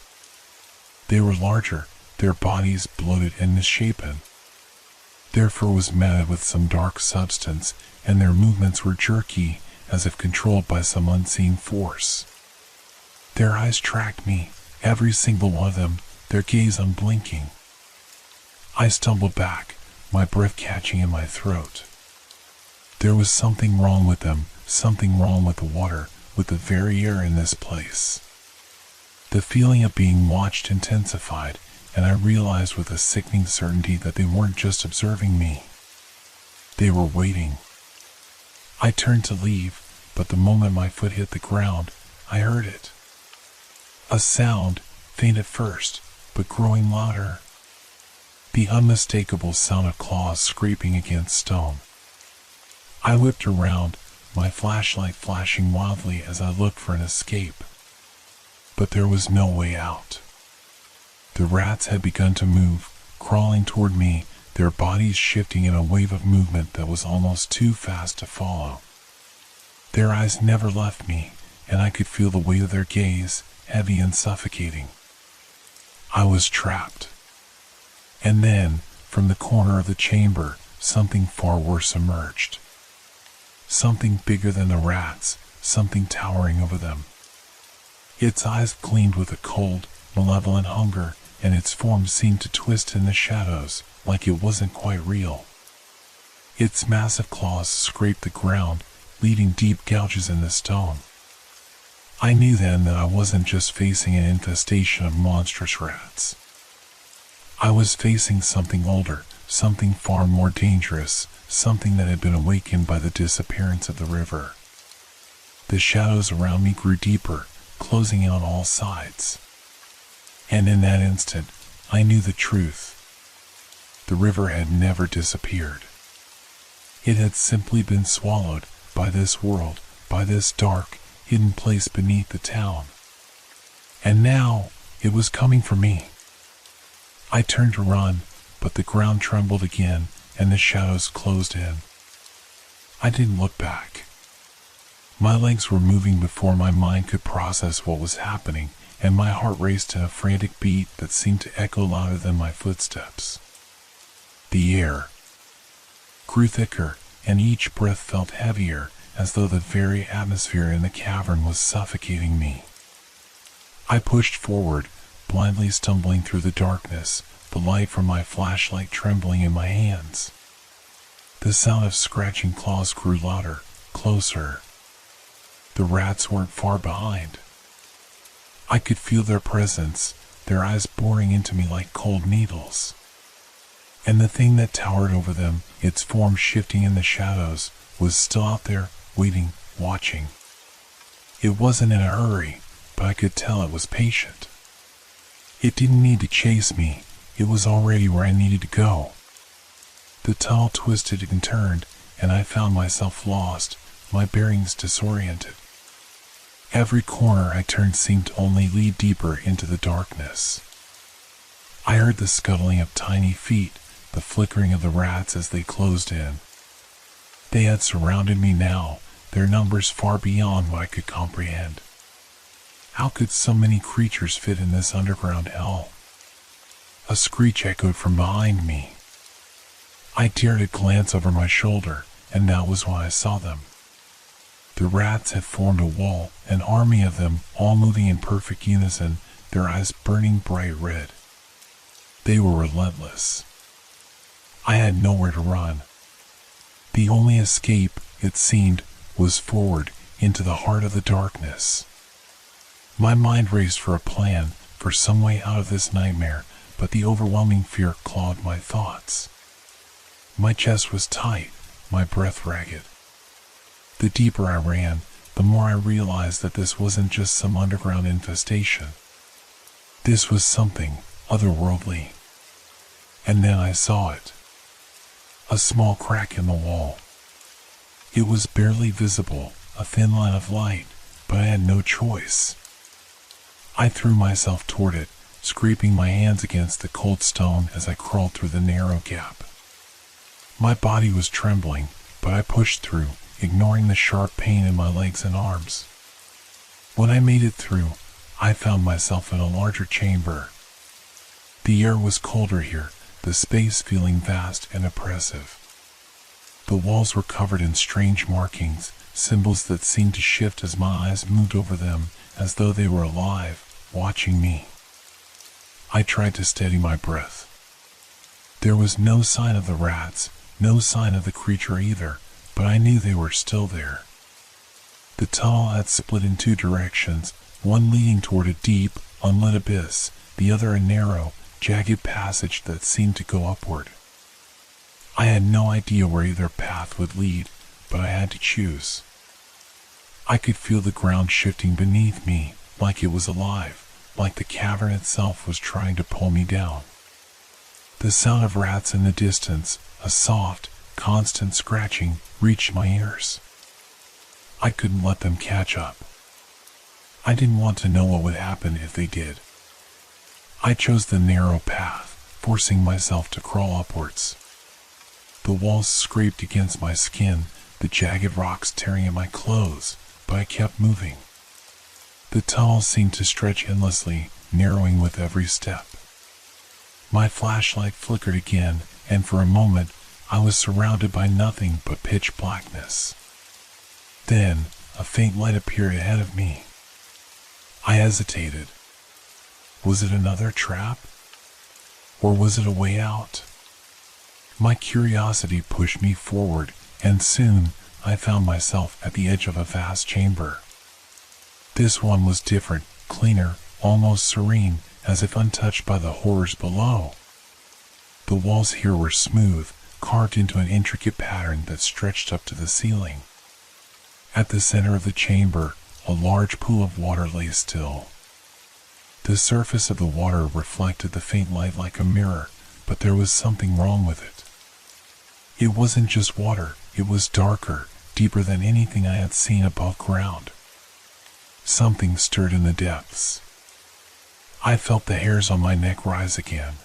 They were larger, their bodies bloated and misshapen. Their fur was matted with some dark substance, and their movements were jerky, as if controlled by some unseen force. Their eyes tracked me, every single one of them, their gaze unblinking. I stumbled back, my breath catching in my throat. There was something wrong with them, something wrong with the water, with the very air in this place. The feeling of being watched intensified, and I realized with a sickening certainty that they weren't just observing me. They were waiting. I turned to leave, but the moment my foot hit the ground, I heard it. A sound, faint at first, but growing louder. The unmistakable sound of claws scraping against stone. I whipped around, my flashlight flashing wildly as I looked for an escape. But there was no way out. The rats had begun to move, crawling toward me, their bodies shifting in a wave of movement that was almost too fast to follow. Their eyes never left me, and I could feel the weight of their gaze, heavy and suffocating. I was trapped. And then, from the corner of the chamber, something far worse emerged. Something bigger than the rats, something towering over them. Its eyes gleamed with a cold, malevolent hunger, and its form seemed to twist in the shadows, like it wasn't quite real. Its massive claws scraped the ground, leaving deep gouges in the stone. I knew then that I wasn't just facing an infestation of monstrous rats. I was facing something older, something far more dangerous, something that had been awakened by the disappearance of the river. The shadows around me grew deeper, closing in on all sides. And in that instant, I knew the truth. The river had never disappeared. It had simply been swallowed by this world, by this dark, hidden place beneath the town. And now, it was coming for me. I turned to run, but the ground trembled again, and the shadows closed in. I didn't look back. My legs were moving before my mind could process what was happening, and my heart raced in a frantic beat that seemed to echo louder than my footsteps. The air grew thicker, and each breath felt heavier, as though the very atmosphere in the cavern was suffocating me. I pushed forward, blindly stumbling through the darkness, the light from my flashlight trembling in my hands. The sound of scratching claws grew louder, closer. The rats weren't far behind. I could feel their presence, their eyes boring into me like cold needles. And the thing that towered over them, its form shifting in the shadows, was still out there, waiting, watching. It wasn't in a hurry, but I could tell it was patient. It didn't need to chase me, it was already where I needed to go. The tunnel twisted and turned, and I found myself lost, my bearings disoriented. Every corner I turned seemed to only lead deeper into the darkness. I heard the scuttling of tiny feet, the flickering of the rats as they closed in. They had surrounded me now, their numbers far beyond what I could comprehend. How could so many creatures fit in this underground hell? A screech echoed from behind me. I dared to glance over my shoulder, and that was when I saw them. The rats had formed a wall, an army of them, all moving in perfect unison, their eyes burning bright red. They were relentless. I had nowhere to run. The only escape, it seemed, was forward, into the heart of the darkness. My mind raced for a plan, for some way out of this nightmare, but the overwhelming fear clawed my thoughts. My chest was tight, my breath ragged. The deeper I ran, the more I realized that this wasn't just some underground infestation. This was something otherworldly. And then I saw it. A small crack in the wall. It was barely visible, a thin line of light, but I had no choice. I threw myself toward it, scraping my hands against the cold stone as I crawled through the narrow gap. My body was trembling, but I pushed through, ignoring the sharp pain in my legs and arms. When I made it through, I found myself in a larger chamber. The air was colder here, the space feeling vast and oppressive. The walls were covered in strange markings, symbols that seemed to shift as my eyes moved over them, as though they were alive, watching me. I tried to steady my breath. There was no sign of the rats, no sign of the creature either, but I knew they were still there. The tunnel had split in two directions, one leading toward a deep, unlit abyss, the other a narrow, jagged passage that seemed to go upward. I had no idea where either path would lead, but I had to choose. I could feel the ground shifting beneath me, like it was alive, like the cavern itself was trying to pull me down. The sound of rats in the distance, a soft, constant scratching, reached my ears. I couldn't let them catch up. I didn't want to know what would happen if they did. I chose the narrow path, forcing myself to crawl upwards. The walls scraped against my skin, the jagged rocks tearing at my clothes, but I kept moving. The tunnel seemed to stretch endlessly, narrowing with every step. My flashlight flickered again, and for a moment, I was surrounded by nothing but pitch blackness. Then, a faint light appeared ahead of me. I hesitated. Was it another trap? Or was it a way out? My curiosity pushed me forward, and soon I found myself at the edge of a vast chamber. This one was different, cleaner, almost serene, as if untouched by the horrors below. The walls here were smooth, carved into an intricate pattern that stretched up to the ceiling. At the center of the chamber, a large pool of water lay still. The surface of the water reflected the faint light like a mirror, but there was something wrong with it. It wasn't just water, it was darker, deeper than anything I had seen above ground. Something stirred in the depths. I felt the hairs on my neck rise again.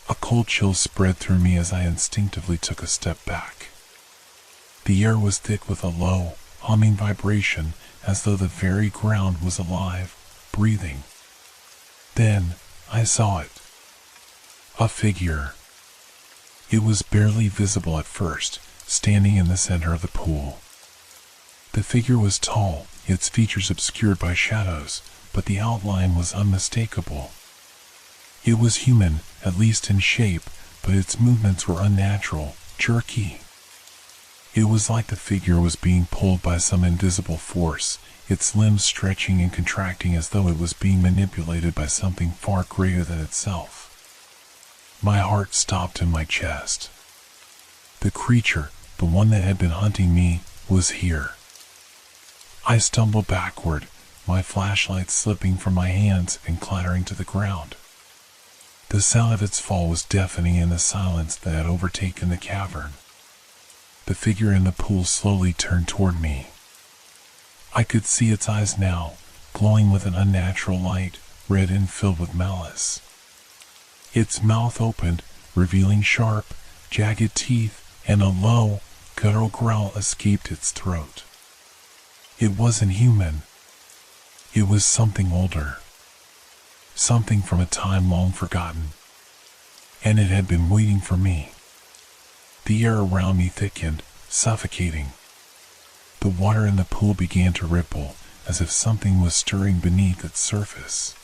A cold chill spread through me as I instinctively took a step back. The air was thick with a low, humming vibration, as though the very ground was alive, breathing. Then, I saw it. A figure. It was barely visible at first, standing in the center of the pool. The figure was tall, its features obscured by shadows, but the outline was unmistakable. It was human, at least in shape, but its movements were unnatural, jerky. It was like the figure was being pulled by some invisible force, its limbs stretching and contracting as though it was being manipulated by something far greater than itself. My heart stopped in my chest. The creature, the one that had been hunting me, was here. I stumbled backward, my flashlight slipping from my hands and clattering to the ground. The sound of its fall was deafening in the silence that had overtaken the cavern. The figure in the pool slowly turned toward me. I could see its eyes now, glowing with an unnatural light, red and filled with malice. Its mouth opened, revealing sharp, jagged teeth, and a low, guttural growl escaped its throat. It wasn't human. It was something older. Something from a time long forgotten. And it had been waiting for me. The air around me thickened, suffocating. The water in the pool began to ripple, as if something was stirring beneath its surface.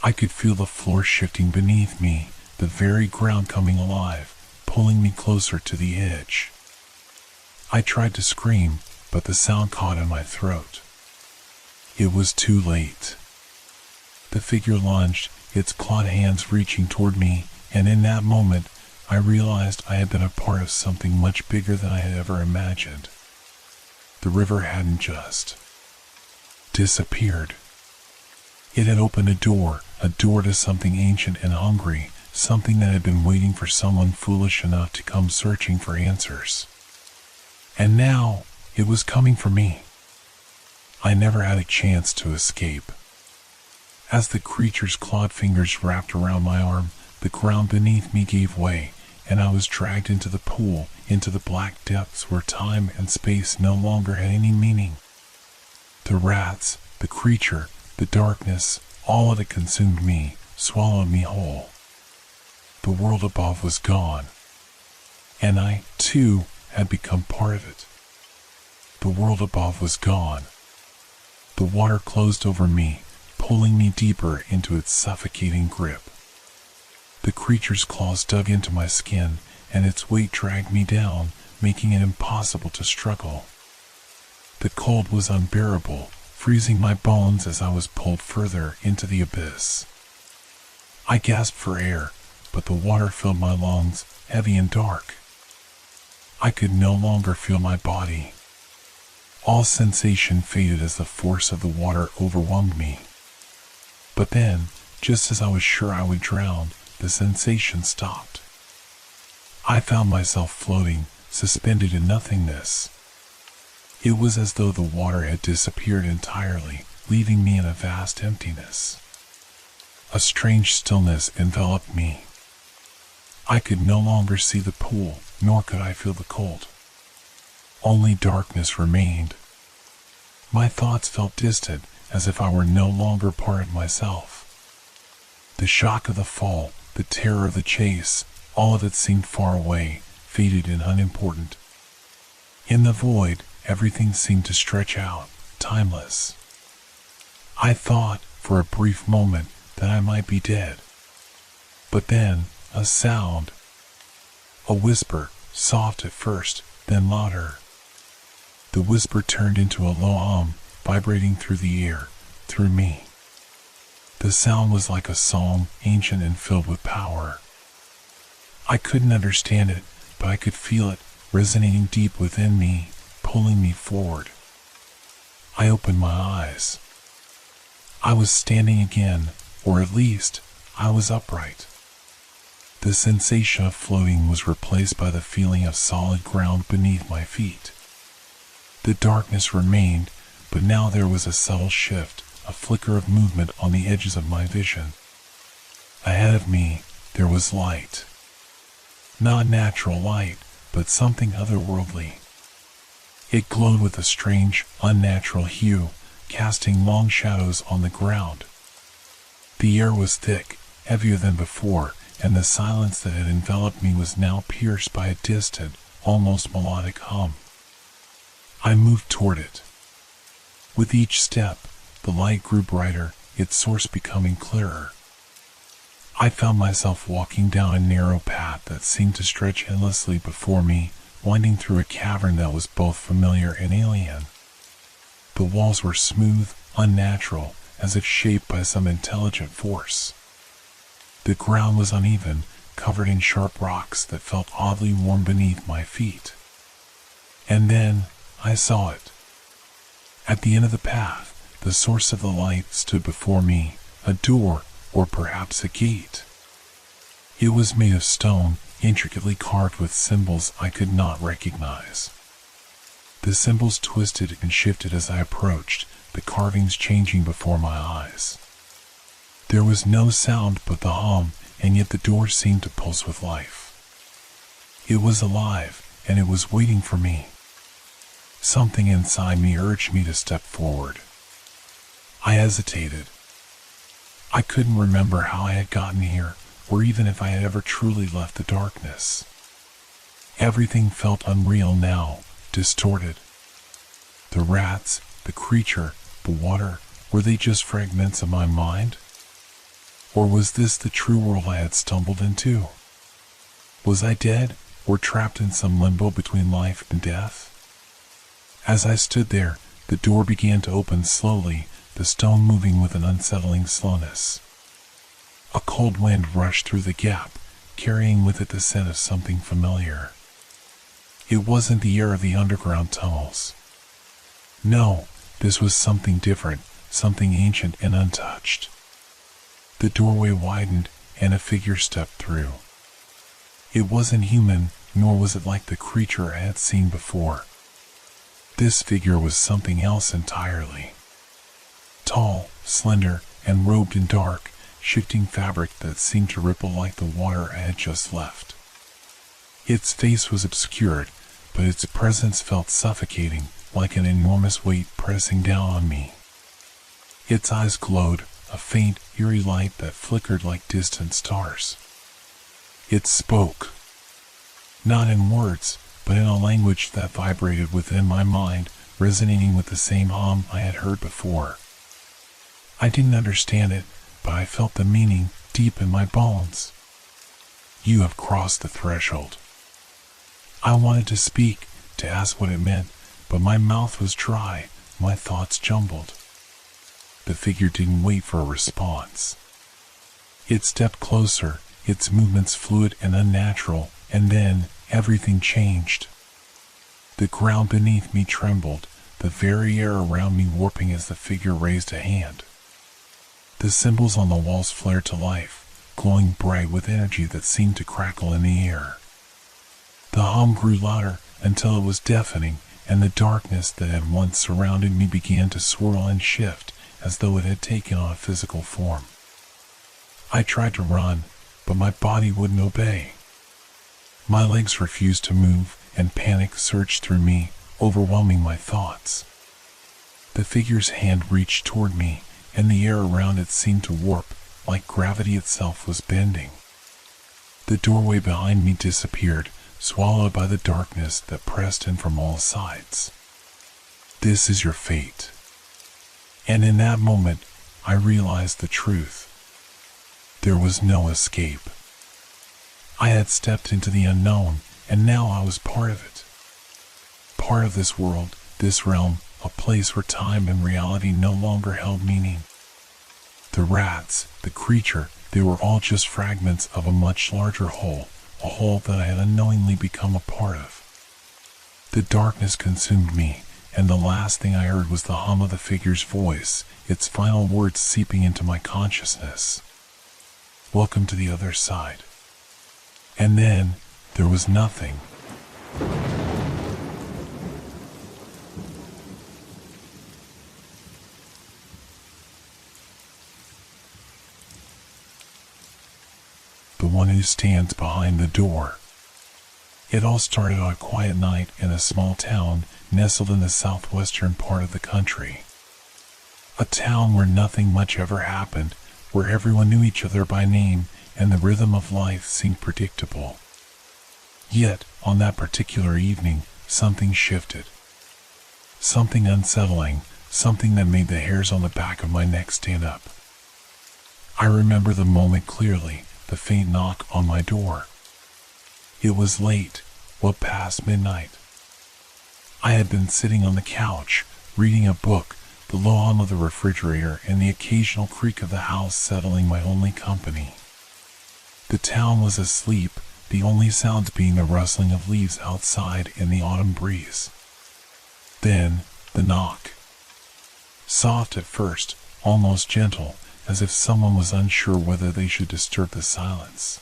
I could feel the floor shifting beneath me, the very ground coming alive, pulling me closer to the edge. I tried to scream, but the sound caught in my throat. It was too late. The figure lunged, its clawed hands reaching toward me, and in that moment, I realized I had been a part of something much bigger than I had ever imagined. The river hadn't just disappeared. It had opened a door to something ancient and hungry, something that had been waiting for someone foolish enough to come searching for answers. And now, it was coming for me. I never had a chance to escape. As the creature's clawed fingers wrapped around my arm, the ground beneath me gave way, and I was dragged into the pool, into the black depths where time and space no longer had any meaning. The rats, the creature, the darkness, all that had consumed me, swallowed me whole. The world above was gone. And I, too, had become part of it. The world above was gone. The water closed over me, pulling me deeper into its suffocating grip. The creature's claws dug into my skin, and its weight dragged me down, making it impossible to struggle. The cold was unbearable, freezing my bones as I was pulled further into the abyss. I gasped for air, but the water filled my lungs, heavy and dark. I could no longer feel my body. All sensation faded as the force of the water overwhelmed me. But then, just as I was sure I would drown, the sensation stopped. I found myself floating, suspended in nothingness. It was as though the water had disappeared entirely, leaving me in a vast emptiness. A strange stillness enveloped me. I could no longer see the pool, nor could I feel the cold. Only darkness remained. My thoughts felt distant, as if I were no longer part of myself. The shock of the fall, the terror of the chase, all of it seemed far away, faded and unimportant. In the void, everything seemed to stretch out, timeless. I thought, for a brief moment, that I might be dead. But then, a sound. A whisper, soft at first, then louder. The whisper turned into a low hum, vibrating through the air, through me. The sound was like a song, ancient and filled with power. I couldn't understand it, but I could feel it, resonating deep within me, pulling me forward. I opened my eyes. I was standing again, or at least, I was upright. The sensation of floating was replaced by the feeling of solid ground beneath my feet. The darkness remained, but now there was a subtle shift, a flicker of movement on the edges of my vision. Ahead of me, there was light. Not natural light, but something otherworldly. It glowed with a strange, unnatural hue, casting long shadows on the ground. The air was thick, heavier than before, and the silence that had enveloped me was now pierced by a distant, almost melodic hum. I moved toward it. With each step, the light grew brighter, its source becoming clearer. I found myself walking down a narrow path that seemed to stretch endlessly before me, winding through a cavern that was both familiar and alien. The walls were smooth, unnatural, as if shaped by some intelligent force. The ground was uneven, covered in sharp rocks that felt oddly warm beneath my feet. And then, I saw it. At the end of the path, the source of the light stood before me, a door, or perhaps a gate. It was made of stone, intricately carved with symbols I could not recognize. The symbols twisted and shifted as I approached, the carvings changing before my eyes. There was no sound but the hum, and yet the door seemed to pulse with life. It was alive, and it was waiting for me. Something inside me urged me to step forward. I hesitated. I couldn't remember how I had gotten here, or even if I had ever truly left the darkness. Everything felt unreal now, distorted. The rats, the creature, the water, were they just fragments of my mind? Or was this the true world I had stumbled into? Was I dead, or trapped in some limbo between life and death? As I stood there, the door began to open slowly, the stone moving with an unsettling slowness. A cold wind rushed through the gap, carrying with it the scent of something familiar. It wasn't the air of the underground tunnels. No, this was something different, something ancient and untouched. The doorway widened, and a figure stepped through. It wasn't human, nor was it like the creature I had seen before. This figure was something else entirely. Tall, slender, and robed in dark, shifting fabric that seemed to ripple like the water I had just left. Its face was obscured, but its presence felt suffocating, like an enormous weight pressing down on me. Its eyes glowed, a faint, eerie light that flickered like distant stars. It spoke. Not in words, but in a language that vibrated within my mind, resonating with the same hum I had heard before. I didn't understand it, but I felt the meaning deep in my bones. You have crossed the threshold. I wanted to speak, to ask what it meant, but my mouth was dry, my thoughts jumbled. The figure didn't wait for a response. It stepped closer, its movements fluid and unnatural, and then everything changed. The ground beneath me trembled, the very air around me warping as the figure raised a hand. The symbols on the walls flared to life, glowing bright with energy that seemed to crackle in the air. The hum grew louder until it was deafening, and the darkness that had once surrounded me began to swirl and shift as though it had taken on a physical form. I tried to run, but my body wouldn't obey. My legs refused to move, and panic surged through me, overwhelming my thoughts. The figure's hand reached toward me, and the air around it seemed to warp, like gravity itself was bending. The doorway behind me disappeared, swallowed by the darkness that pressed in from all sides. This is your fate. And in that moment, I realized the truth. There was no escape. I had stepped into the unknown, and now I was part of it. Part of this world, this realm, a place where time and reality no longer held meaning. The rats, the creature, they were all just fragments of a much larger whole, a whole that I had unknowingly become a part of. The darkness consumed me, and the last thing I heard was the hum of the figure's voice, its final words seeping into my consciousness. Welcome to the other side. And then, there was nothing. The one who stands behind the door. It all started on a quiet night in a small town nestled in the southwestern part of the country. A town where nothing much ever happened, where everyone knew each other by name and the rhythm of life seemed predictable. Yet, on that particular evening, something shifted. Something unsettling, something that made the hairs on the back of my neck stand up. I remember the moment clearly, the faint knock on my door. It was late, well past midnight. I had been sitting on the couch, reading a book, the low hum of the refrigerator and the occasional creak of the house settling my only company. The town was asleep, the only sounds being the rustling of leaves outside in the autumn breeze. Then, the knock. Soft at first, almost gentle, as if someone was unsure whether they should disturb the silence.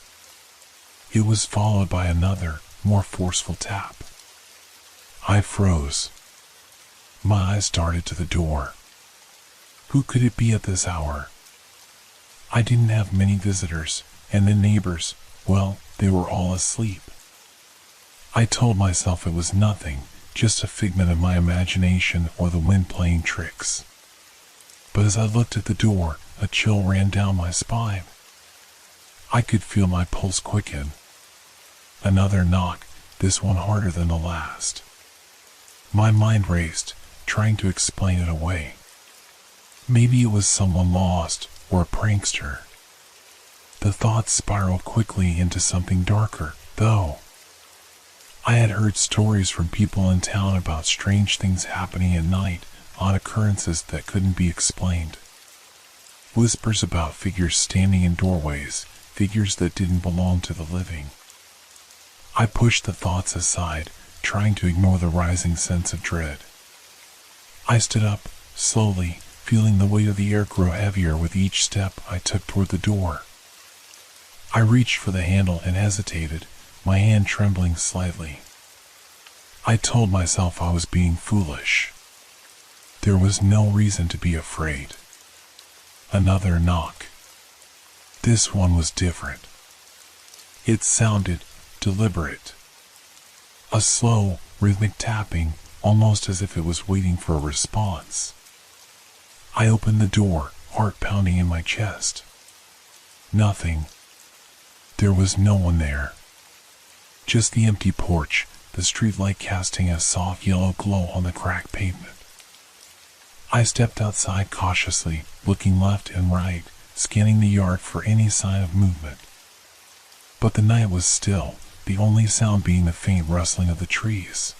It was followed by another, more forceful tap. I froze. My eyes darted to the door. Who could it be at this hour? I didn't have many visitors, and the neighbors, well, they were all asleep. I told myself it was nothing, just a figment of my imagination or the wind playing tricks. But as I looked at the door, a chill ran down my spine. I could feel my pulse quicken. Another knock, this one harder than the last. My mind raced, trying to explain it away. Maybe it was someone lost, or a prankster. The thoughts spiraled quickly into something darker, though. I had heard stories from people in town about strange things happening at night, odd occurrences that couldn't be explained. Whispers about figures standing in doorways, figures that didn't belong to the living. I pushed the thoughts aside, trying to ignore the rising sense of dread. I stood up, slowly, feeling the weight of the air grow heavier with each step I took toward the door. I reached for the handle and hesitated, my hand trembling slightly. I told myself I was being foolish. There was no reason to be afraid. Another knock. This one was different. It sounded deliberate. A slow, rhythmic tapping, almost as if it was waiting for a response. I opened the door, heart pounding in my chest. Nothing. There was no one there. Just the empty porch, the streetlight casting a soft yellow glow on the cracked pavement. I stepped outside cautiously, looking left and right, scanning the yard for any sign of movement. But the night was still, the only sound being the faint rustling of the trees.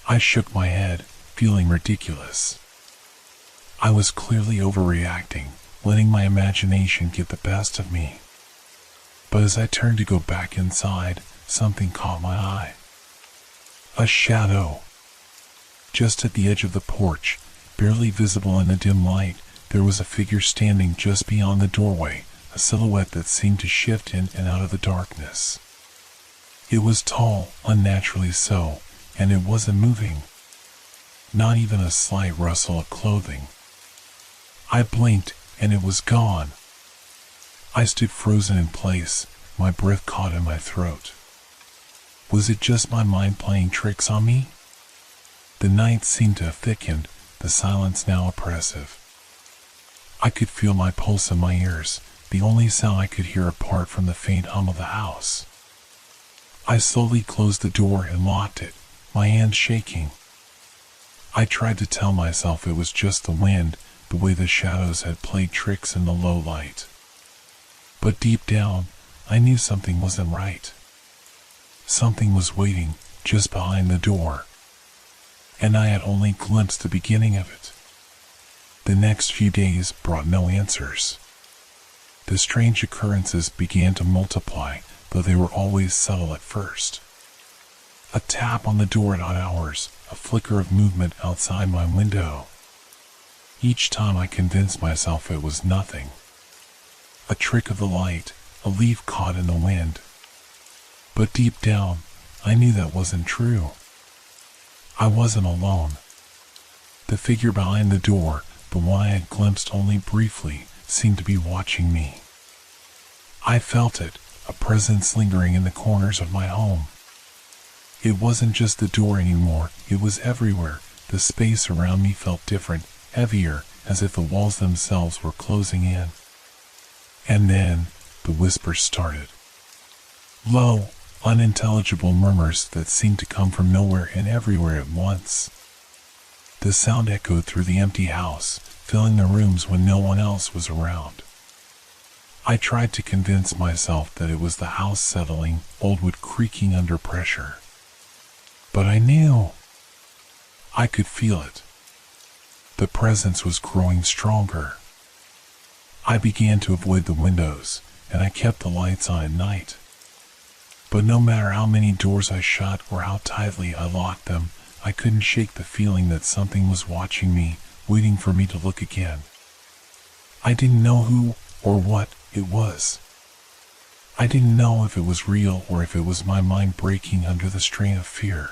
I shook my head, feeling ridiculous. I was clearly overreacting, letting my imagination get the best of me. But as I turned to go back inside, something caught my eye. A shadow. Just at the edge of the porch, barely visible in the dim light, there was a figure standing just beyond the doorway, a silhouette that seemed to shift in and out of the darkness. It was tall, unnaturally so, and it wasn't moving. Not even a slight rustle of clothing. I blinked, and it was gone. I stood frozen in place, my breath caught in my throat. Was it just my mind playing tricks on me? The night seemed to have thickened, the silence now oppressive. I could feel my pulse in my ears, the only sound I could hear apart from the faint hum of the house. I slowly closed the door and locked it, my hands shaking. I tried to tell myself it was just the wind, the way the shadows had played tricks in the low light. But deep down, I knew something wasn't right. Something was waiting just behind the door, and I had only glimpsed the beginning of it. The next few days brought no answers. The strange occurrences began to multiply, though they were always subtle at first. A tap on the door at odd hours, a flicker of movement outside my window. Each time I convinced myself it was nothing. A trick of the light, a leaf caught in the wind. But deep down, I knew that wasn't true. I wasn't alone. The figure behind the door, the one I had glimpsed only briefly, seemed to be watching me. I felt it, a presence lingering in the corners of my home. It wasn't just the door anymore, it was everywhere. The space around me felt different, heavier, as if the walls themselves were closing in. And then, the whispers started. Low, unintelligible murmurs that seemed to come from nowhere and everywhere at once. The sound echoed through the empty house, filling the rooms when no one else was around. I tried to convince myself that it was the house settling, old wood creaking under pressure. But I knew. I could feel it. The presence was growing stronger. I began to avoid the windows, and I kept the lights on at night. But no matter how many doors I shut or how tightly I locked them, I couldn't shake the feeling that something was watching me, waiting for me to look again. I didn't know who or what it was. I didn't know if it was real or if it was my mind breaking under the strain of fear.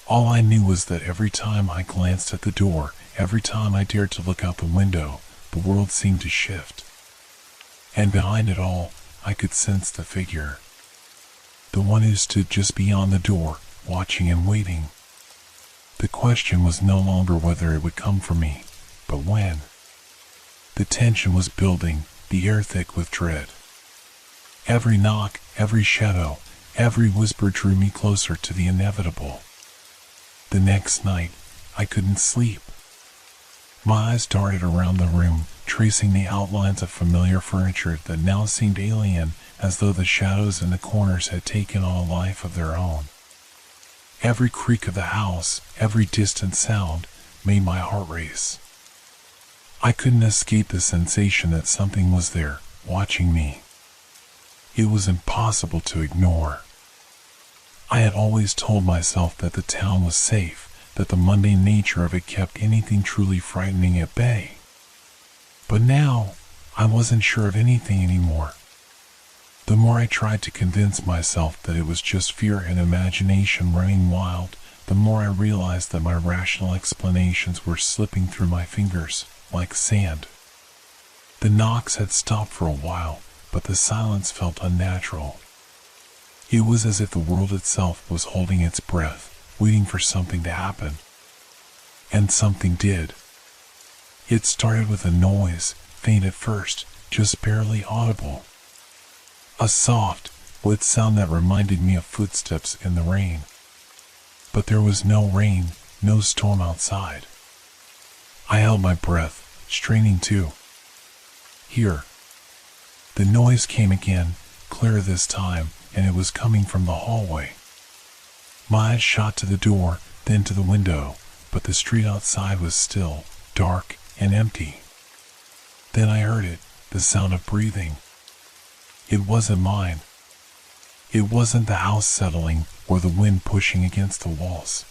All I knew was that every time I glanced at the door, every time I dared to look out the window, the world seemed to shift. And behind it all, I could sense the figure. The one who stood just beyond the door, watching and waiting. The question was no longer whether it would come for me, but when. The tension was building, the air thick with dread. Every knock, every shadow, every whisper drew me closer to the inevitable. The next night, I couldn't sleep. My eyes darted around the room, tracing the outlines of familiar furniture that now seemed alien, as though the shadows in the corners had taken on a life of their own. Every creak of the house, every distant sound, made my heart race. I couldn't escape the sensation that something was there, watching me. It was impossible to ignore. I had always told myself that the town was safe, that the mundane nature of it kept anything truly frightening at bay. But now, I wasn't sure of anything anymore. The more I tried to convince myself that it was just fear and imagination running wild, the more I realized that my rational explanations were slipping through my fingers, like sand. The knocks had stopped for a while, but the silence felt unnatural. It was as if the world itself was holding its breath, waiting for something to happen. And something did. It started with a noise, faint at first, just barely audible. A soft, wet sound that reminded me of footsteps in the rain. But there was no rain, no storm outside. I held my breath, straining to hear. The noise came again, clearer this time, and it was coming from the hallway. My eyes shot to the door, then to the window, but the street outside was still, dark, and empty. Then I heard it, the sound of breathing. It wasn't mine. It wasn't the house settling or the wind pushing against the walls.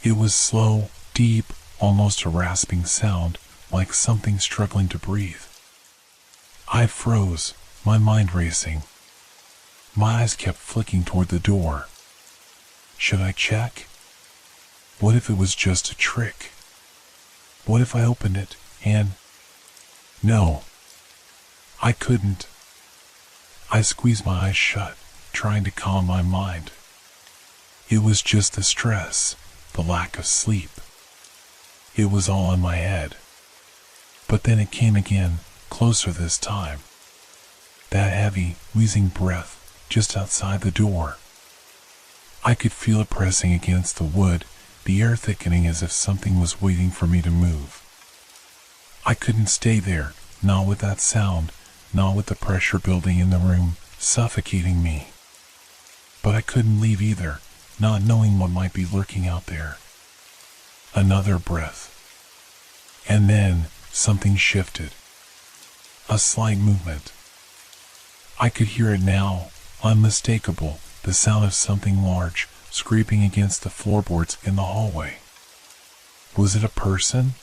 It was slow, deep, almost a rasping sound, like something struggling to breathe. I froze, my mind racing. My eyes kept flicking toward the door. Should I check? What if it was just a trick? What if I opened it and... No. I couldn't. I squeezed my eyes shut, trying to calm my mind. It was just the stress, the lack of sleep. It was all in my head. But then it came again, closer this time. That heavy, wheezing breath just outside the door. I could feel it pressing against the wood, the air thickening as if something was waiting for me to move. I couldn't stay there, not with that sound, not with the pressure building in the room, suffocating me. But I couldn't leave either, not knowing what might be lurking out there. Another breath. And then, something shifted. A slight movement. I could hear it now, unmistakable, the sound of something large, scraping against the floorboards in the hallway. Was it a person?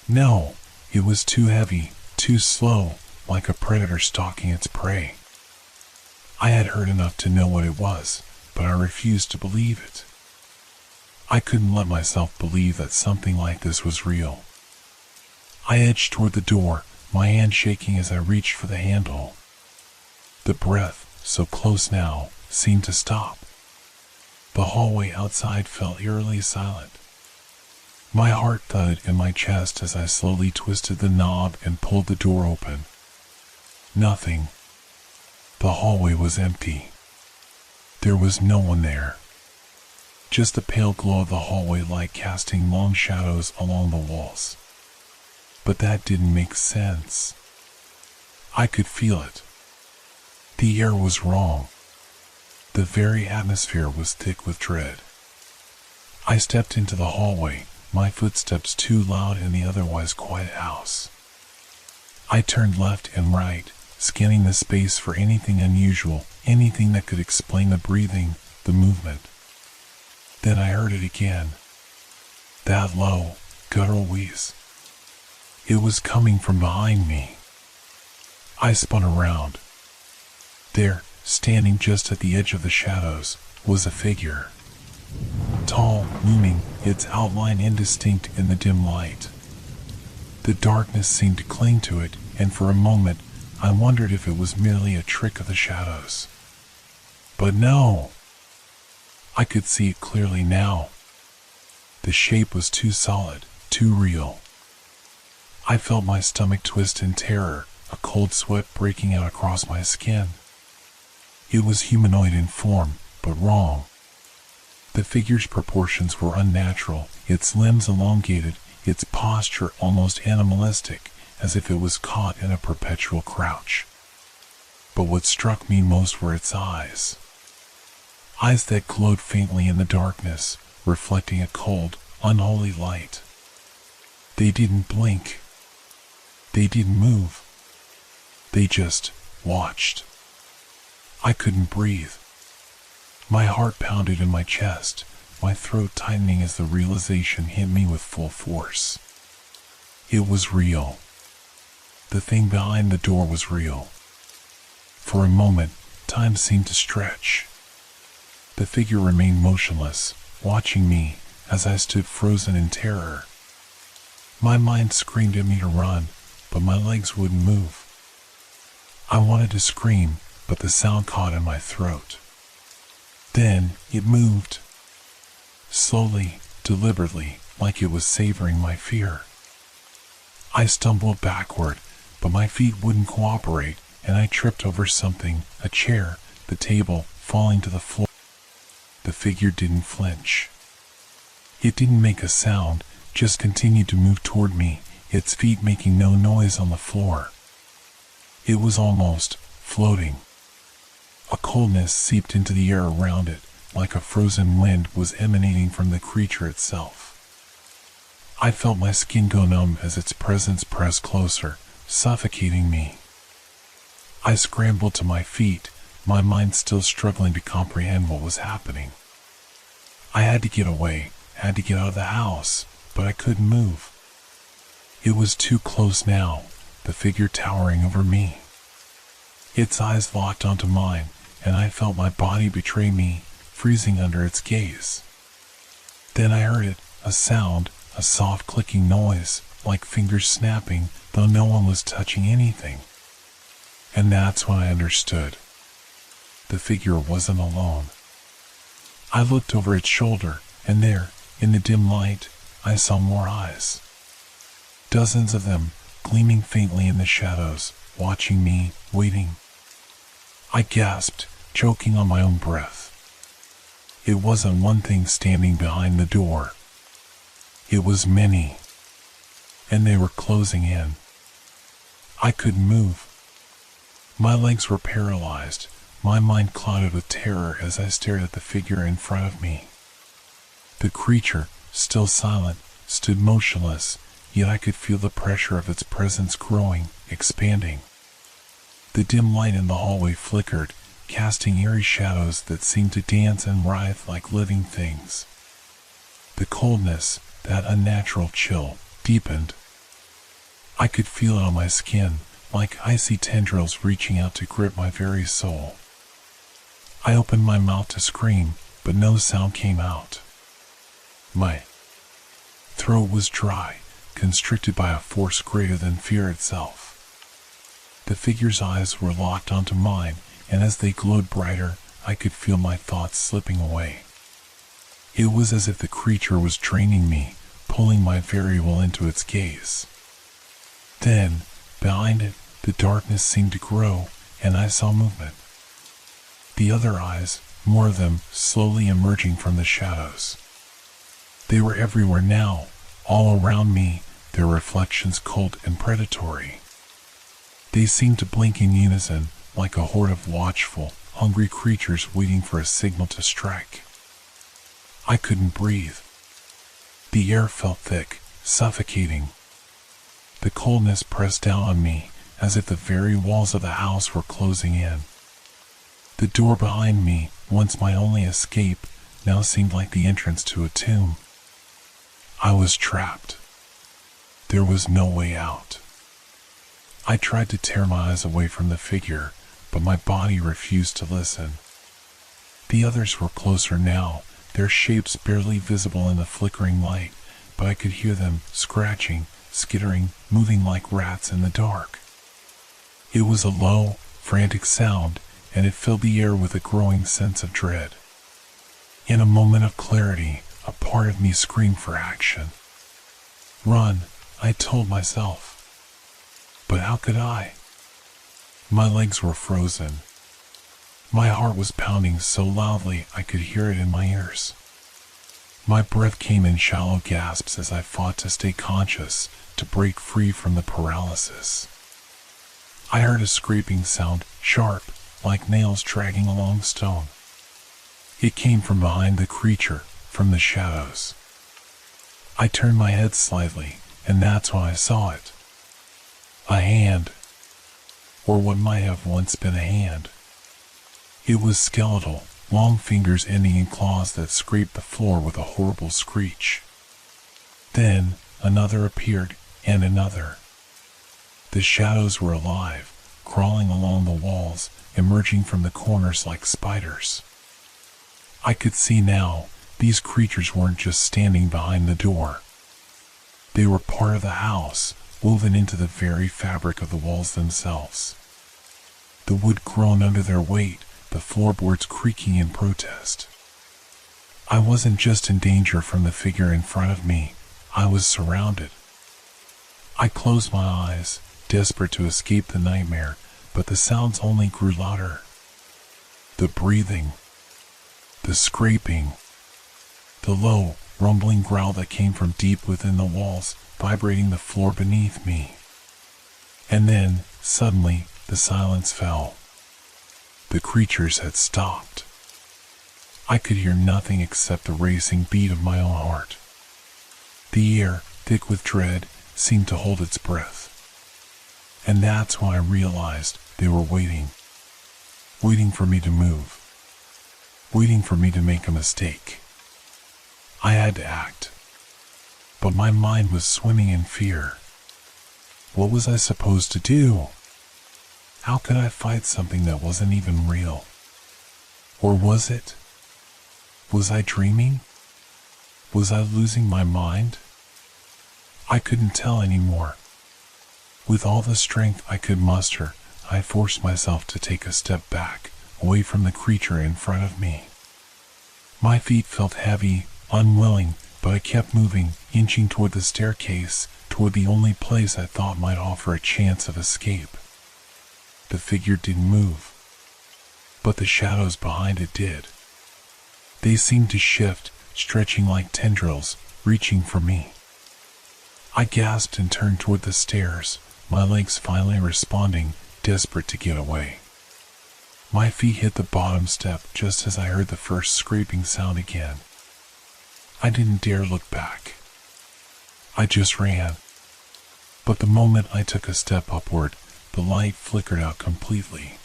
No, it was too heavy, too slow, like a predator stalking its prey. I had heard enough to know what it was, but I refused to believe it. I couldn't let myself believe that something like this was real. I edged toward the door, my hand shaking as I reached for the handle. The breath, so close now, seemed to stop. The hallway outside felt eerily silent. My heart thudded in my chest as I slowly twisted the knob and pulled the door open. Nothing. The hallway was empty. There was no one there. Just the pale glow of the hallway light casting long shadows along the walls. But that didn't make sense. I could feel it. The air was wrong. The very atmosphere was thick with dread. I stepped into the hallway, my footsteps too loud in the otherwise quiet house. I turned left and right, scanning the space for anything unusual, anything that could explain the breathing, the movement. Then I heard it again. That low, guttural wheeze. It was coming from behind me. I spun around. There, standing just at the edge of the shadows, was a figure. Tall, looming, its outline indistinct in the dim light. The darkness seemed to cling to it, and for a moment, I wondered if it was merely a trick of the shadows. But no! I could see it clearly now. The shape was too solid, too real. I felt my stomach twist in terror, a cold sweat breaking out across my skin. It was humanoid in form, but wrong. The figure's proportions were unnatural, its limbs elongated, its posture almost animalistic, as if it was caught in a perpetual crouch. But what struck me most were its eyes. Eyes that glowed faintly in the darkness, reflecting a cold, unholy light. They didn't blink. They didn't move. They just watched. I couldn't breathe. My heart pounded in my chest, my throat tightening as the realization hit me with full force. It was real. The thing behind the door was real. For a moment, time seemed to stretch. The figure remained motionless, watching me as I stood frozen in terror. My mind screamed at me to run, but my legs wouldn't move. I wanted to scream, but the sound caught in my throat. Then it moved. Slowly, deliberately, like it was savoring my fear. I stumbled backward, but my feet wouldn't cooperate, and I tripped over something, a chair, the table, falling to the floor. The figure didn't flinch. It didn't make a sound, just continued to move toward me, its feet making no noise on the floor. It was almost floating. A coldness seeped into the air around it, like a frozen wind was emanating from the creature itself. I felt my skin go numb as its presence pressed closer, suffocating me. I scrambled to my feet, my mind still struggling to comprehend what was happening. I had to get away, had to get out of the house, but I couldn't move. It was too close now, the figure towering over me. Its eyes locked onto mine, and I felt my body betray me, freezing under its gaze. Then I heard it, a sound, a soft clicking noise, like fingers snapping, though no one was touching anything. And that's when I understood. The figure wasn't alone. I looked over its shoulder, and there, in the dim light, I saw more eyes. Dozens of them, gleaming faintly in the shadows, watching me, waiting. I gasped, choking on my own breath. It wasn't one thing standing behind the door. It was many, and they were closing in. I couldn't move. My legs were paralyzed, my mind clouded with terror as I stared at the figure in front of me. The creature, still silent, stood motionless, yet I could feel the pressure of its presence growing, expanding. The dim light in the hallway flickered, casting eerie shadows that seemed to dance and writhe like living things. The coldness, that unnatural chill, deepened. I could feel it on my skin, like icy tendrils reaching out to grip my very soul. I opened my mouth to scream, but no sound came out. My throat was dry, constricted by a force greater than fear itself. The figure's eyes were locked onto mine, and as they glowed brighter, I could feel my thoughts slipping away. It was as if the creature was draining me, pulling my very will into its gaze. Then, behind it, the darkness seemed to grow, and I saw movement. The other eyes, more of them, slowly emerging from the shadows. They were everywhere now, all around me, their reflections cold and predatory. They seemed to blink in unison, like a horde of watchful, hungry creatures waiting for a signal to strike. I couldn't breathe. The air felt thick, suffocating. The coldness pressed down on me, as if the very walls of the house were closing in. The door behind me, once my only escape, now seemed like the entrance to a tomb. I was trapped. There was no way out. I tried to tear my eyes away from the figure, but my body refused to listen. The others were closer now, their shapes barely visible in the flickering light, but I could hear them scratching, skittering, moving like rats in the dark. It was a low, frantic sound, and it filled the air with a growing sense of dread. In a moment of clarity, a part of me screamed for action. Run, I told myself. But how could I? My legs were frozen. My heart was pounding so loudly I could hear it in my ears. My breath came in shallow gasps as I fought to stay conscious, to break free from the paralysis. I heard a scraping sound, sharp, like nails dragging along stone. It came from behind the creature, from the shadows. I turned my head slightly, and that's when I saw it. A hand, or what might have once been a hand. It was skeletal, long fingers ending in claws that scraped the floor with a horrible screech. Then, another appeared, and another. The shadows were alive, crawling along the walls, emerging from the corners like spiders. I could see now, these creatures weren't just standing behind the door. They were part of the house, woven into the very fabric of the walls themselves. The wood groaned under their weight, the floorboards creaking in protest. I wasn't just in danger from the figure in front of me, I was surrounded. I closed my eyes, desperate to escape the nightmare, but the sounds only grew louder. The breathing, the scraping, the low, rumbling growl that came from deep within the walls, vibrating the floor beneath me. And then, suddenly, the silence fell. The creatures had stopped. I could hear nothing except the racing beat of my own heart. The air, thick with dread, seemed to hold its breath. And that's when I realized they were waiting. Waiting for me to move. Waiting for me to make a mistake. I had to act. But my mind was swimming in fear. What was I supposed to do? How could I fight something that wasn't even real? Or was it? Was I dreaming? Was I losing my mind? I couldn't tell anymore. With all the strength I could muster, I forced myself to take a step back, away from the creature in front of me. My feet felt heavy, unwilling, but I kept moving, inching toward the staircase, toward the only place I thought might offer a chance of escape. The figure didn't move, but the shadows behind it did. They seemed to shift, stretching like tendrils, reaching for me. I gasped and turned toward the stairs, my legs finally responding, desperate to get away. My feet hit the bottom step just as I heard the first scraping sound again. I didn't dare look back. I just ran. But the moment I took a step upward, the light flickered out completely.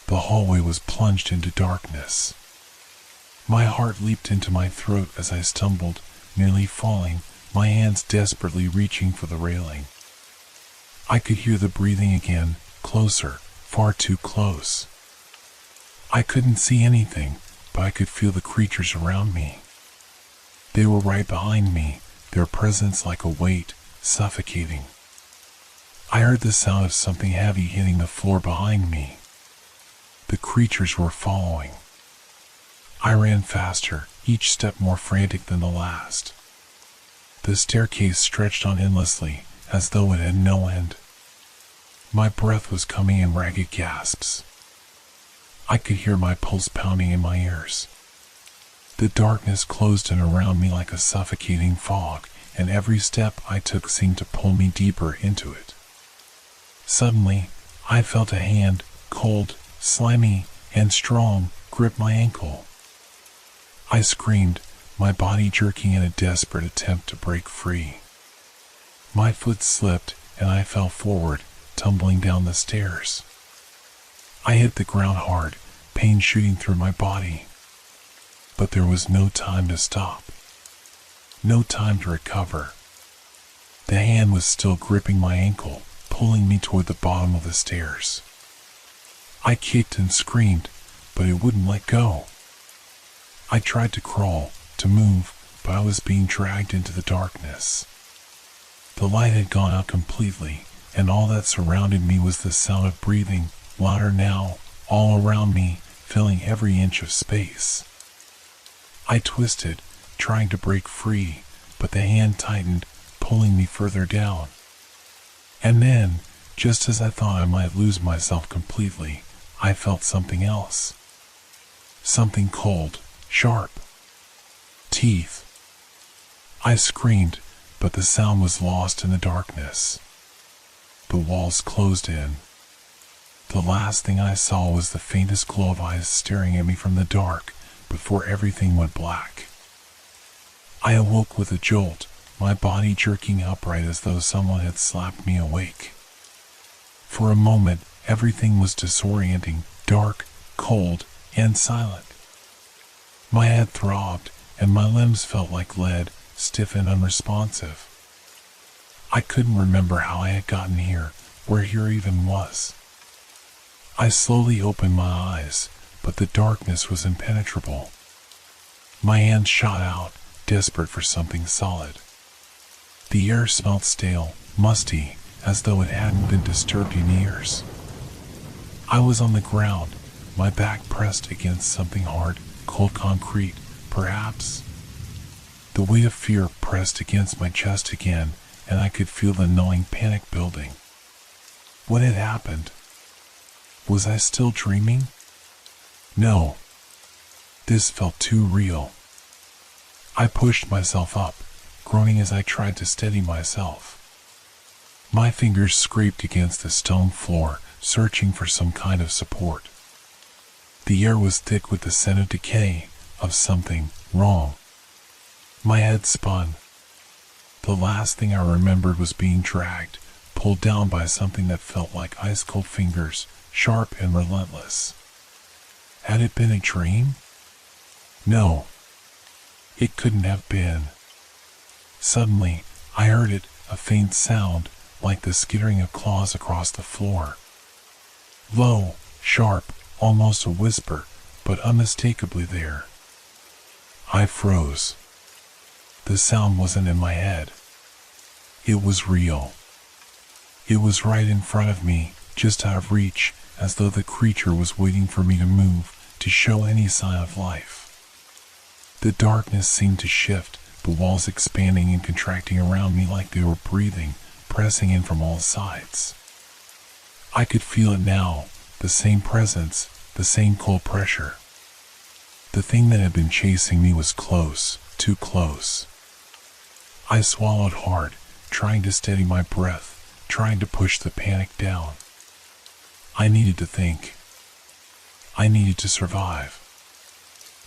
The hallway was plunged into darkness. My heart leaped into my throat as I stumbled, nearly falling, my hands desperately reaching for the railing. I could hear the breathing again, closer, far too close. I couldn't see anything, but I could feel the creatures around me. They were right behind me, their presence like a weight, suffocating. I heard the sound of something heavy hitting the floor behind me. The creatures were following. I ran faster, each step more frantic than the last. The staircase stretched on endlessly, as though it had no end. My breath was coming in ragged gasps. I could hear my pulse pounding in my ears. The darkness closed in around me like a suffocating fog, and every step I took seemed to pull me deeper into it. Suddenly, I felt a hand, cold, slimy, and strong, grip my ankle. I screamed, my body jerking in a desperate attempt to break free. My foot slipped, and I fell forward, tumbling down the stairs. I hit the ground hard, pain shooting through my body. But there was no time to stop. No time to recover. The hand was still gripping my ankle, pulling me toward the bottom of the stairs. I kicked and screamed, but it wouldn't let go. I tried to crawl, to move, but I was being dragged into the darkness. The light had gone out completely, and all that surrounded me was the sound of breathing, louder now, all around me, filling every inch of space. I twisted, trying to break free, but the hand tightened, pulling me further down. And then, just as I thought I might lose myself completely, I felt something else. Something cold, sharp. Teeth. I screamed, but the sound was lost in the darkness. The walls closed in. The last thing I saw was the faintest glow of eyes staring at me from the dark, before everything went black. I awoke with a jolt, my body jerking upright as though someone had slapped me awake. For a moment, everything was disorienting, dark, cold, and silent. My head throbbed, and my limbs felt like lead, stiff and unresponsive. I couldn't remember how I had gotten here, where here even was. I slowly opened my eyes, but the darkness was impenetrable. My hand shot out, desperate for something solid. The air smelled stale, musty, as though it hadn't been disturbed in years. I was on the ground, my back pressed against something hard, cold concrete, perhaps. The weight of fear pressed against my chest again, and I could feel the gnawing panic building. What had happened? Was I still dreaming? No. This felt too real. I pushed myself up, groaning as I tried to steady myself. My fingers scraped against the stone floor, searching for some kind of support. The air was thick with the scent of decay, of something wrong. My head spun. The last thing I remembered was being dragged, pulled down by something that felt like ice-cold fingers, sharp and relentless. Had it been a dream? No. It couldn't have been. Suddenly, I heard it, a faint sound, like the skittering of claws across the floor. Low, sharp, almost a whisper, but unmistakably there. I froze. The sound wasn't in my head. It was real. It was right in front of me, just out of reach, as though the creature was waiting for me to move, to show any sign of life. The darkness seemed to shift, the walls expanding and contracting around me like they were breathing, pressing in from all sides. I could feel it now, the same presence, the same cold pressure. The thing that had been chasing me was close, too close. I swallowed hard, trying to steady my breath, trying to push the panic down. I needed to think. I needed to survive.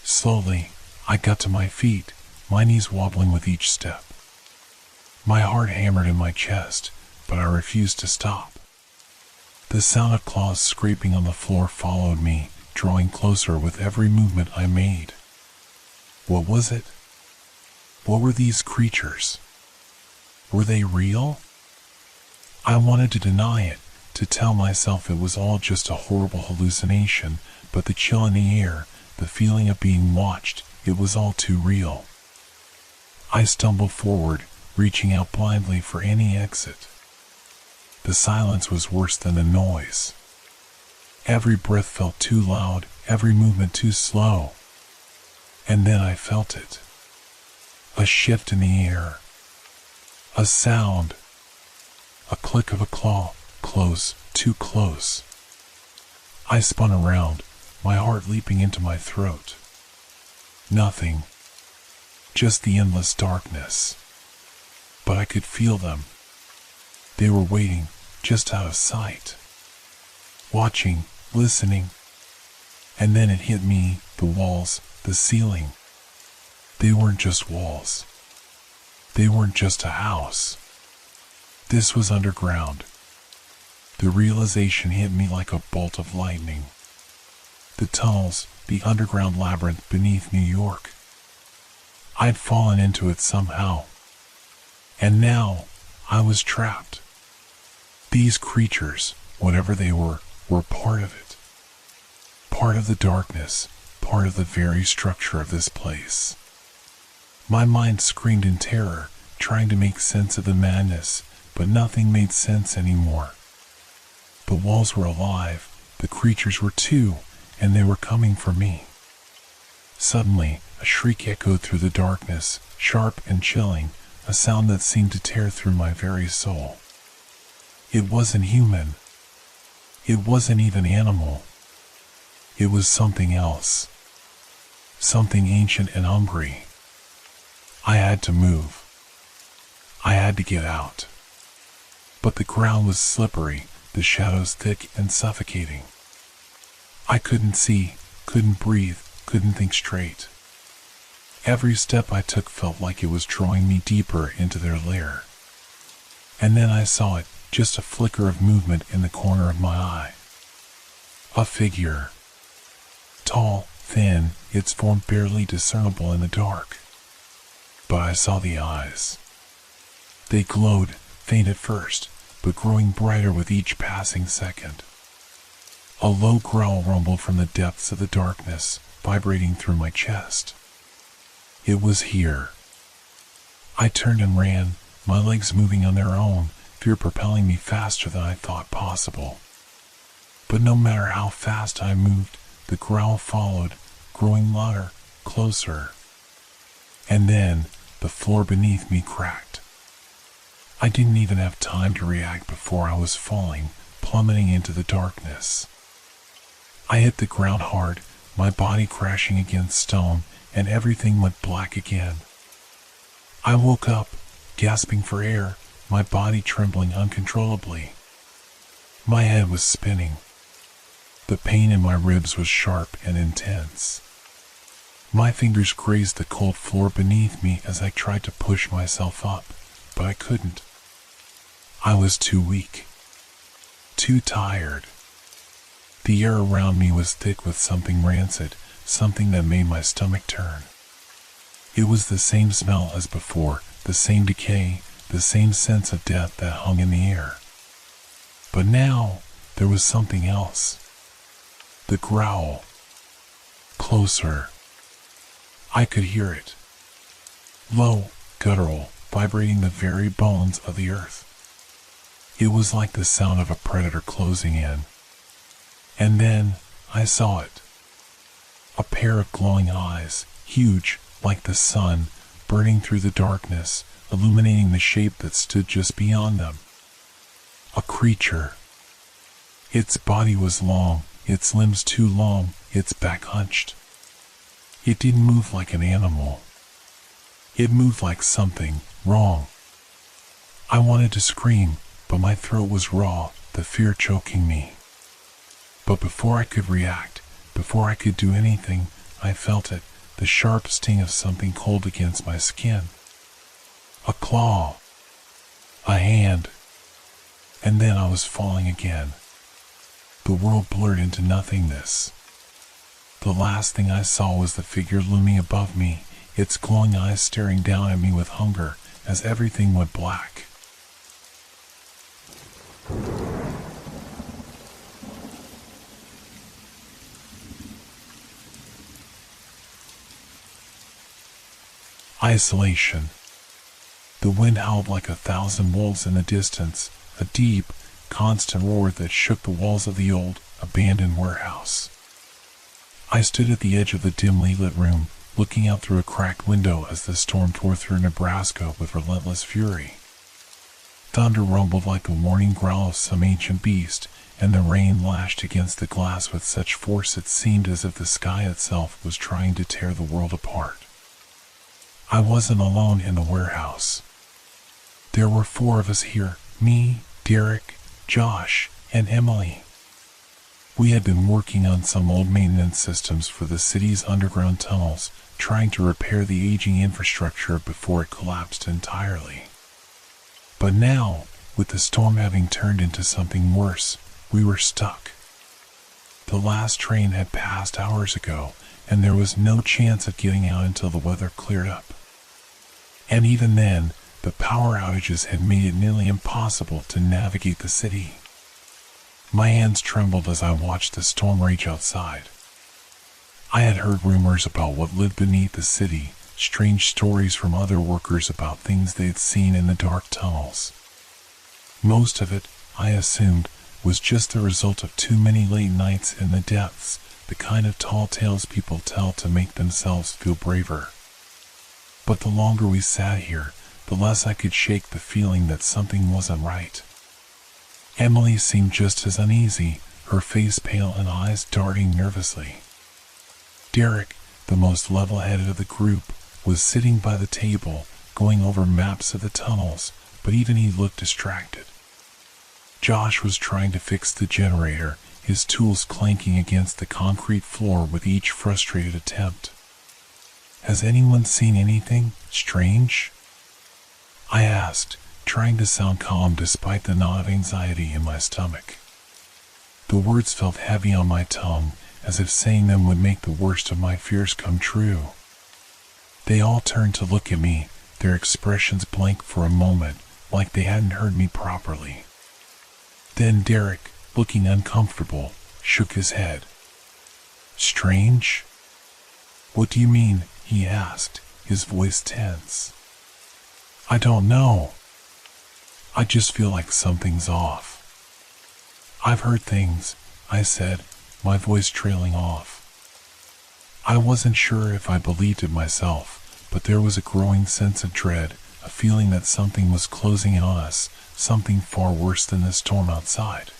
Slowly, I got to my feet, my knees wobbling with each step. My heart hammered in my chest, but I refused to stop. The sound of claws scraping on the floor followed me, drawing closer with every movement I made. What was it? What were these creatures? Were they real? I wanted to deny it, to tell myself it was all just a horrible hallucination, but the chill in the air, the feeling of being watched, it was all too real. I stumbled forward, reaching out blindly for any exit. The silence was worse than the noise. Every breath felt too loud, every movement too slow. And then I felt it. A shift in the air. A sound. A click of a claw, close, too close. I spun around, my heart leaping into my throat. Nothing. Just the endless darkness. But I could feel them. They were waiting, just out of sight. Watching, listening. And then it hit me, the walls, the ceiling. They weren't just walls. They weren't just a house. This was underground. The realization hit me like a bolt of lightning. The tunnels, the underground labyrinth beneath New York. I'd fallen into it somehow. And now, I was trapped. These creatures, whatever they were part of it. Part of the darkness, part of the very structure of this place. My mind screamed in terror, trying to make sense of the madness, but nothing made sense anymore. The walls were alive, the creatures were too, and they were coming for me. Suddenly, a shriek echoed through the darkness, sharp and chilling, a sound that seemed to tear through my very soul. It wasn't human. It wasn't even animal. It was something else. Something ancient and hungry. I had to move. I had to get out. But the ground was slippery, the shadows thick and suffocating. I couldn't see, couldn't breathe, couldn't think straight. Every step I took felt like it was drawing me deeper into their lair. And then I saw it, just a flicker of movement in the corner of my eye. A figure. Tall, thin, its form barely discernible in the dark. But I saw the eyes. They glowed, faint at first, but growing brighter with each passing second. A low growl rumbled from the depths of the darkness, vibrating through my chest. It was here. I turned and ran, my legs moving on their own, fear propelling me faster than I thought possible. But no matter how fast I moved, the growl followed, growing louder, closer. And then, the floor beneath me cracked. I didn't even have time to react before I was falling, plummeting into the darkness. I hit the ground hard, my body crashing against stone, and everything went black again. I woke up, gasping for air, my body trembling uncontrollably. My head was spinning. The pain in my ribs was sharp and intense. My fingers grazed the cold floor beneath me as I tried to push myself up, but I couldn't. I was too weak. Too tired. The air around me was thick with something rancid, something that made my stomach turn. It was the same smell as before, the same decay, the same sense of death that hung in the air. But now, there was something else. The growl. Closer. I could hear it. Low, guttural, vibrating the very bones of the earth. It was like the sound of a predator closing in. And then, I saw it. A pair of glowing eyes, huge, like the sun, burning through the darkness, illuminating the shape that stood just beyond them. A creature. Its body was long, its limbs too long, its back hunched. It didn't move like an animal. It moved like something wrong. I wanted to scream, but my throat was raw, the fear choking me. But before I could react, before I could do anything, I felt it, the sharp sting of something cold against my skin. A claw. A hand. And then I was falling again. The world blurred into nothingness. The last thing I saw was the figure looming above me, its glowing eyes staring down at me with hunger, as everything went black. Isolation. The wind howled like 1,000 wolves in the distance, a deep, constant roar that shook the walls of the old, abandoned warehouse. I stood at the edge of the dimly lit room, looking out through a cracked window as the storm tore through Nebraska with relentless fury. Thunder rumbled like the warning growl of some ancient beast, and the rain lashed against the glass with such force it seemed as if the sky itself was trying to tear the world apart. I wasn't alone in the warehouse. There were 4 of us here, me, Derek, Josh, and Emily. We had been working on some old maintenance systems for the city's underground tunnels, trying to repair the aging infrastructure before it collapsed entirely. But now, with the storm having turned into something worse, we were stuck. The last train had passed hours ago, and there was no chance of getting out until the weather cleared up. And even then, the power outages had made it nearly impossible to navigate the city. My hands trembled as I watched the storm rage outside. I had heard rumors about what lived beneath the city, strange stories from other workers about things they'd seen in the dark tunnels. Most of it, I assumed, was just the result of too many late nights in the depths, the kind of tall tales people tell to make themselves feel braver. But the longer we sat here, the less I could shake the feeling that something wasn't right. Emily seemed just as uneasy, her face pale and eyes darting nervously. Derek, the most level-headed of the group, was sitting by the table, going over maps of the tunnels, but even he looked distracted. Josh was trying to fix the generator, his tools clanking against the concrete floor with each frustrated attempt. "Has anyone seen anything strange?" I asked, trying to sound calm despite the knot of anxiety in my stomach. The words felt heavy on my tongue, as if saying them would make the worst of my fears come true. They all turned to look at me, their expressions blank for a moment, like they hadn't heard me properly. Then Derek, looking uncomfortable, shook his head. "Strange? What do you mean?" he asked, his voice tense. "I don't know. I just feel like something's off." "I've heard things," I said, my voice trailing off. I wasn't sure if I believed it myself, but there was a growing sense of dread, a feeling that something was closing in on us, something far worse than the storm outside.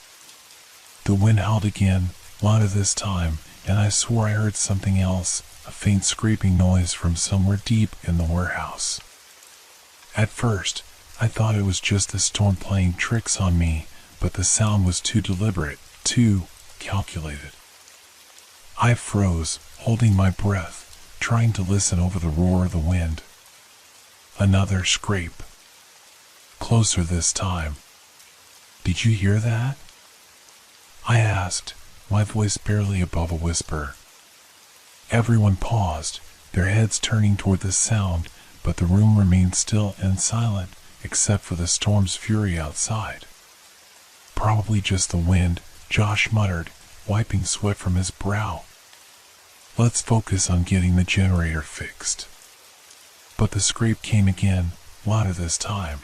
The wind howled again, louder this time, and I swore I heard something else, a faint scraping noise from somewhere deep in the warehouse. At first, I thought it was just the storm playing tricks on me, but the sound was too deliberate, too calculated. I froze, holding my breath, trying to listen over the roar of the wind. Another scrape. Closer this time. "Did you hear that?" I asked, my voice barely above a whisper. Everyone paused, their heads turning toward the sound, but the room remained still and silent, except for the storm's fury outside. "Probably just the wind," Josh muttered, wiping sweat from his brow. "Let's focus on getting the generator fixed." But the scrape came again, louder this time.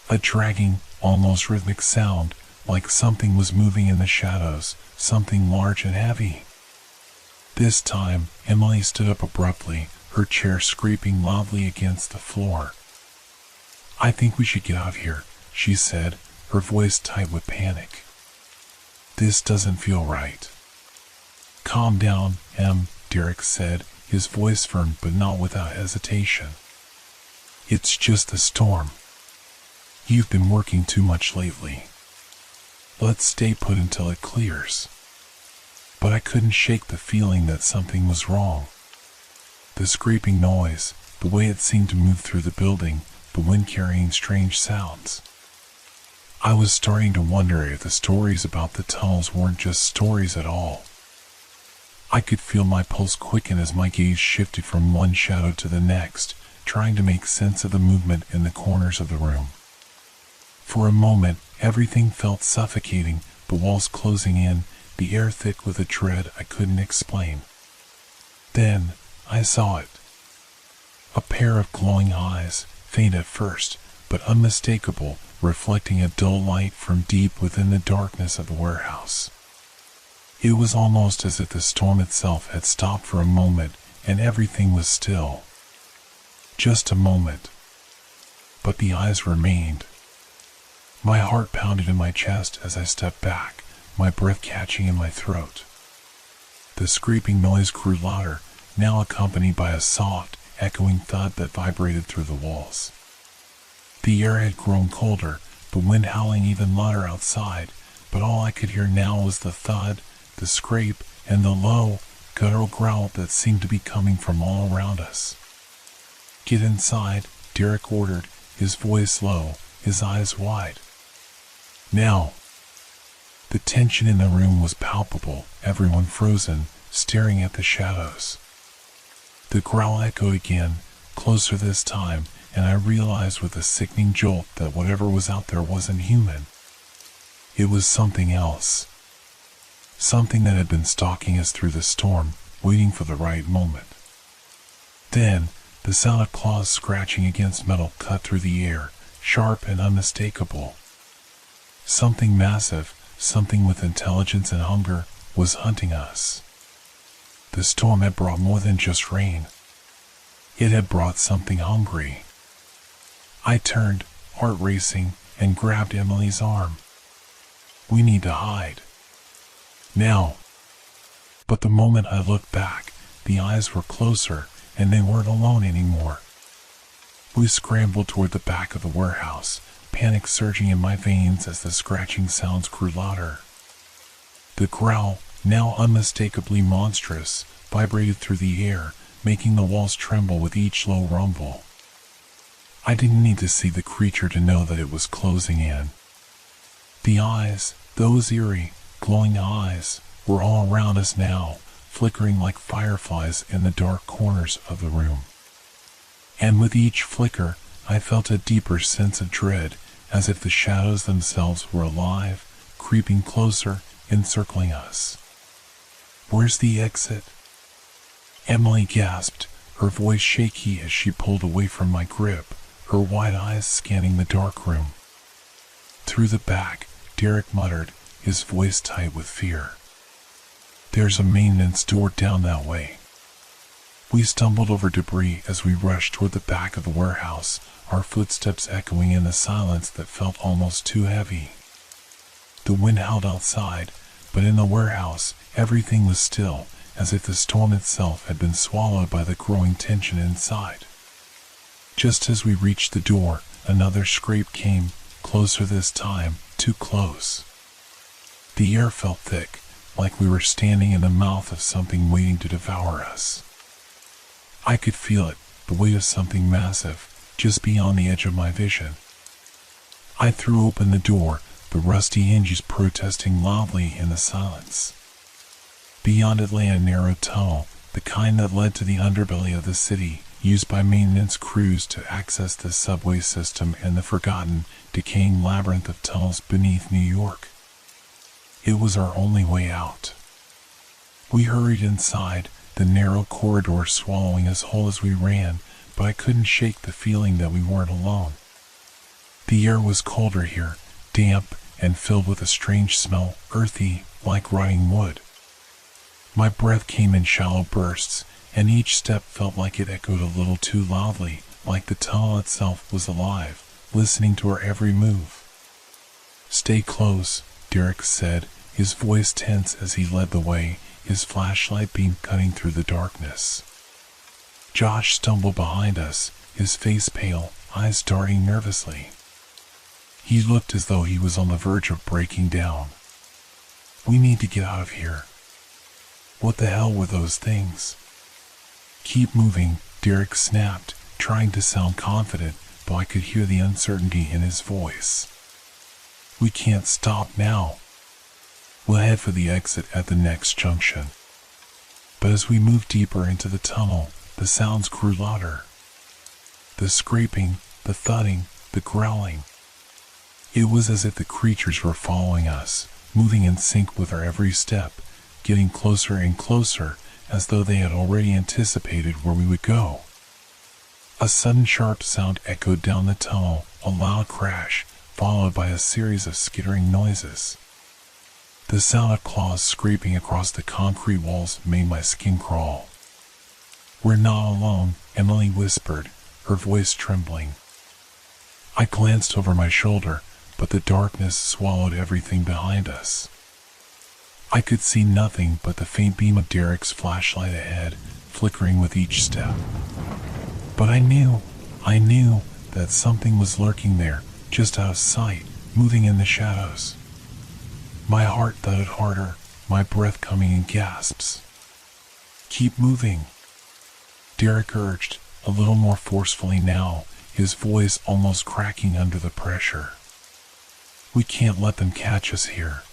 A dragging, almost rhythmic sound, like something was moving in the shadows, something large and heavy. This time, Emily stood up abruptly, her chair scraping loudly against the floor. "I think we should get out of here," she said, her voice tight with panic. "This doesn't feel right." "Calm down, Em," Derek said, his voice firm but not without hesitation. "It's just the storm. You've been working too much lately. Let's stay put until it clears." But I couldn't shake the feeling that something was wrong. The scraping noise, the way it seemed to move through the building, the wind carrying strange sounds. I was starting to wonder if the stories about the tunnels weren't just stories at all. I could feel my pulse quicken as my gaze shifted from one shadow to the next, trying to make sense of the movement in the corners of the room. For a moment, everything felt suffocating, the walls closing in, the air thick with a dread I couldn't explain. Then, I saw it. A pair of glowing eyes, faint at first, but unmistakable, reflecting a dull light from deep within the darkness of the warehouse. It was almost as if the storm itself had stopped for a moment and everything was still. Just a moment. But the eyes remained. My heart pounded in my chest as I stepped back, my breath catching in my throat. The scraping noise grew louder, now accompanied by a soft, echoing thud that vibrated through the walls. The air had grown colder, the wind howling even louder outside, but all I could hear now was the thud, the scrape, and the low, guttural growl that seemed to be coming from all around us. "Get inside," Derek ordered, his voice low, his eyes wide. "Now." The tension in the room was palpable, everyone frozen, staring at the shadows. The growl echoed again, closer this time, and I realized with a sickening jolt that whatever was out there wasn't human. It was something else. Something that had been stalking us through the storm, waiting for the right moment. Then, the sound of claws scratching against metal cut through the air, sharp and unmistakable. Something massive, something with intelligence and hunger, was hunting us. The storm had brought more than just rain. It had brought something hungry. I turned, heart racing, and grabbed Emily's arm. "We need to hide. Now." But the moment I looked back, the eyes were closer, and they weren't alone anymore. We scrambled toward the back of the warehouse, panic surging in my veins as the scratching sounds grew louder. The growl, now unmistakably monstrous, vibrated through the air, making the walls tremble with each low rumble. I didn't need to see the creature to know that it was closing in. The eyes, those eerie, glowing eyes, were all around us now, flickering like fireflies in the dark corners of the room. And with each flicker, I felt a deeper sense of dread, as if the shadows themselves were alive, creeping closer, encircling us. "Where's the exit?" Emily gasped, her voice shaky as she pulled away from my grip, her wide eyes scanning the dark room. "Through the back," Derek muttered, his voice tight with fear. "There's a maintenance door down that way." We stumbled over debris as we rushed toward the back of the warehouse, our footsteps echoing in a silence that felt almost too heavy. The wind howled outside, but in the warehouse, everything was still, as if the storm itself had been swallowed by the growing tension inside. Just as we reached the door, another scrape came, closer this time, too close. The air felt thick, like we were standing in the mouth of something waiting to devour us. I could feel it, the weight of something massive, just beyond the edge of my vision. I threw open the door, the rusty hinges protesting loudly in the silence. Beyond it lay a narrow tunnel, the kind that led to the underbelly of the city, used by maintenance crews to access the subway system and the forgotten, decaying labyrinth of tunnels beneath New York. It was our only way out. We hurried inside, the narrow corridor swallowing us whole as we ran, but I couldn't shake the feeling that we weren't alone. The air was colder here, damp, and filled with a strange smell, earthy, like rotting wood. My breath came in shallow bursts, and each step felt like it echoed a little too loudly, like the tunnel itself was alive, listening to our every move. "Stay close," Derek said, his voice tense as he led the way, his flashlight beam cutting through the darkness. Josh stumbled behind us, his face pale, eyes darting nervously. He looked as though he was on the verge of breaking down. "We need to get out of here." "What the hell were those things?" "Keep moving," Derek snapped, trying to sound confident, but I could hear the uncertainty in his voice. "We can't stop now. We'll head for the exit at the next junction." But as we moved deeper into the tunnel, the sounds grew louder. The scraping, the thudding, the growling. It was as if the creatures were following us, moving in sync with our every step, getting closer and closer, as though they had already anticipated where we would go. A sudden sharp sound echoed down the tunnel, a loud crash, followed by a series of skittering noises. The sound of claws scraping across the concrete walls made my skin crawl. "We're not alone," Emily whispered, her voice trembling. I glanced over my shoulder, but the darkness swallowed everything behind us. I could see nothing but the faint beam of Derek's flashlight ahead, flickering with each step. But I knew that something was lurking there, just out of sight, moving in the shadows. My heart thudded harder, my breath coming in gasps. "Keep moving," Derek urged, a little more forcefully now, his voice almost cracking under the pressure. "We can't let them catch us here."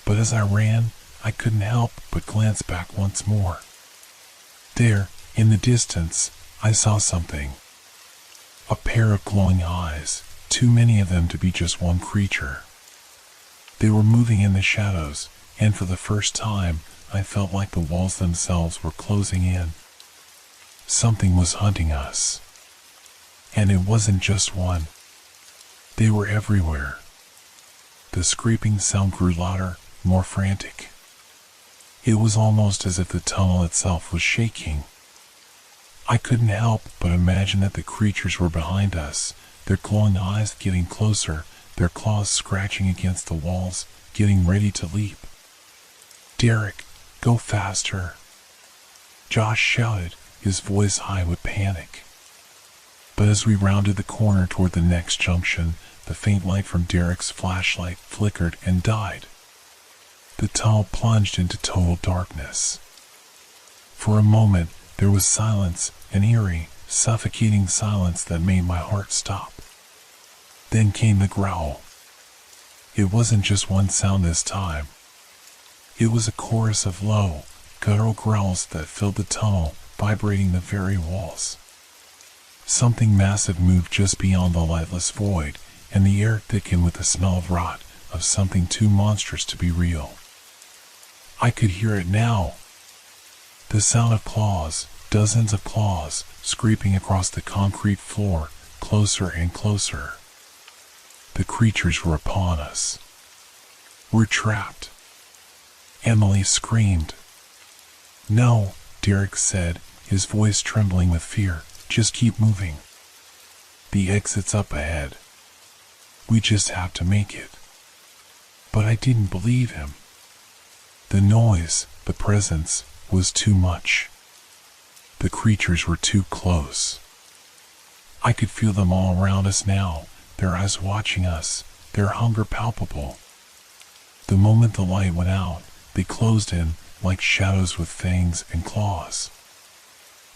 But as I ran, I couldn't help but glance back once more. There, in the distance, I saw something. A pair of glowing eyes, too many of them to be just one creature. They were moving in the shadows, and for the first time, I felt like the walls themselves were closing in. Something was hunting us. And it wasn't just one. They were everywhere. The scraping sound grew louder, more frantic. It was almost as if the tunnel itself was shaking. I couldn't help but imagine that the creatures were behind us, their glowing eyes getting closer, their claws scratching against the walls, getting ready to leap. "Derek, go faster," Josh shouted, his voice high with panic. But as we rounded the corner toward the next junction, the faint light from Derek's flashlight flickered and died. The tunnel plunged into total darkness. For a moment, there was silence, an eerie, suffocating silence that made my heart stop. Then came the growl. It wasn't just one sound this time. It was a chorus of low, guttural growls that filled the tunnel, vibrating the very walls. Something massive moved just beyond the lightless void, and the air thickened with the smell of rot, of something too monstrous to be real. I could hear it now. The sound of claws, dozens of claws, scraping across the concrete floor, closer and closer. The creatures were upon us. "We're trapped," Emily screamed. "No," Derek said, his voice trembling with fear. "Just keep moving. The exit's up ahead. We just have to make it." But I didn't believe him. The noise, the presence, was too much. The creatures were too close. I could feel them all around us now, their eyes watching us, their hunger palpable. The moment the light went out, they closed in, like shadows with fangs and claws.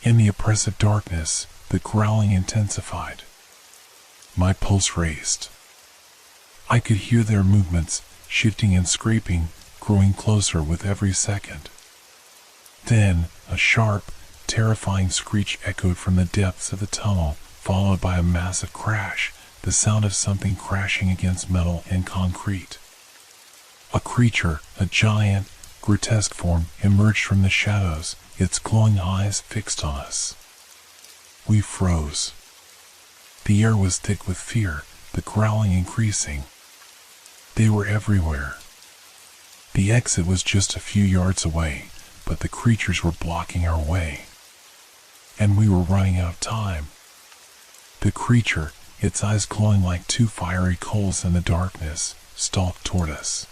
In the oppressive darkness, the growling intensified. My pulse raced. I could hear their movements, shifting and scraping, growing closer with every second. Then, a sharp, terrifying screech echoed from the depths of the tunnel, followed by a massive crash, the sound of something crashing against metal and concrete. A creature, a giant, grotesque form, emerged from the shadows, its glowing eyes fixed on us. We froze. The air was thick with fear, the growling increasing. They were everywhere. The exit was just a few yards away, but the creatures were blocking our way. And we were running out of time. The creature, its eyes glowing like two fiery coals in the darkness, stalked toward us.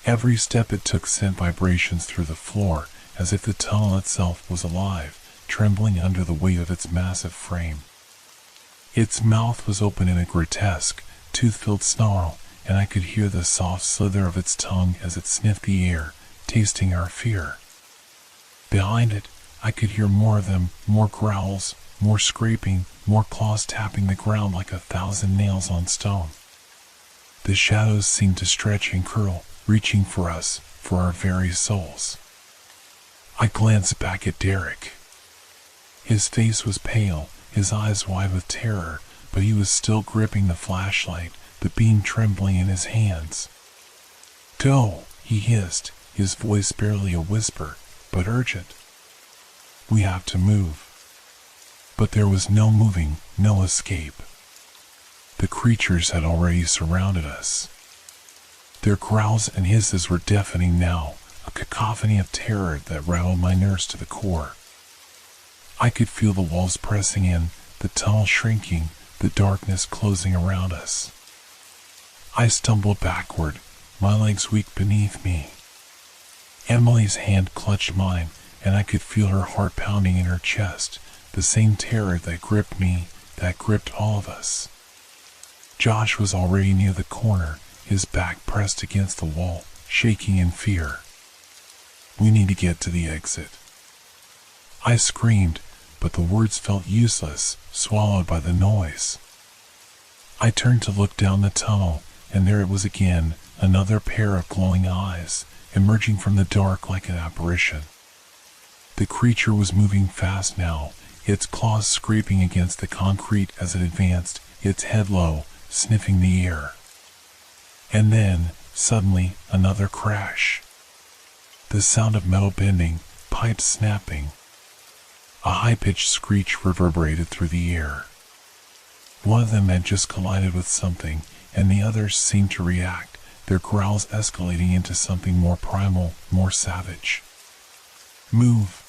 Every step it took sent vibrations through the floor, as if the tunnel itself was alive, trembling under the weight of its massive frame. Its mouth was open in a grotesque, tooth-filled snarl, and I could hear the soft slither of its tongue as it sniffed the air, tasting our fear. Behind it, I could hear more of them, more growls, more scraping, more claws tapping the ground like 1,000 nails on stone. The shadows seemed to stretch and curl, reaching for us, for our very souls. I glanced back at Derek. His face was pale, his eyes wide with terror, but he was still gripping the flashlight, the beam trembling in his hands. "Go," he hissed, his voice barely a whisper, but urgent. "We have to move." But there was no moving, no escape. The creatures had already surrounded us. Their growls and hisses were deafening now, a cacophony of terror that rattled my nerves to the core. I could feel the walls pressing in, the tunnel shrinking, the darkness closing around us. I stumbled backward, my legs weak beneath me. Emily's hand clutched mine, and I could feel her heart pounding in her chest, the same terror that gripped me, that gripped all of us. Josh was already near the corner, his back pressed against the wall, shaking in fear. "We need to get to the exit." I screamed, but the words felt useless, swallowed by the noise. I turned to look down the tunnel, and there it was again, another pair of glowing eyes, emerging from the dark like an apparition. The creature was moving fast now, its claws scraping against the concrete as it advanced, its head low, sniffing the air. And then, suddenly, another crash. The sound of metal bending, pipes snapping. A high-pitched screech reverberated through the air. One of them had just collided with something, and the others seemed to react, their growls escalating into something more primal, more savage. "Move!"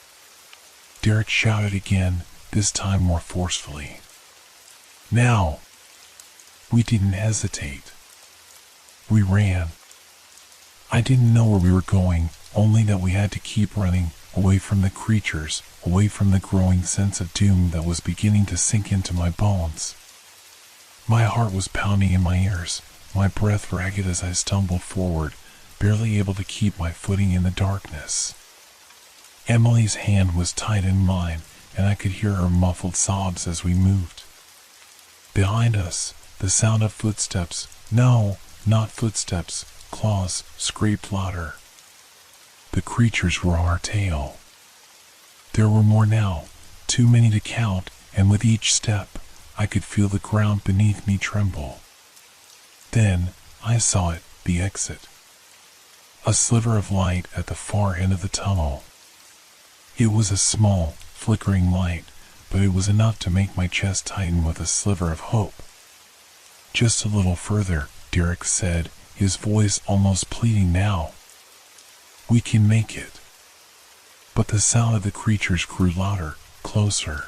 Derek shouted again, this time more forcefully. "Now!" We didn't hesitate. We ran. I didn't know where we were going, only that we had to keep running, away from the creatures, away from the growing sense of doom that was beginning to sink into my bones. My heart was pounding in my ears, my breath ragged as I stumbled forward, barely able to keep my footing in the darkness. Emily's hand was tight in mine, and I could hear her muffled sobs as we moved. Behind us, the sound of footsteps, no, not footsteps, claws, scraped louder. The creatures were on our tail. There were more now, too many to count, and with each step, I could feel the ground beneath me tremble. Then, I saw it, the exit. A sliver of light at the far end of the tunnel. It was a small, flickering light, but it was enough to make my chest tighten with a sliver of hope. "Just a little further," Derek said, his voice almost pleading now. "We can make it." But the sound of the creatures grew louder, closer.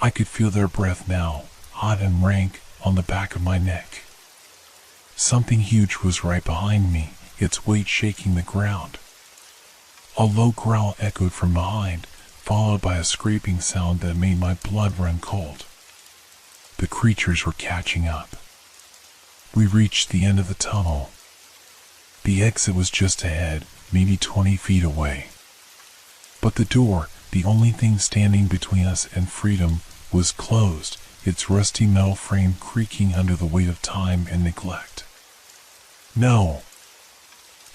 I could feel their breath now, hot and rank, on the back of my neck. Something huge was right behind me, its weight shaking the ground. A low growl echoed from behind, followed by a scraping sound that made my blood run cold. The creatures were catching up. We reached the end of the tunnel. The exit was just ahead, maybe 20 feet away. But the door, the only thing standing between us and freedom, was closed, its rusty metal frame creaking under the weight of time and neglect. "No!"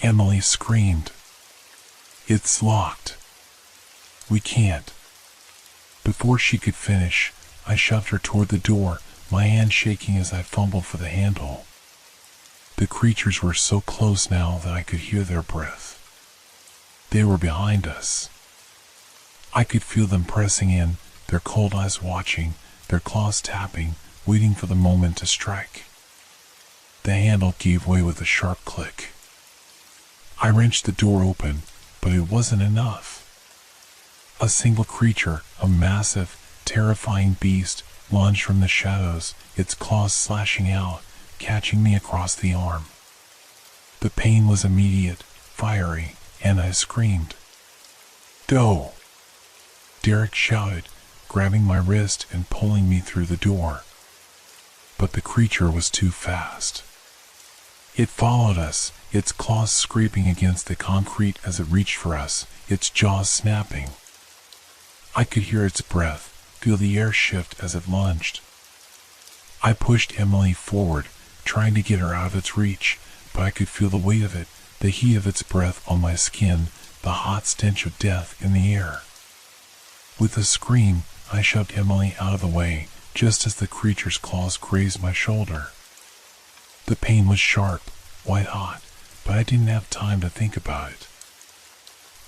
Emily screamed. "It's locked. We can't." Before she could finish, I shoved her toward the door, my hand shaking as I fumbled for the handle. The creatures were so close now that I could hear their breath. They were behind us. I could feel them pressing in, their cold eyes watching, their claws tapping, waiting for the moment to strike. The handle gave way with a sharp click. I wrenched the door open, but it wasn't enough. A single creature, a massive, terrifying beast, lunged from the shadows, its claws slashing out, catching me across the arm. The pain was immediate, fiery, and I screamed. "Go!" Derek shouted, grabbing my wrist and pulling me through the door. But the creature was too fast. It followed us, its claws scraping against the concrete as it reached for us, its jaws snapping. I could hear its breath, feel the air shift as it lunged. I pushed Emily forward, trying to get her out of its reach, but I could feel the weight of it, the heat of its breath on my skin, the hot stench of death in the air. With a scream, I shoved Emily out of the way, just as the creature's claws grazed my shoulder. The pain was sharp, white hot, but I didn't have time to think about it.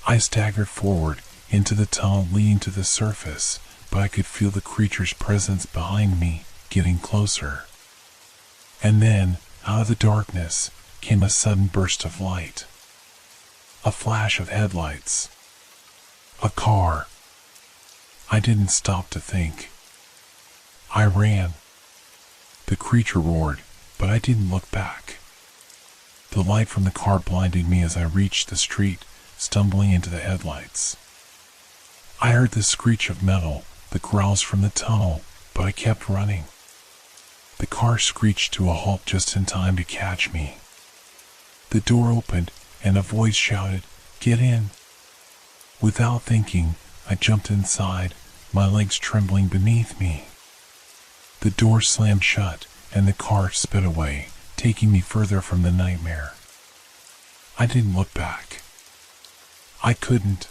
I staggered forward, into the tunnel leading to the surface, but I could feel the creature's presence behind me, getting closer. And then, out of the darkness, came a sudden burst of light. A flash of headlights. A car. I didn't stop to think. I ran. The creature roared, but I didn't look back. The light from the car blinded me as I reached the street, stumbling into the headlights. I heard the screech of metal, the growls from the tunnel, but I kept running. The car screeched to a halt just in time to catch me. The door opened, and a voice shouted, "Get in!" Without thinking, I jumped inside, my legs trembling beneath me. The door slammed shut, and the car sped away, taking me further from the nightmare. I didn't look back. I couldn't.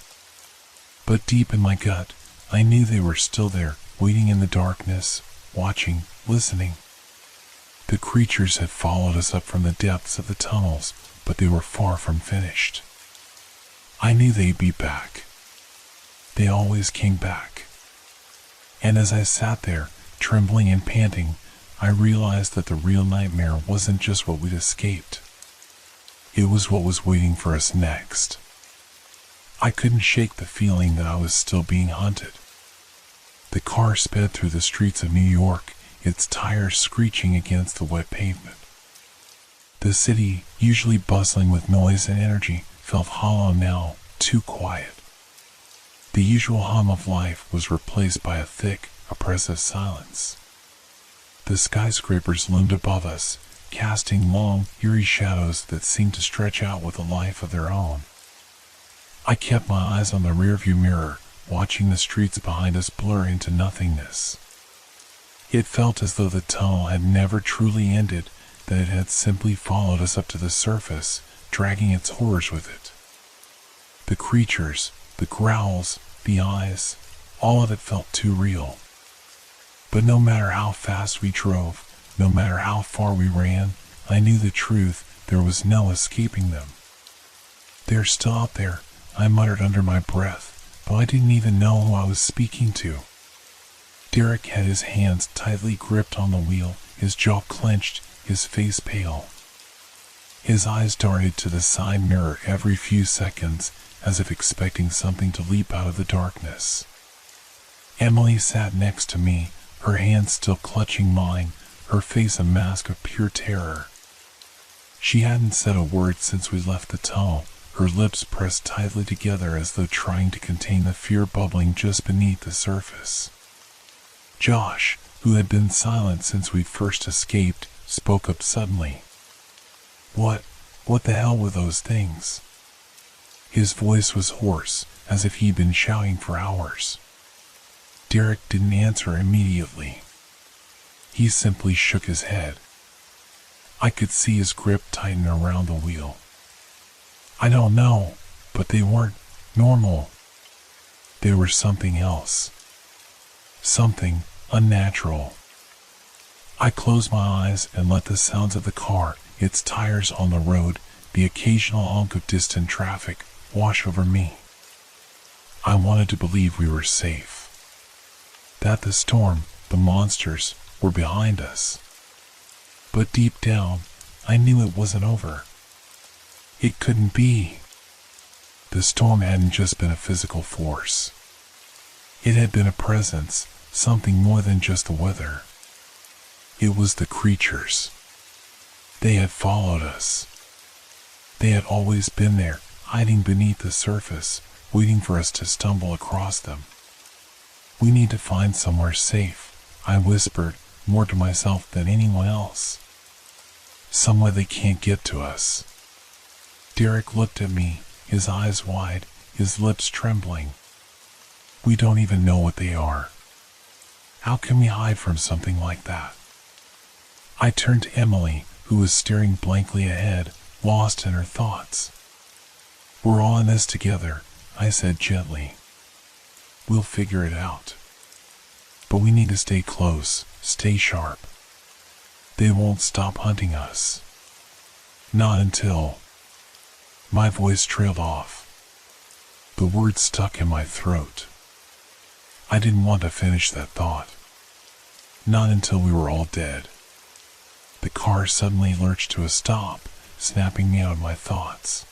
But deep in my gut, I knew they were still there, waiting in the darkness, watching, listening. The creatures had followed us up from the depths of the tunnels, but they were far from finished. I knew they'd be back. They always came back. And as I sat there, trembling and panting, I realized that the real nightmare wasn't just what we'd escaped. It was what was waiting for us next. I couldn't shake the feeling that I was still being hunted. The car sped through the streets of New York, its tires screeching against the wet pavement. The city, usually bustling with noise and energy, felt hollow now, too quiet. The usual hum of life was replaced by a thick, oppressive silence. The skyscrapers loomed above us, casting long, eerie shadows that seemed to stretch out with a life of their own. I kept my eyes on the rearview mirror, watching the streets behind us blur into nothingness. It felt as though the tunnel had never truly ended, that it had simply followed us up to the surface, dragging its horrors with it. The creatures, the growls, the eyes, all of it felt too real. But no matter how fast we drove, no matter how far we ran, I knew the truth, there was no escaping them. They're still out there, I muttered under my breath, but I didn't even know who I was speaking to. Derek had his hands tightly gripped on the wheel, his jaw clenched, his face pale. His eyes darted to the side mirror every few seconds, as if expecting something to leap out of the darkness. Emily sat next to me, her hands still clutching mine, her face a mask of pure terror. She hadn't said a word since we left the tunnel, her lips pressed tightly together as though trying to contain the fear bubbling just beneath the surface. Josh, who had been silent since we first escaped, spoke up suddenly. What the hell were those things?" His voice was hoarse, as if he'd been shouting for hours. Derek didn't answer immediately. He simply shook his head. I could see his grip tighten around the wheel. "I don't know, but they weren't normal. They were something else. Something unnatural." I closed my eyes and let the sounds of the car, its tires on the road, the occasional honk of distant traffic, wash over me. I wanted to believe we were safe. That the storm, the monsters, were behind us. But deep down, I knew it wasn't over. It couldn't be. The storm hadn't just been a physical force. It had been a presence, something more than just the weather. It was the creatures. They had followed us. They had always been there, hiding beneath the surface, waiting for us to stumble across them. "We need to find somewhere safe," I whispered, more to myself than anyone else. "Somewhere they can't get to us." Derek looked at me, his eyes wide, his lips trembling. "We don't even know what they are. How can we hide from something like that?" I turned to Emily, who was staring blankly ahead, lost in her thoughts. "We're all in this together," I said gently. "We'll figure it out. But we need to stay close, stay sharp. They won't stop hunting us. Not until—" My voice trailed off. The words stuck in my throat. I didn't want to finish that thought. Not until we were all dead. The car suddenly lurched to a stop, snapping me out of my thoughts.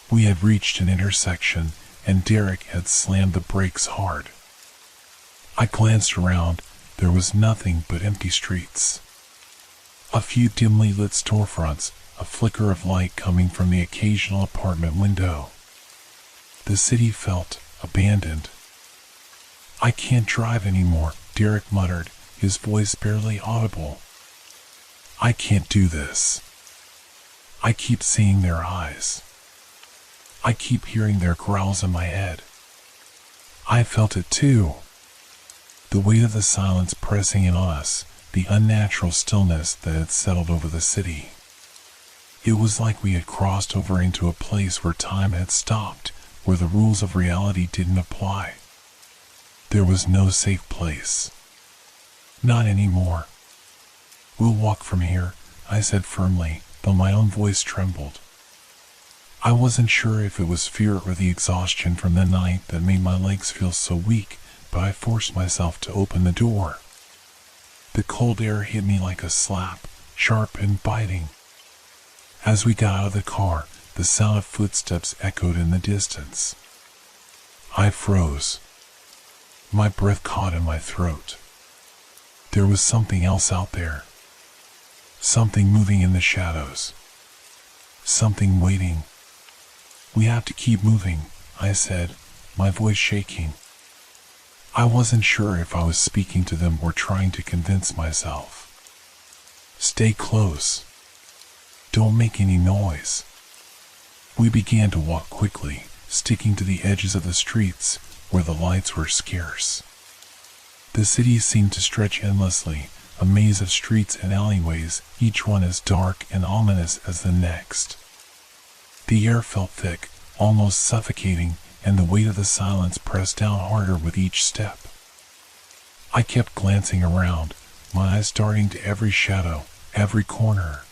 We had reached an intersection, and Derek had slammed the brakes hard. I glanced around. There was nothing but empty streets. A few dimly lit storefronts, a flicker of light coming from the occasional apartment window. The city felt abandoned. "I can't drive anymore," Derek muttered, his voice barely audible. "I can't do this. I keep seeing their eyes. I keep hearing their growls in my head." I felt it too. The weight of the silence pressing in on us, the unnatural stillness that had settled over the city. It was like we had crossed over into a place where time had stopped, where the rules of reality didn't apply. There was no safe place. Not anymore. "We'll walk from here," I said firmly, though my own voice trembled. I wasn't sure if it was fear or the exhaustion from the night that made my legs feel so weak, but I forced myself to open the door. The cold air hit me like a slap, sharp and biting. As we got out of the car, the sound of footsteps echoed in the distance. I froze. My breath caught in my throat. There was something else out there. Something moving in the shadows. Something waiting. "We have to keep moving," I said, my voice shaking. I wasn't sure if I was speaking to them or trying to convince myself. "Stay close. Don't make any noise." We began to walk quickly, sticking to the edges of the streets where the lights were scarce. The city seemed to stretch endlessly, a maze of streets and alleyways, each one as dark and ominous as the next. The air felt thick, almost suffocating, and the weight of the silence pressed down harder with each step. I kept glancing around, my eyes darting to every shadow, every corner.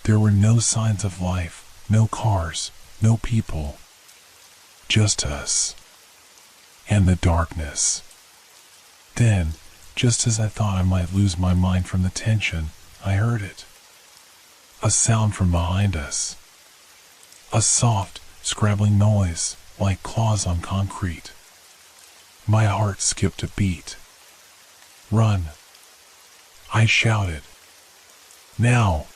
There were no signs of life, no cars, no people. Just us. And the darkness. Then, just as I thought I might lose my mind from the tension, I heard it. A sound from behind us. A soft, scrabbling noise, like claws on concrete. My heart skipped a beat. "Run!" I shouted. "Now!"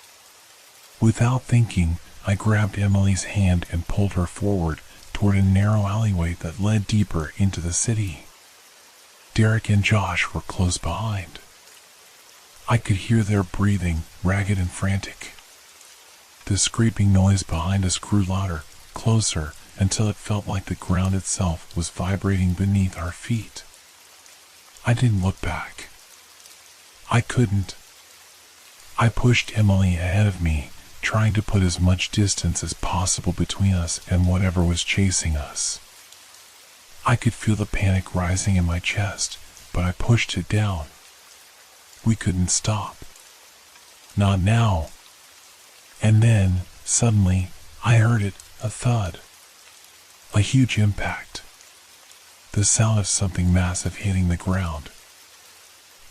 Without thinking, I grabbed Emily's hand and pulled her forward toward a narrow alleyway that led deeper into the city. Derek and Josh were close behind. I could hear their breathing, ragged and frantic. The scraping noise behind us grew louder, closer, until it felt like the ground itself was vibrating beneath our feet. I didn't look back. I couldn't. I pushed Emily ahead of me, trying to put as much distance as possible between us and whatever was chasing us. I could feel the panic rising in my chest, but I pushed it down. We couldn't stop. Not now. And then, suddenly, I heard it, a thud. A huge impact. The sound of something massive hitting the ground.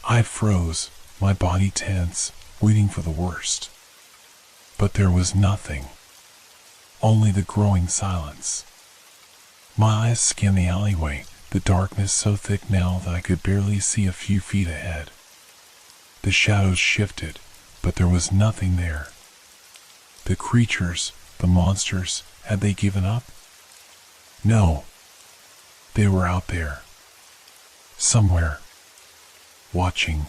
I froze, my body tense, waiting for the worst. But there was nothing. only the growing silence. My eyes scanned the alleyway, the darkness so thick now that I could barely see a few feet ahead. The shadows shifted, but there was nothing there. The creatures, the monsters, had they given up? No. They were out there. Somewhere. Watching.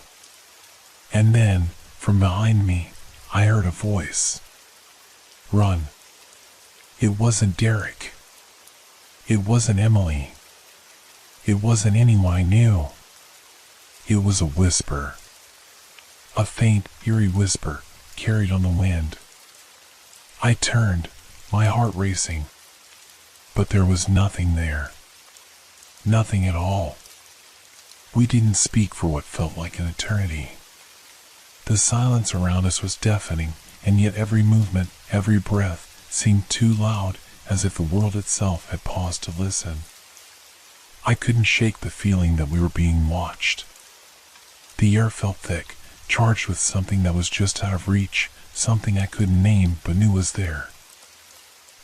And then, from behind me, I heard a voice. Run. It wasn't Derek. It wasn't Emily. It wasn't anyone I knew. It was a whisper. A faint, eerie whisper, carried on the wind. I turned, my heart racing. But there was nothing there. Nothing at all. We didn't speak for what felt like an eternity. The silence around us was deafening, and yet every movement, every breath, seemed too loud, as if the world itself had paused to listen. I couldn't shake the feeling that we were being watched. The air felt thick, charged with something that was just out of reach, something I couldn't name but knew was there.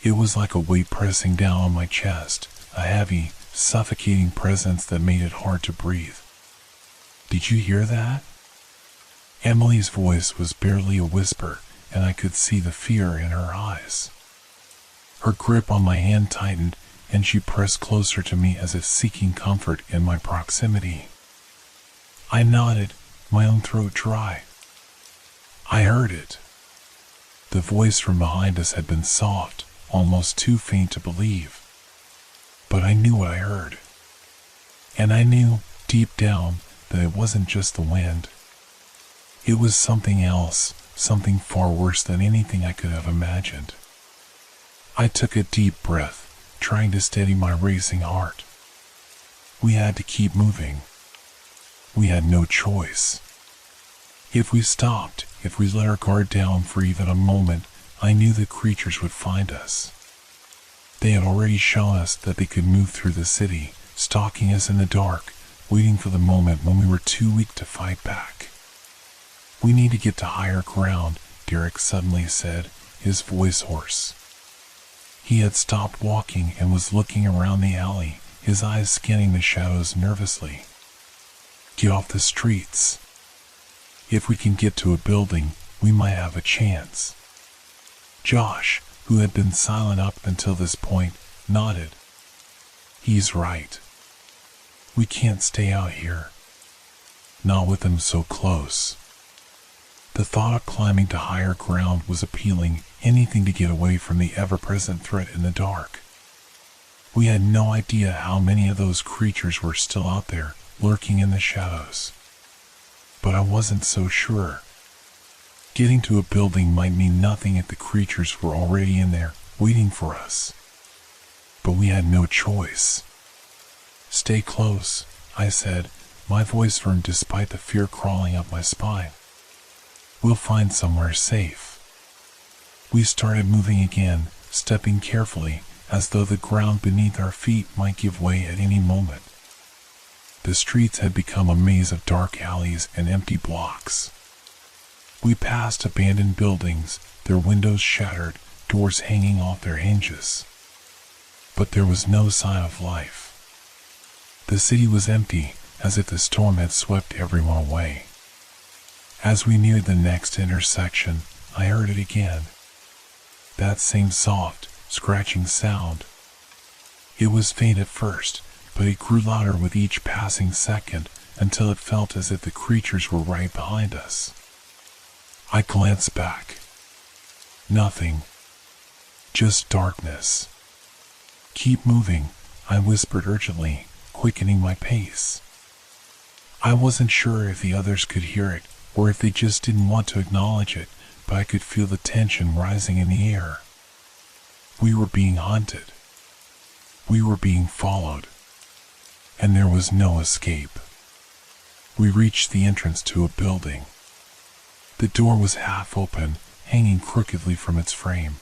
It was like a weight pressing down on my chest, a heavy, suffocating presence that made it hard to breathe. Did you hear that? Emily's voice was barely a whisper, and I could see the fear in her eyes. Her grip on my hand tightened, and she pressed closer to me as if seeking comfort in my proximity. I nodded, my own throat dry. I heard it. The voice from behind us had been soft, almost too faint to believe. But I knew what I heard. And I knew, deep down, that it wasn't just the wind. It was something else, something far worse than anything I could have imagined. I took a deep breath, trying to steady my racing heart. We had to keep moving. We had no choice. If we stopped, if we let our guard down for even a moment, I knew the creatures would find us. They had already shown us that they could move through the city, stalking us in the dark, waiting for the moment when we were too weak to fight back. We need to get to higher ground, Derek suddenly said, his voice hoarse. He had stopped walking and was looking around the alley, his eyes scanning the shadows nervously. Get off the streets. If we can get to a building, we might have a chance. Josh, who had been silent up until this point, nodded. He's right. We can't stay out here. Not with them so close. The thought of climbing to higher ground was appealing, anything to get away from the ever-present threat in the dark. We had no idea how many of those creatures were still out there, lurking in the shadows. But I wasn't so sure. Getting to a building might mean nothing if the creatures were already in there, waiting for us. But we had no choice. Stay close, I said, my voice firm despite the fear crawling up my spine. We'll find somewhere safe. We started moving again, stepping carefully, as though the ground beneath our feet might give way at any moment. The streets had become a maze of dark alleys and empty blocks. We passed abandoned buildings, their windows shattered, doors hanging off their hinges. But there was no sign of life. The city was empty, as if the storm had swept everyone away. As we neared the next intersection, I heard it again. That same soft, scratching sound. It was faint at first, but it grew louder with each passing second until it felt as if the creatures were right behind us. I glanced back. Nothing. Just darkness. Keep moving, I whispered urgently, quickening my pace. I wasn't sure if the others could hear it, or if they just didn't want to acknowledge it, but I could feel the tension rising in the air. We were being hunted. We were being followed. And there was no escape. We reached the entrance to a building. The door was half open, hanging crookedly from its frame.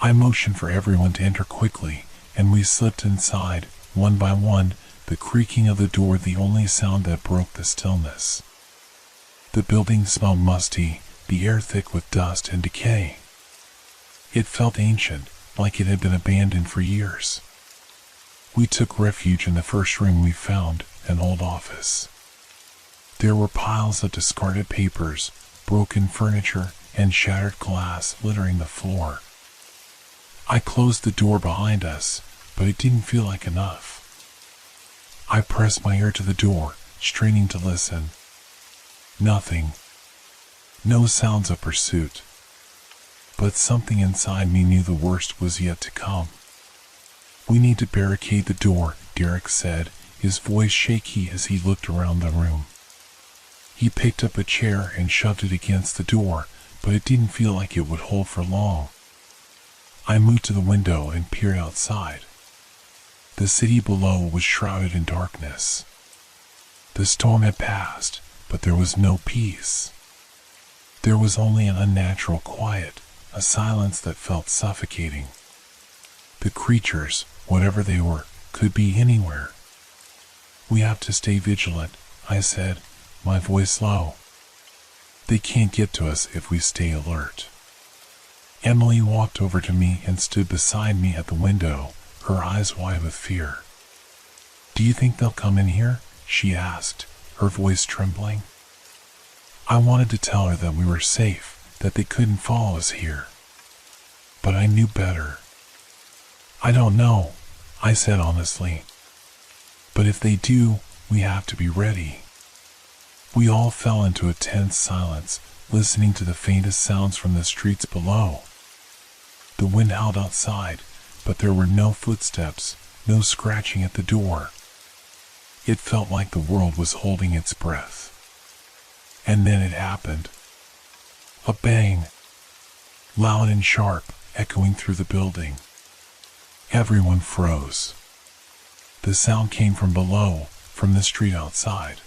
I motioned for everyone to enter quickly, and we slipped inside, one by one, the creaking of the door the only sound that broke the stillness. The building smelled musty, the air thick with dust and decay. It felt ancient, like it had been abandoned for years. We took refuge in the first room we found, an old office. There were piles of discarded papers, broken furniture, and shattered glass littering the floor. I closed the door behind us, but it didn't feel like enough. I pressed my ear to the door, straining to listen. Nothing. No sounds of pursuit. But something inside me knew the worst was yet to come. "We need to barricade the door," Derek said, his voice shaky as he looked around the room. He picked up a chair and shoved it against the door, but it didn't feel like it would hold for long. I moved to the window and peered outside. The city below was shrouded in darkness. The storm had passed, but there was no peace. There was only an unnatural quiet, a silence that felt suffocating. The creatures, whatever they were, could be anywhere. "We have to stay vigilant," I said, my voice low. "They can't get to us if we stay alert." Emily walked over to me and stood beside me at the window, her eyes wide with fear. "Do you think they'll come in here?" she asked, her voice trembling. I wanted to tell her that we were safe, that they couldn't follow us here. But I knew better. "I don't know," I said honestly. "But if they do, we have to be ready." We all fell into a tense silence, listening to the faintest sounds from the streets below. The wind howled outside, but there were no footsteps, no scratching at the door. It felt like the world was holding its breath. And then it happened. A bang, loud and sharp, echoing through the building. Everyone froze. The sound came from below, from the street outside.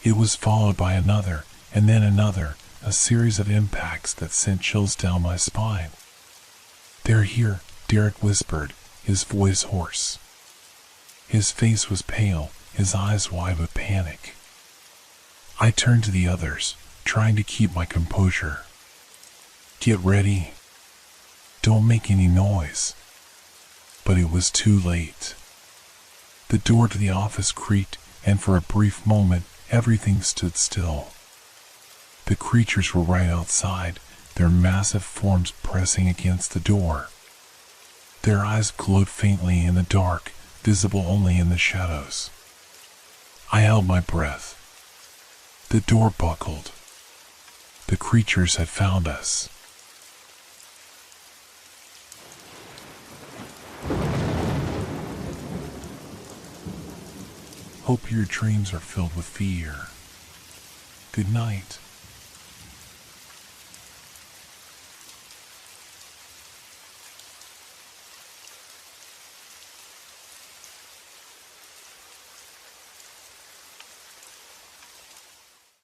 It was followed by another, and then another, a series of impacts that sent chills down my spine. "They're here," Derek whispered, his voice hoarse. His face was pale, his eyes wide with panic. I turned to the others, trying to keep my composure. "Get ready. Don't make any noise." But it was too late. The door to the office creaked, and for a brief moment, everything stood still. The creatures were right outside, their massive forms pressing against the door. Their eyes glowed faintly in the dark, visible only in the shadows. I held my breath. The door buckled. The creatures had found us. Hope your dreams are filled with fear. Good night.